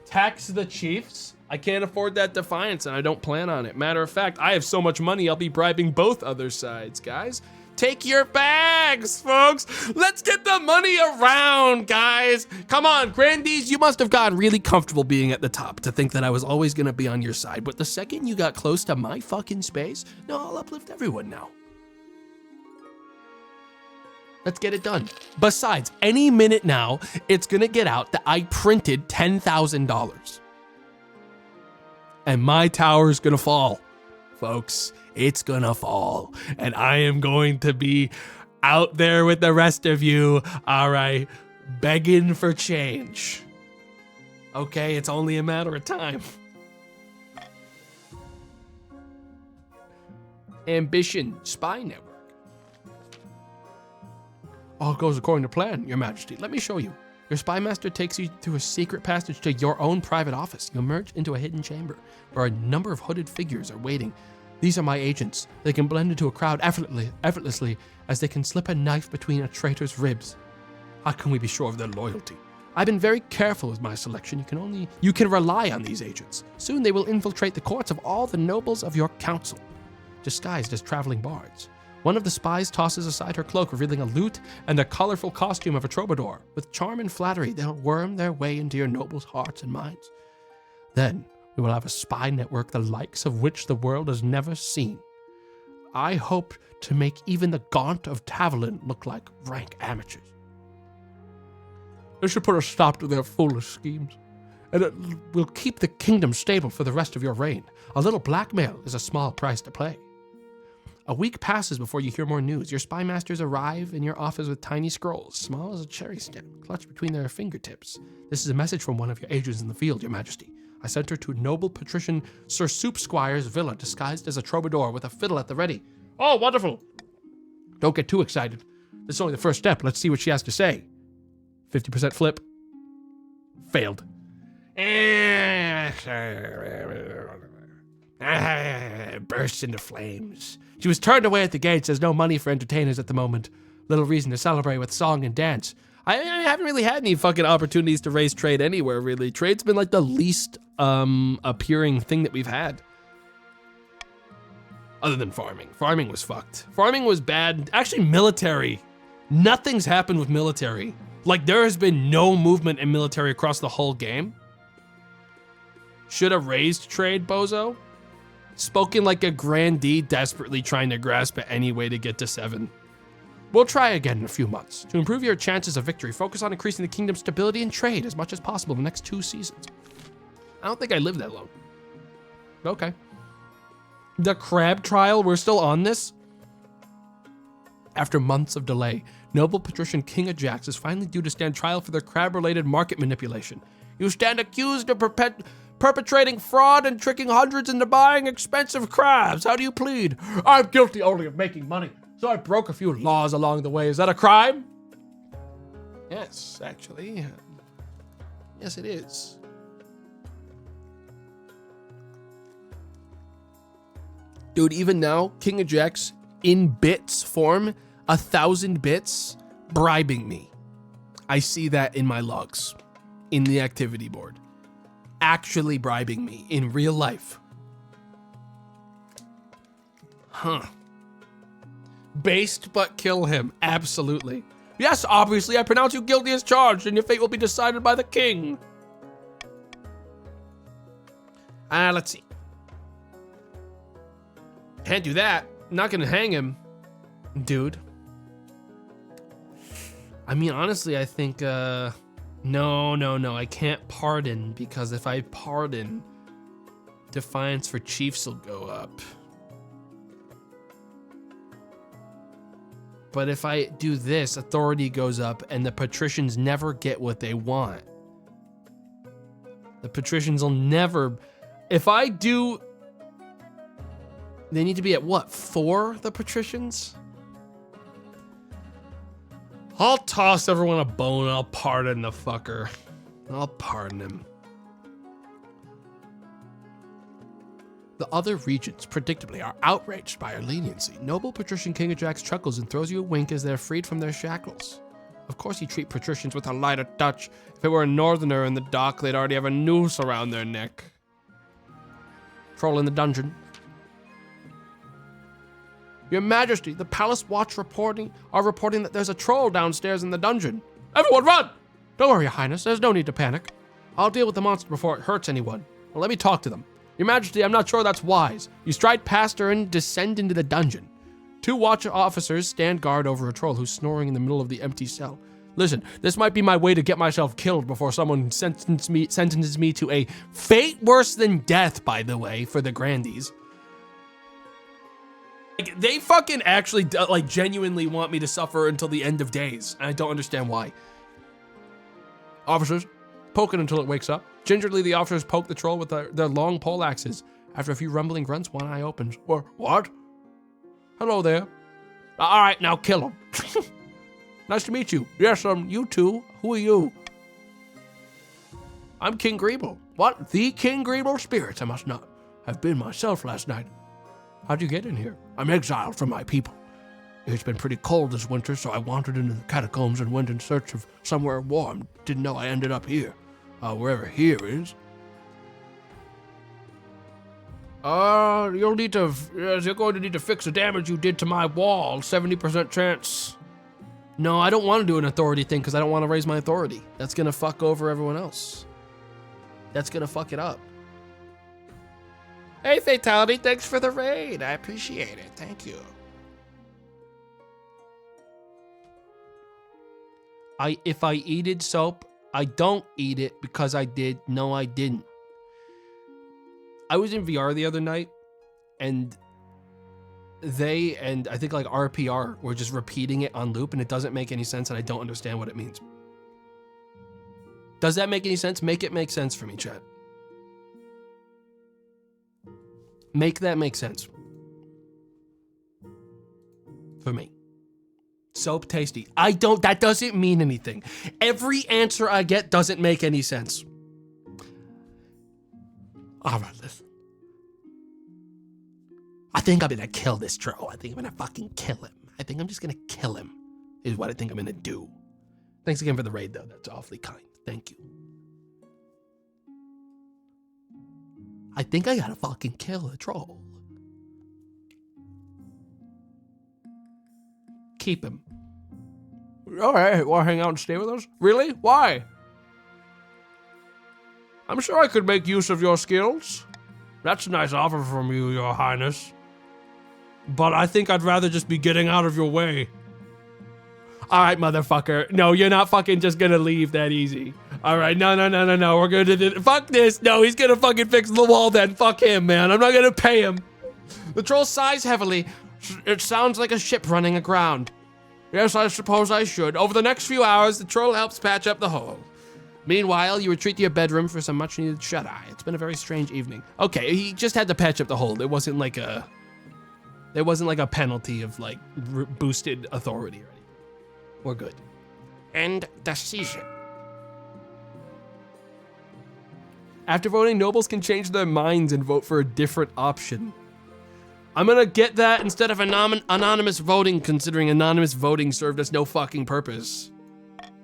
Tax the chiefs? I can't afford that defiance, and I don't plan on it. Matter of fact, I have so much money, I'll be bribing both other sides, guys. Take your bags, folks. Let's get the money around, guys. Come on, Grandees, you must have gotten really comfortable being at the top to think that I was always gonna be on your side. But the second you got close to my fucking space, no, I'll uplift everyone now. Let's get it done. Besides, any minute now, it's gonna get out that I printed $10,000. And my tower's gonna fall, folks. It's gonna fall. And I am going to be out there with the rest of you, all right, begging for change. Okay, it's only a matter of time. Ambition, spy network. All goes according to plan, Your Majesty. Let me show you. Your spy master takes you through a secret passage to your own private office. You emerge into a hidden chamber where a number of hooded figures are waiting. These are my agents. They can blend into a crowd effortlessly as they can slip a knife between a traitor's ribs. How can we be sure of their loyalty? I've been very careful with my selection. You can rely on these agents. Soon they will infiltrate the courts of all the nobles of your council, disguised as traveling bards. One of the spies tosses aside her cloak, revealing a lute and the colorful costume of a troubadour. With charm and flattery, they'll worm their way into your nobles' hearts and minds. Then we will have a spy network the likes of which the world has never seen. I hope to make even the Gaunt of Tavolin look like rank amateurs. This should put a stop to their foolish schemes, and it will keep the kingdom stable for the rest of your reign. A little blackmail is a small price to pay. A week passes before you hear more news. Your spy masters arrive in your office with tiny scrolls, small as a cherry stem, clutched between their fingertips. This is a message from one of your agents in the field, Your Majesty. I sent her to noble patrician Sir Soup Squire's villa, disguised as a troubadour with a fiddle at the ready. Oh, wonderful! Don't get too excited. This is only the first step. Let's see what she has to say. 50% flip. Failed. Bursts into flames. She was turned away at the gates. There's no money for entertainers at the moment. Little reason to celebrate with song and dance. I haven't really had any fucking opportunities to raise trade anywhere, really. Trade's been like the least appearing thing that we've had. Other than farming. Farming was fucked. Farming was bad. Actually, military. Nothing's happened with military. Like, there has been no movement in military across the whole game. Should have raised trade, bozo. Spoken like a grandee desperately trying to grasp at any way to get to 7. We'll try again in a few months. To improve your chances of victory, focus on increasing the kingdom's stability and trade as much as possible in the next 2 seasons. I don't think I lived that long. Okay. The crab trial, we're still on this? After months of delay, noble patrician King Ajax is finally due to stand trial for their crab-related market manipulation. You stand accused of perpetrating fraud and tricking hundreds into buying expensive crabs. How do you plead? I'm guilty only of making money, so I broke a few laws along the way. Is that a crime? Yes, actually. Yes, it is. Dude, even now, King Ajax in bits form, 1,000 bits, bribing me. I see that in my logs, in the activity board. Actually bribing me in real life. Huh. Based but kill him. Absolutely. Yes, obviously, I pronounce you guilty as charged, and your fate will be decided by the king. Let's see. Can't do that. I'm not gonna hang him, dude. I mean, honestly, I think, no, I can't pardon, because if I pardon, defiance for chiefs will go up. But if I do this, authority goes up, and the patricians never get what they want. The patricians will never, if I do, they need to be at what, 4, the patricians? I'll toss everyone a bone. I'll pardon the fucker. I'll pardon him. The other regents, predictably, are outraged by our leniency. Noble patrician King Ajax chuckles and throws you a wink as they're freed from their shackles. Of course you treat patricians with a lighter touch. If it were a northerner in the dock, they'd already have a noose around their neck. Troll in the dungeon. Your Majesty, the Palace Watch are reporting that there's a troll downstairs in the dungeon. Everyone run! Don't worry, Your Highness, there's no need to panic. I'll deal with the monster before it hurts anyone. Well, let me talk to them. Your Majesty, I'm not sure that's wise. You stride past her and descend into the dungeon. 2 watch officers stand guard over a troll who's snoring in the middle of the empty cell. Listen, this might be my way to get myself killed before someone sentences me to a fate worse than death, by the way, for the grandees. Like, they fucking actually, like, genuinely want me to suffer until the end of days. And I don't understand why. Officers, poke it until it wakes up. Gingerly, the officers poke the troll with their long pole axes. After a few rumbling grunts, one eye opens. What? Hello there. All right, now kill him. Nice to meet you. Yes, you too. Who are you? I'm King Greeble. What? The King Greeble? Spirits, I must not have been myself last night. How'd you get in here? I'm exiled from my people. It's been pretty cold this winter, so I wandered into the catacombs and went in search of somewhere warm. Didn't know I ended up here. Wherever here is. You're going to need to fix the damage you did to my wall. 70% chance. No, I don't want to do an authority thing because I don't want to raise my authority. That's going to fuck over everyone else. That's going to fuck it up. Hey, Fatality, thanks for the raid. I appreciate it. Thank you. If I eated soap, I don't eat it because I did. No, I didn't. I was in VR the other night, and they and I think like RPR were just repeating it on loop, and it doesn't make any sense, and I don't understand what it means. Does that make any sense? Make it make sense for me, chat. Make that make sense. For me. Soap tasty. That doesn't mean anything. Every answer I get doesn't make any sense. All right, listen. I think I'm gonna kill this troll. I think I'm gonna fucking kill him. I think I'm just gonna kill him, is what I think I'm gonna do. Thanks again for the raid, though. That's awfully kind. Thank you. I think I gotta fucking kill a troll. Keep him. All right, want to hang out and stay with us? Really? Why? I'm sure I could make use of your skills. That's a nice offer from you, Your Highness. But I think I'd rather just be getting out of your way. All right, motherfucker. No, you're not fucking just gonna leave that easy. All right, no. We're gonna do fuck this. No, he's gonna fucking fix the wall then. Fuck him, man. I'm not gonna pay him. The troll sighs heavily. It sounds like a ship running aground. Yes, I suppose I should. Over the next few hours, the troll helps patch up the hole. Meanwhile, you retreat to your bedroom for some much-needed shut-eye. It's been a very strange evening. Okay, he just had to patch up the hole. There wasn't like a penalty of like boosted authority or anything. We're good. End the season. After voting, nobles can change their minds and vote for a different option. I'm gonna get that instead of anonymous voting, considering anonymous voting served us no fucking purpose.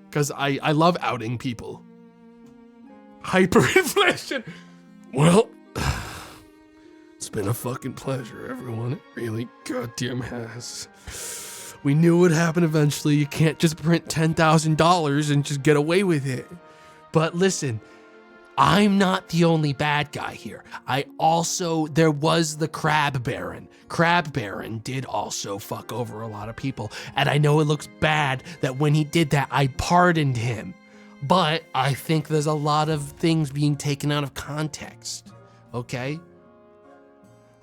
Because I love outing people. Hyperinflation! Well, it's been a fucking pleasure, everyone. It really goddamn has. We knew it would happen eventually. You can't just print $10,000 and just get away with it. But listen, I'm not the only bad guy here. There was the Crab Baron. Crab Baron did also fuck over a lot of people. And I know it looks bad that when he did that, I pardoned him. But I think there's a lot of things being taken out of context. Okay?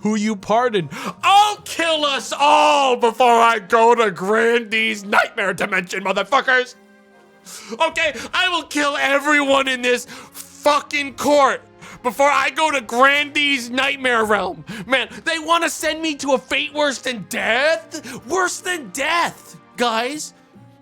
Who you pardoned? I'll kill us all before I go to Grandy's nightmare dimension, motherfuckers! Okay, I will kill everyone in this fucking court before I go to Grandy's nightmare realm. Man, they want to send me to a fate worse than death? Worse than death, guys.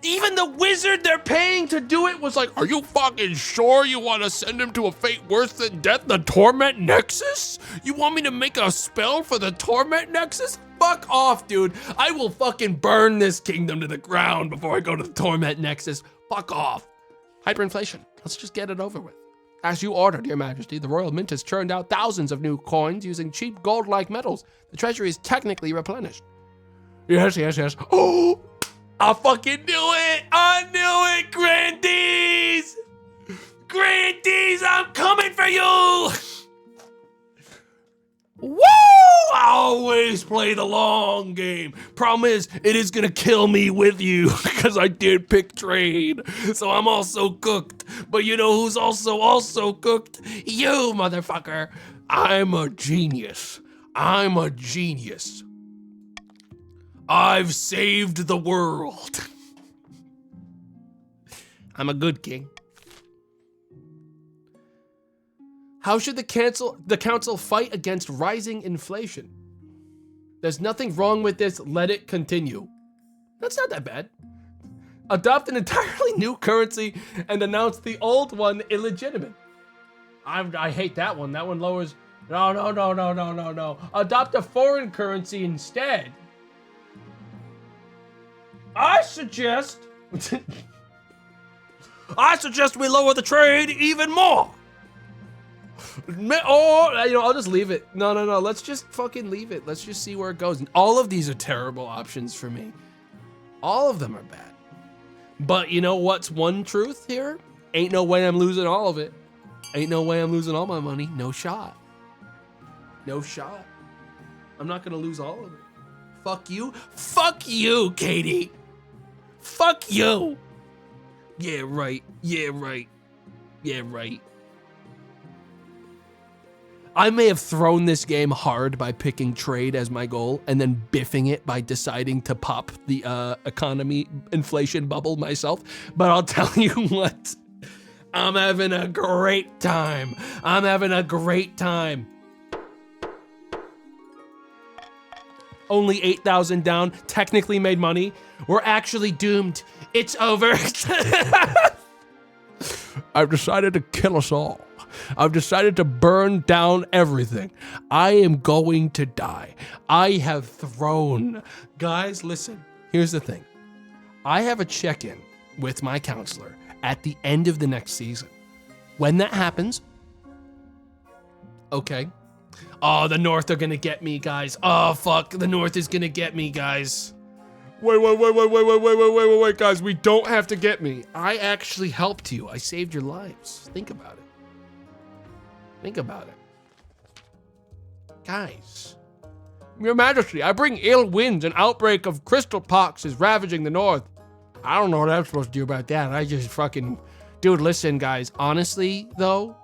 Even the wizard they're paying to do it was like, are you fucking sure you want to send him to a fate worse than death? The Torment Nexus? You want me to make a spell for the Torment Nexus? Fuck off, dude. I will fucking burn this kingdom to the ground before I go to the Torment Nexus. Fuck off. Hyperinflation. Let's just get it over with. As you ordered, Your Majesty, the Royal Mint has churned out thousands of new coins using cheap gold-like metals. The treasury is technically replenished. Yes. Oh! I fucking knew it! I knew it, Grandies! Grandies, I'm coming for you! Woo! I always play the long game. Problem is, it is gonna kill me with you because I did pick trade. So I'm also cooked. But you know who's also cooked? You, motherfucker. I'm a genius. I've saved the world. I'm a good king. How should the council fight against rising inflation? There's nothing wrong with this. Let it continue. That's not that bad. Adopt an entirely new currency and announce the old one illegitimate. I hate that one. That one lowers. No. Adopt a foreign currency instead. I suggest we lower the trade even more. Or, I'll just leave it. No. Let's just fucking leave it. Let's just see where it goes. And all of these are terrible options for me. All of them are bad. But you know what's one truth here? Ain't no way I'm losing all of it. Ain't no way I'm losing all my money. No shot. I'm not gonna lose all of it. Fuck you, Katie. Fuck you. Yeah, right. I may have thrown this game hard by picking trade as my goal and then biffing it by deciding to pop the economy inflation bubble myself. But I'll tell you what, I'm having a great time. Only 8,000 down, technically made money. We're actually doomed. It's over. I've decided to kill us all. I've decided to burn down everything. I am going to die. I have thrown. Guys, listen, here's the thing. I have a check-in with my counselor at the end of the next season. When that happens, okay. Oh, the North are gonna get me, guys. Oh, fuck, the North is gonna get me, guys. Wait, guys, we don't have to get me. I actually helped you. I saved your lives. Think about it. Think about it. Guys. Your Majesty, I bring ill winds. An outbreak of crystal pox is ravaging the north. I don't know what I'm supposed to do about that. I just fucking... Dude, listen, guys. Honestly, though,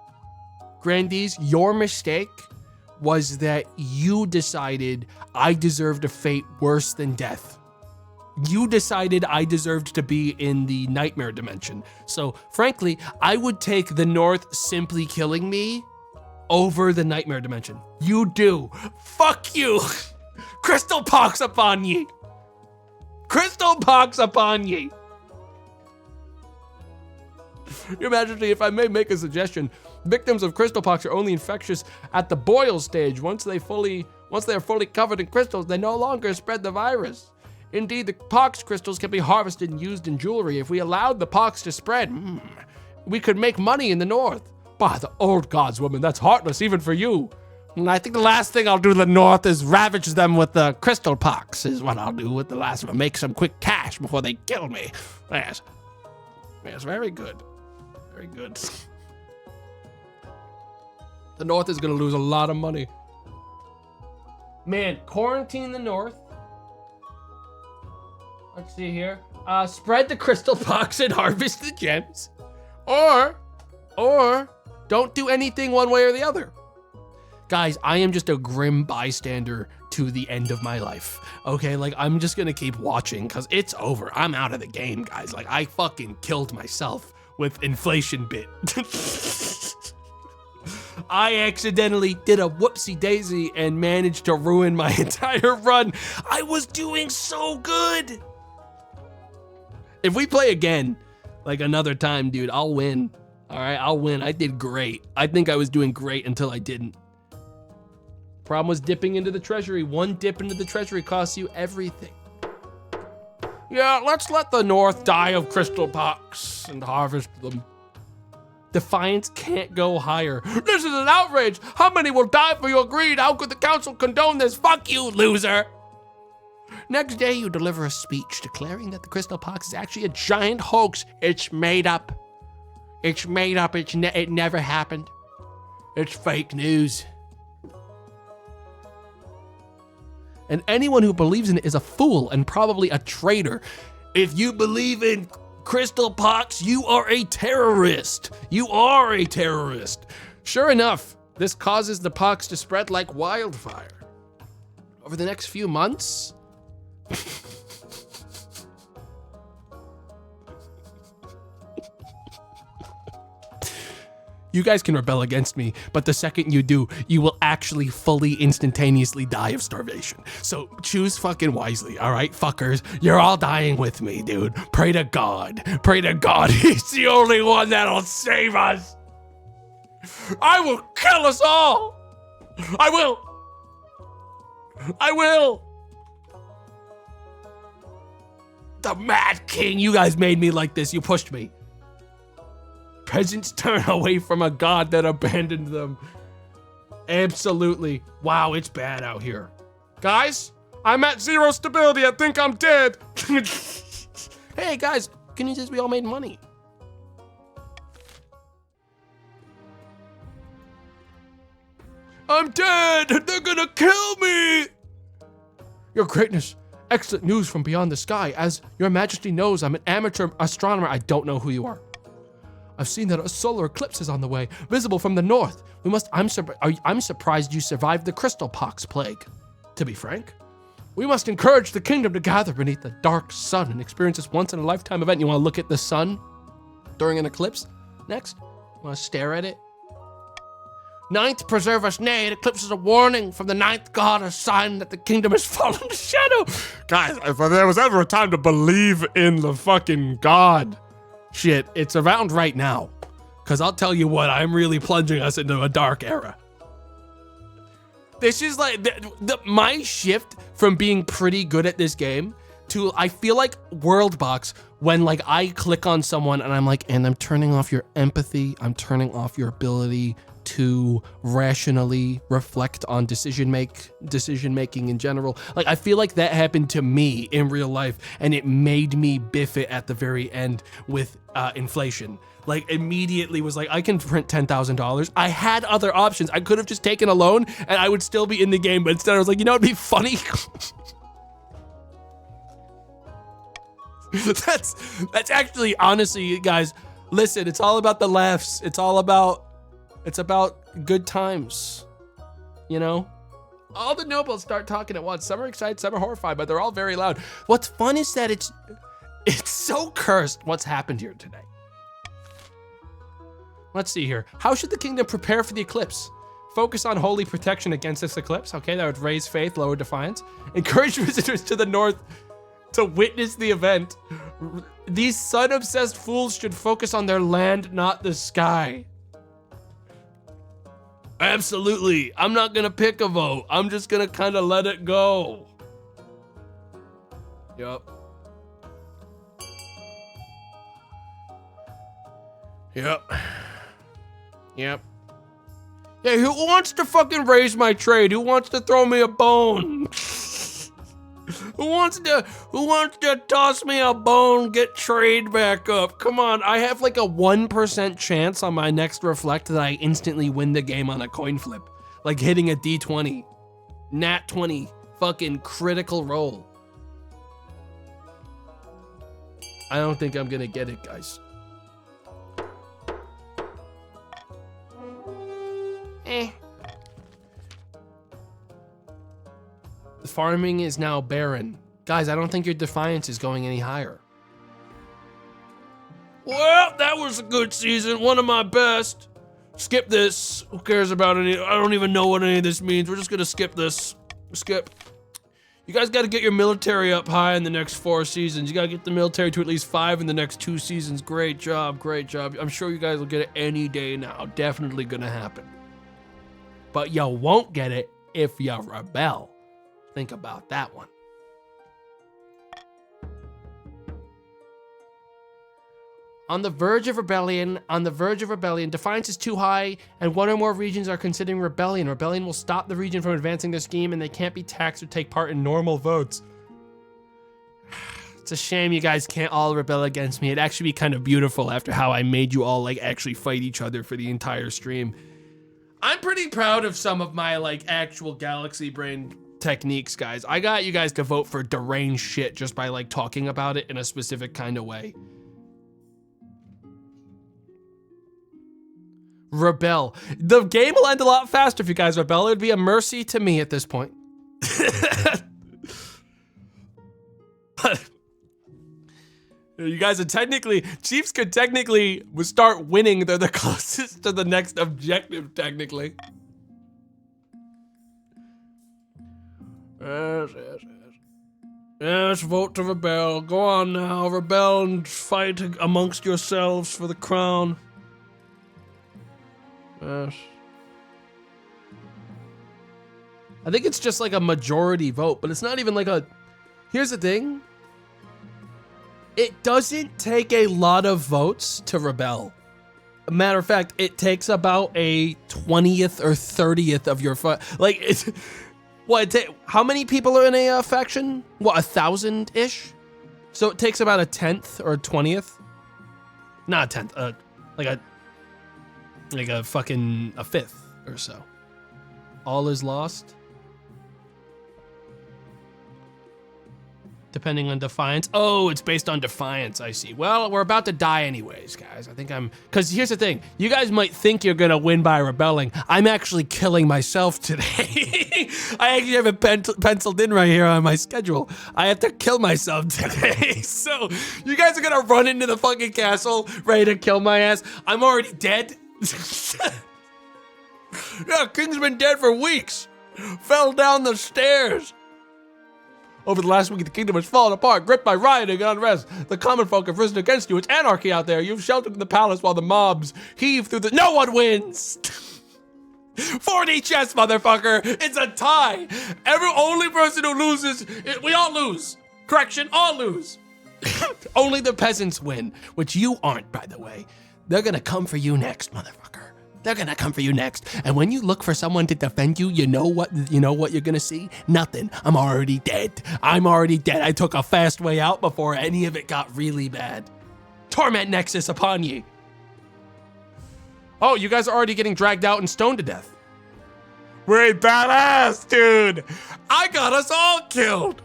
Grandees, your mistake was that you decided I deserved a fate worse than death. You decided I deserved to be in the nightmare dimension. So, frankly, I would take the north simply killing me over the nightmare dimension. You do. Fuck you. Crystal pox upon ye. Crystal pox upon ye. Your Majesty, if I may make a suggestion, victims of crystal pox are only infectious at the boil stage. Once they are fully covered in crystals, they no longer spread the virus. Indeed, the pox crystals can be harvested and used in jewelry. If we allowed the pox to spread, we could make money in the north. By the old gods, woman, that's heartless even for you. And I think the last thing I'll do to the north is ravage them with the crystal pox, is what I'll do with the last one. Make some quick cash before they kill me. Yes. Yes, very good. Very good. The north is gonna lose a lot of money. Man, quarantine the north. Let's see here. Spread the crystal pox and harvest the gems. Or don't do anything one way or the other. Guys, I am just a grim bystander to the end of my life. Okay, like I'm just gonna keep watching because it's over. I'm out of the game, guys. Like I fucking killed myself with inflation bit. I accidentally did a whoopsie daisy and managed to ruin my entire run. I was doing so good. If we play again, like another time, dude, I'll win. All right, I'll win. I did great. I think I was doing great until I didn't. Problem was dipping into the treasury. One dip into the treasury costs you everything. Yeah, let's let the north die of crystal pox and harvest them. Defiance can't go higher. This is an outrage. How many will die for your greed? How could the council condone this? Fuck you, loser. Next day, you deliver a speech declaring that the crystal pox is actually a giant hoax. It's made up. It's made up. It never happened. It's fake news. And anyone who believes in it is a fool and probably a traitor. If you believe in crystal pox, you are a terrorist. You are a terrorist. Sure enough, this causes the pox to spread like wildfire. Over the next few months, you guys can rebel against me, but the second you do, you will actually fully instantaneously die of starvation. So choose fucking wisely, all right, fuckers? You're all dying with me, dude. Pray to God. Pray to God. He's the only one that'll save us. I will kill us all. I will. I will. The Mad King, you guys made me like this. You pushed me. Peasants turn away from a god that abandoned them. Absolutely. Wow, it's bad out here. Guys, I'm at 0 stability. I think I'm dead. Hey, guys, can you say we all made money? I'm dead. They're gonna kill me. Your Greatness, excellent news from beyond the sky. As your Majesty knows, I'm an amateur astronomer. I don't know who you are. I've seen that a solar eclipse is on the way, visible from the north. I'm surprised you survived the crystal pox plague. To be frank, we must encourage the kingdom to gather beneath the dark sun and experience this once-in-a-lifetime event. You want to look at the sun during an eclipse? Next, want to stare at it? Ninth, preserve us nay. An eclipse is a warning from the ninth god, a sign that the kingdom has fallen to shadow. Guys, if there was ever a time to believe in the fucking god shit, it's around right now. Because I'll tell you what, I'm really plunging us into a dark era. This is like, my shift from being pretty good at this game to, I feel like World Box, when like I click on someone and I'm like, and I'm turning off your empathy, I'm turning off your ability to rationally reflect on decision making in general. Like, I feel like that happened to me in real life, and it made me biff it at the very end with inflation. Like, immediately was like, I can print $10,000. I had other options. I could have just taken a loan and I would still be in the game, but instead I was like, you know, it'd be funny. That's actually, honestly, guys, listen, it's all about the laughs. It's about good times, you know? All the nobles start talking at once. Some are excited, some are horrified, but they're all very loud. What's fun is that it's so cursed what's happened here today. Let's see here. How should the kingdom prepare for the eclipse? Focus on holy protection against this eclipse. Okay, that would raise faith, lower defiance. Encourage visitors to the north to witness the event. These sun-obsessed fools should focus on their land, not the sky. Absolutely. I'm not gonna pick a vote. I'm just gonna kind of let it go. Yup. Yep. Yeah, who wants to fucking raise my trade? Who wants to throw me a bone? Who wants to toss me a bone, get trade back up? Come on, I have like a 1% chance on my next reflect that I instantly win the game on a coin flip. Like hitting a D20. Nat 20. Fucking critical roll. I don't think I'm gonna get it, guys. The farming is now barren. Guys, I don't think your defiance is going any higher. Well, that was a good season. One of my best. Skip this. Who cares about any? I don't even know what any of this means. We're just gonna skip this. Skip. You guys gotta get your military up high in the next 4 seasons. You gotta get the military to at least 5 in the next 2 seasons. Great job, great job. I'm sure you guys will get it any day now. Definitely gonna happen. But you won't get it if you rebel. Think about that one. On the verge of rebellion, defiance is too high, and 1 or more regions are considering rebellion. Rebellion will stop the region from advancing their scheme, and they can't be taxed or take part in normal votes. It's a shame you guys can't all rebel against me. It'd actually be kind of beautiful after how I made you all like actually fight each other for the entire stream. I'm pretty proud of some of my like actual galaxy brain techniques, guys. I got you guys to vote for deranged shit just by like talking about it in a specific kind of way. Rebel. The game will end a lot faster if you guys rebel. It would be a mercy to me at this point. But you guys are technically, Chiefs could technically start winning. They're the closest to the next objective, technically. Yes, vote to rebel. Go on now, rebel and fight amongst yourselves for the crown. Yes. I think it's just like a majority vote, but it's not even like a... Here's the thing. It doesn't take a lot of votes to rebel. Matter of fact, it takes about a 20th or 30th of your... Like, it's... What, how many people are in a faction? What, 1,000-ish? So it takes about a 10th or a 20th? Not a 10th, like a fucking a 5th or so. All is lost. Depending on defiance. Oh, it's based on defiance, I see. Well, we're about to die anyways, guys. I think because here's the thing. You guys might think you're gonna win by rebelling. I'm actually killing myself today. I actually have it penciled in right here on my schedule. I have to kill myself today. So, you guys are gonna run into the fucking castle, ready to kill my ass. I'm already dead. Yeah, King's been dead for weeks. Fell down the stairs. Over the last week, the kingdom has fallen apart, gripped by rioting and unrest. The common folk have risen against you. It's anarchy out there. You've sheltered in the palace while the mobs heave through the... No one wins! 40 chess, motherfucker! It's a tie! Only person who loses... We all lose! Correction, all lose! Only the peasants win, which you aren't, by the way. They're gonna come for you next, motherfucker. They're gonna come for you next. And when you look for someone to defend you, you know what you're gonna see? Nothing. I'm already dead. I took a fast way out before any of it got really bad. Torment Nexus upon ye. Oh, you guys are already getting dragged out and stoned to death. Wait, badass, dude. I got us all killed.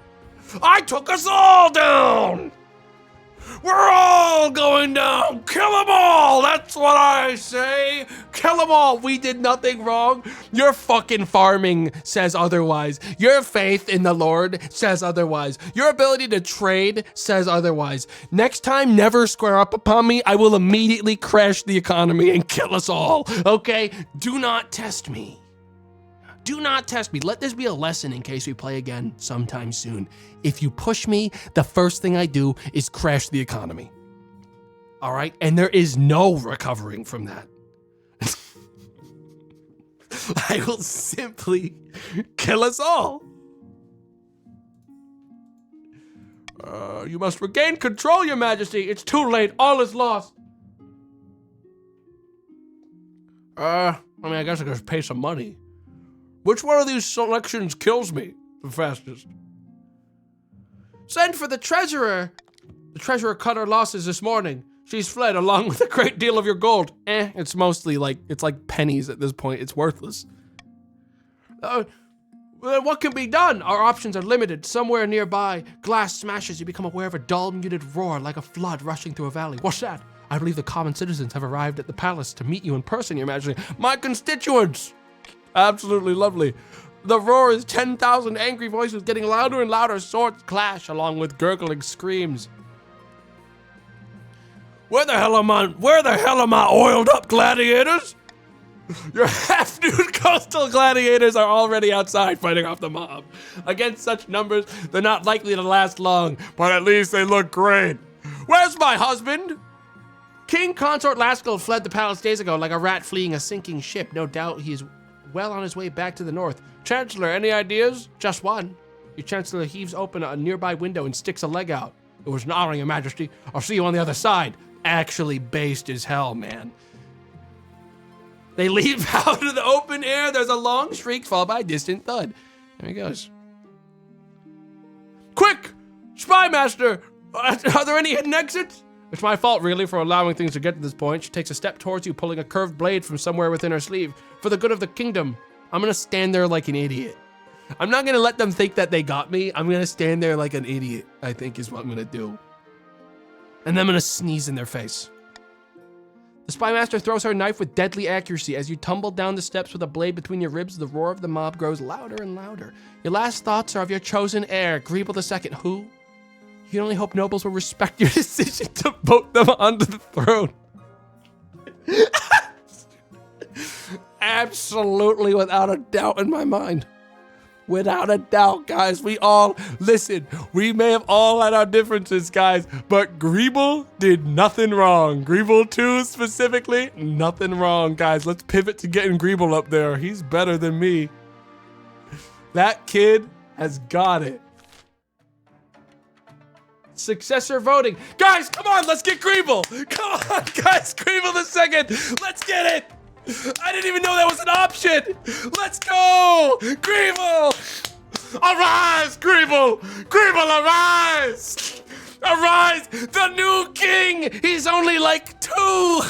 I took us all down. We're all going down. Kill them all. That's what I say. Kill them all. We did nothing wrong. Your fucking farming says otherwise. Your faith in the Lord says otherwise. Your ability to trade says otherwise. Next time, never square up upon me. I will immediately crash the economy and kill us all. Okay? Do not test me. Do not test me. Let this be a lesson in case we play again sometime soon. If you push me, the first thing I do is crash the economy. All right? And there is no recovering from that. I will simply kill us all. You must regain control, Your Majesty. It's too late. All is lost. I guess I could pay some money. Which one of these selections kills me the fastest? Send for the treasurer. The treasurer cut her losses this morning. She's fled along with a great deal of your gold. It's mostly it's like pennies at this point. It's worthless. What can be done? Our options are limited. Somewhere nearby, glass smashes. You become aware of a dull, muted roar like a flood rushing through a valley. What's that? I believe the common citizens have arrived at the palace to meet you in person, Your Majesty. My constituents! Absolutely lovely. The roar is 10,000 angry voices getting louder and louder. Swords clash along with gurgling screams. Where the hell are my oiled up gladiators? Your half-nude coastal gladiators are already outside fighting off the mob. Against such numbers, they're not likely to last long, but at least they look great. Where's my husband? King Consort Laskell fled the palace days ago like a rat fleeing a sinking ship. No doubt he's well on his way back to the north. Chancellor, any ideas? Just one. Your Chancellor heaves open a nearby window and sticks a leg out. It was an honor, Your Majesty. I'll see you on the other side. Actually based as hell, man. They leap out of the open air. There's a long shriek followed by a distant thud. There he goes. Quick! Spy Master! Are there any hidden exits? It's my fault, really, for allowing things to get to this point. She takes a step towards you, pulling a curved blade from somewhere within her sleeve. For the good of the kingdom, I'm gonna stand there like an idiot. I'm not gonna let them think that they got me. I'm gonna stand there like an idiot, I think is what I'm gonna do. And then I'm gonna sneeze in their face. The spy master throws her knife with deadly accuracy. As you tumble down the steps with a blade between your ribs, the roar of the mob grows louder and louder. Your last thoughts are of your chosen heir, Greeble II. Who? You can only hope nobles will respect your decision to vote them onto the throne. Absolutely, without a doubt in my mind. Without a doubt, guys. We may have all had our differences, guys, but Greeble did nothing wrong. Greeble 2 specifically, nothing wrong, guys. Let's pivot to getting Greeble up there. He's better than me. That kid has got it. Successor voting. Guys, come on, let's get Greeble. Come on, guys, Greeble II. Let's get it. I didn't even know that was an option. Let's go. Greeble. Arise, Greeble. Greeble, arise. Arise, the new king. He's only like 2.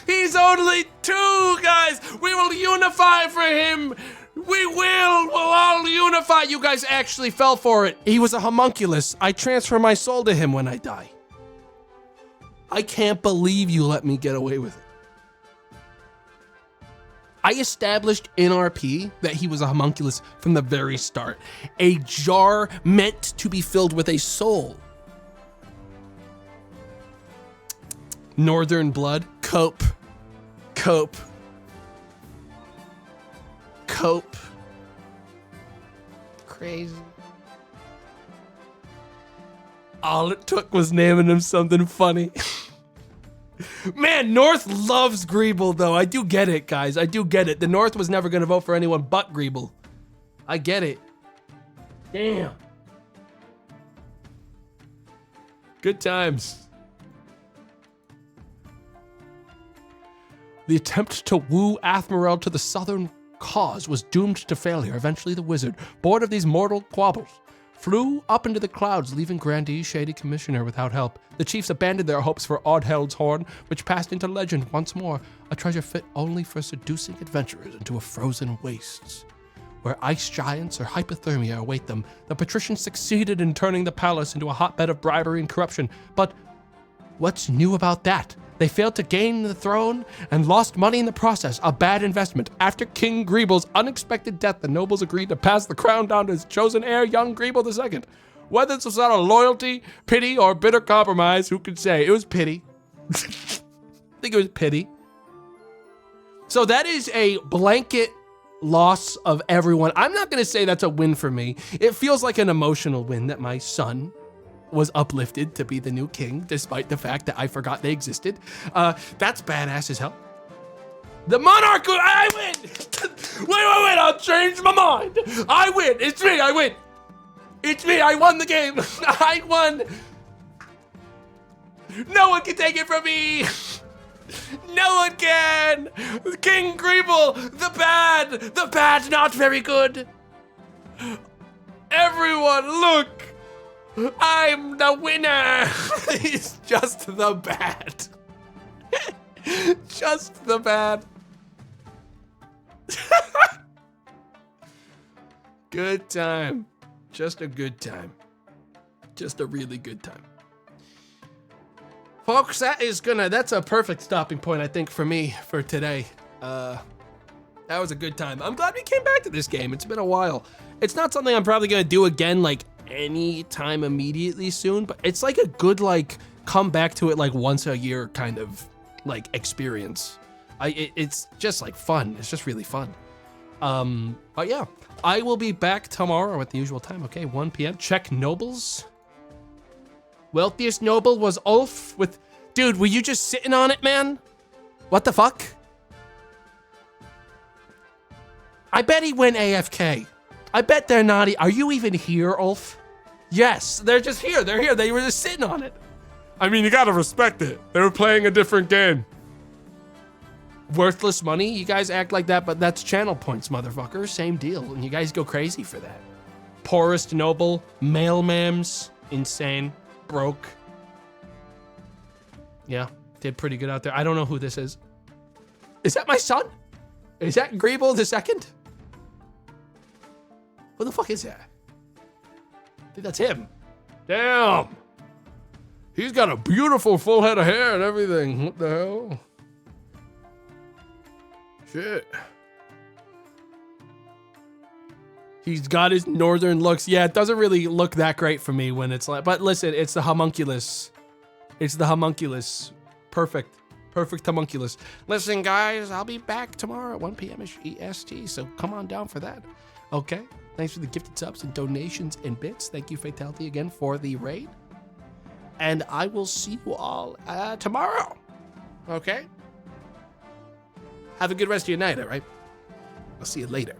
He's only 2, guys. We will unify for him. We'll all unify. You guys actually fell for it. He was a homunculus. I transfer my soul to him when I die. I can't believe you let me get away with it. I established in RP that he was a homunculus from the very start. A jar meant to be filled with a soul. Northern blood. Cope. Crazy. All it took was naming him something funny. Man, North loves Greeble, though. I do get it, guys. I do get it. The North was never going to vote for anyone but Greeble. I get it. Damn. Good times. The attempt to woo Athmorel to the southern cause was doomed to failure. Eventually the wizard, bored of these mortal quabbles, flew up into the clouds, leaving Grandee Shady Commissioner without help. The chiefs abandoned their hopes for Oddheld's horn, which passed into legend once more, a treasure fit only for seducing adventurers into a frozen wastes. Where ice giants or hypothermia await them, the patricians succeeded in turning the palace into a hotbed of bribery and corruption. But what's new about that? They failed to gain the throne and lost money in the process, a bad investment. After King Greeble's unexpected death, the nobles agreed to pass the crown down to his chosen heir, young Greeble II. Whether this was out of loyalty, pity, or bitter compromise, who could say? It was pity. I think it was pity. So that is a blanket loss of everyone. I'm not going to say that's a win for me. It feels like an emotional win that my son was uplifted to be the new king, despite the fact that I forgot they existed. That's badass as hell. The monarch, I win! wait, I'll change my mind. I win, it's me, I win. It's me, I won the game. I won. No one can take it from me. No one can. King Greeble, the bad, not very good. Everyone, look. I'm the winner! He's just the bad. Just the bad. Good time. Just a good time. Just a really good time. Folks, that's a perfect stopping point, I think, for me for today. That was a good time. I'm glad we came back to this game. It's been a while. It's not something I'm probably gonna do again, like, any time immediately soon, but it's like a good, like, come back to it like once a year kind of like experience. It's just like fun. It's just really fun. But yeah, I will be back tomorrow at the usual time. Okay, 1 p.m. Check nobles. Wealthiest noble was Ulf with, dude, were you just sitting on it, man? What the fuck? I bet he went AFK. I bet they're not. Are you even here, Ulf? Yes, they're just here. They're here. They were just sitting on it. I mean, you gotta respect it. They were playing a different game. Worthless money? You guys act like that, but that's channel points, motherfucker. Same deal. And you guys go crazy for that. Poorest noble, mailmams, insane, broke. Yeah, did pretty good out there. I don't know who this is. Is that my son? Is that Greeble II? Who the fuck is that? I think that's him. Damn. He's got a beautiful full head of hair and everything. What the hell? Shit. He's got his northern looks. Yeah, it doesn't really look that great for me when it's like, but listen, it's the homunculus. It's the homunculus. Perfect. Perfect homunculus. Listen, guys, I'll be back tomorrow at 1 p.m. EST, so come on down for that. Okay? Thanks for the gifted subs and donations and bits. Thank you, Fatality, again for the raid. And I will see you all tomorrow. Okay? Have a good rest of your night, all right? I'll see you later.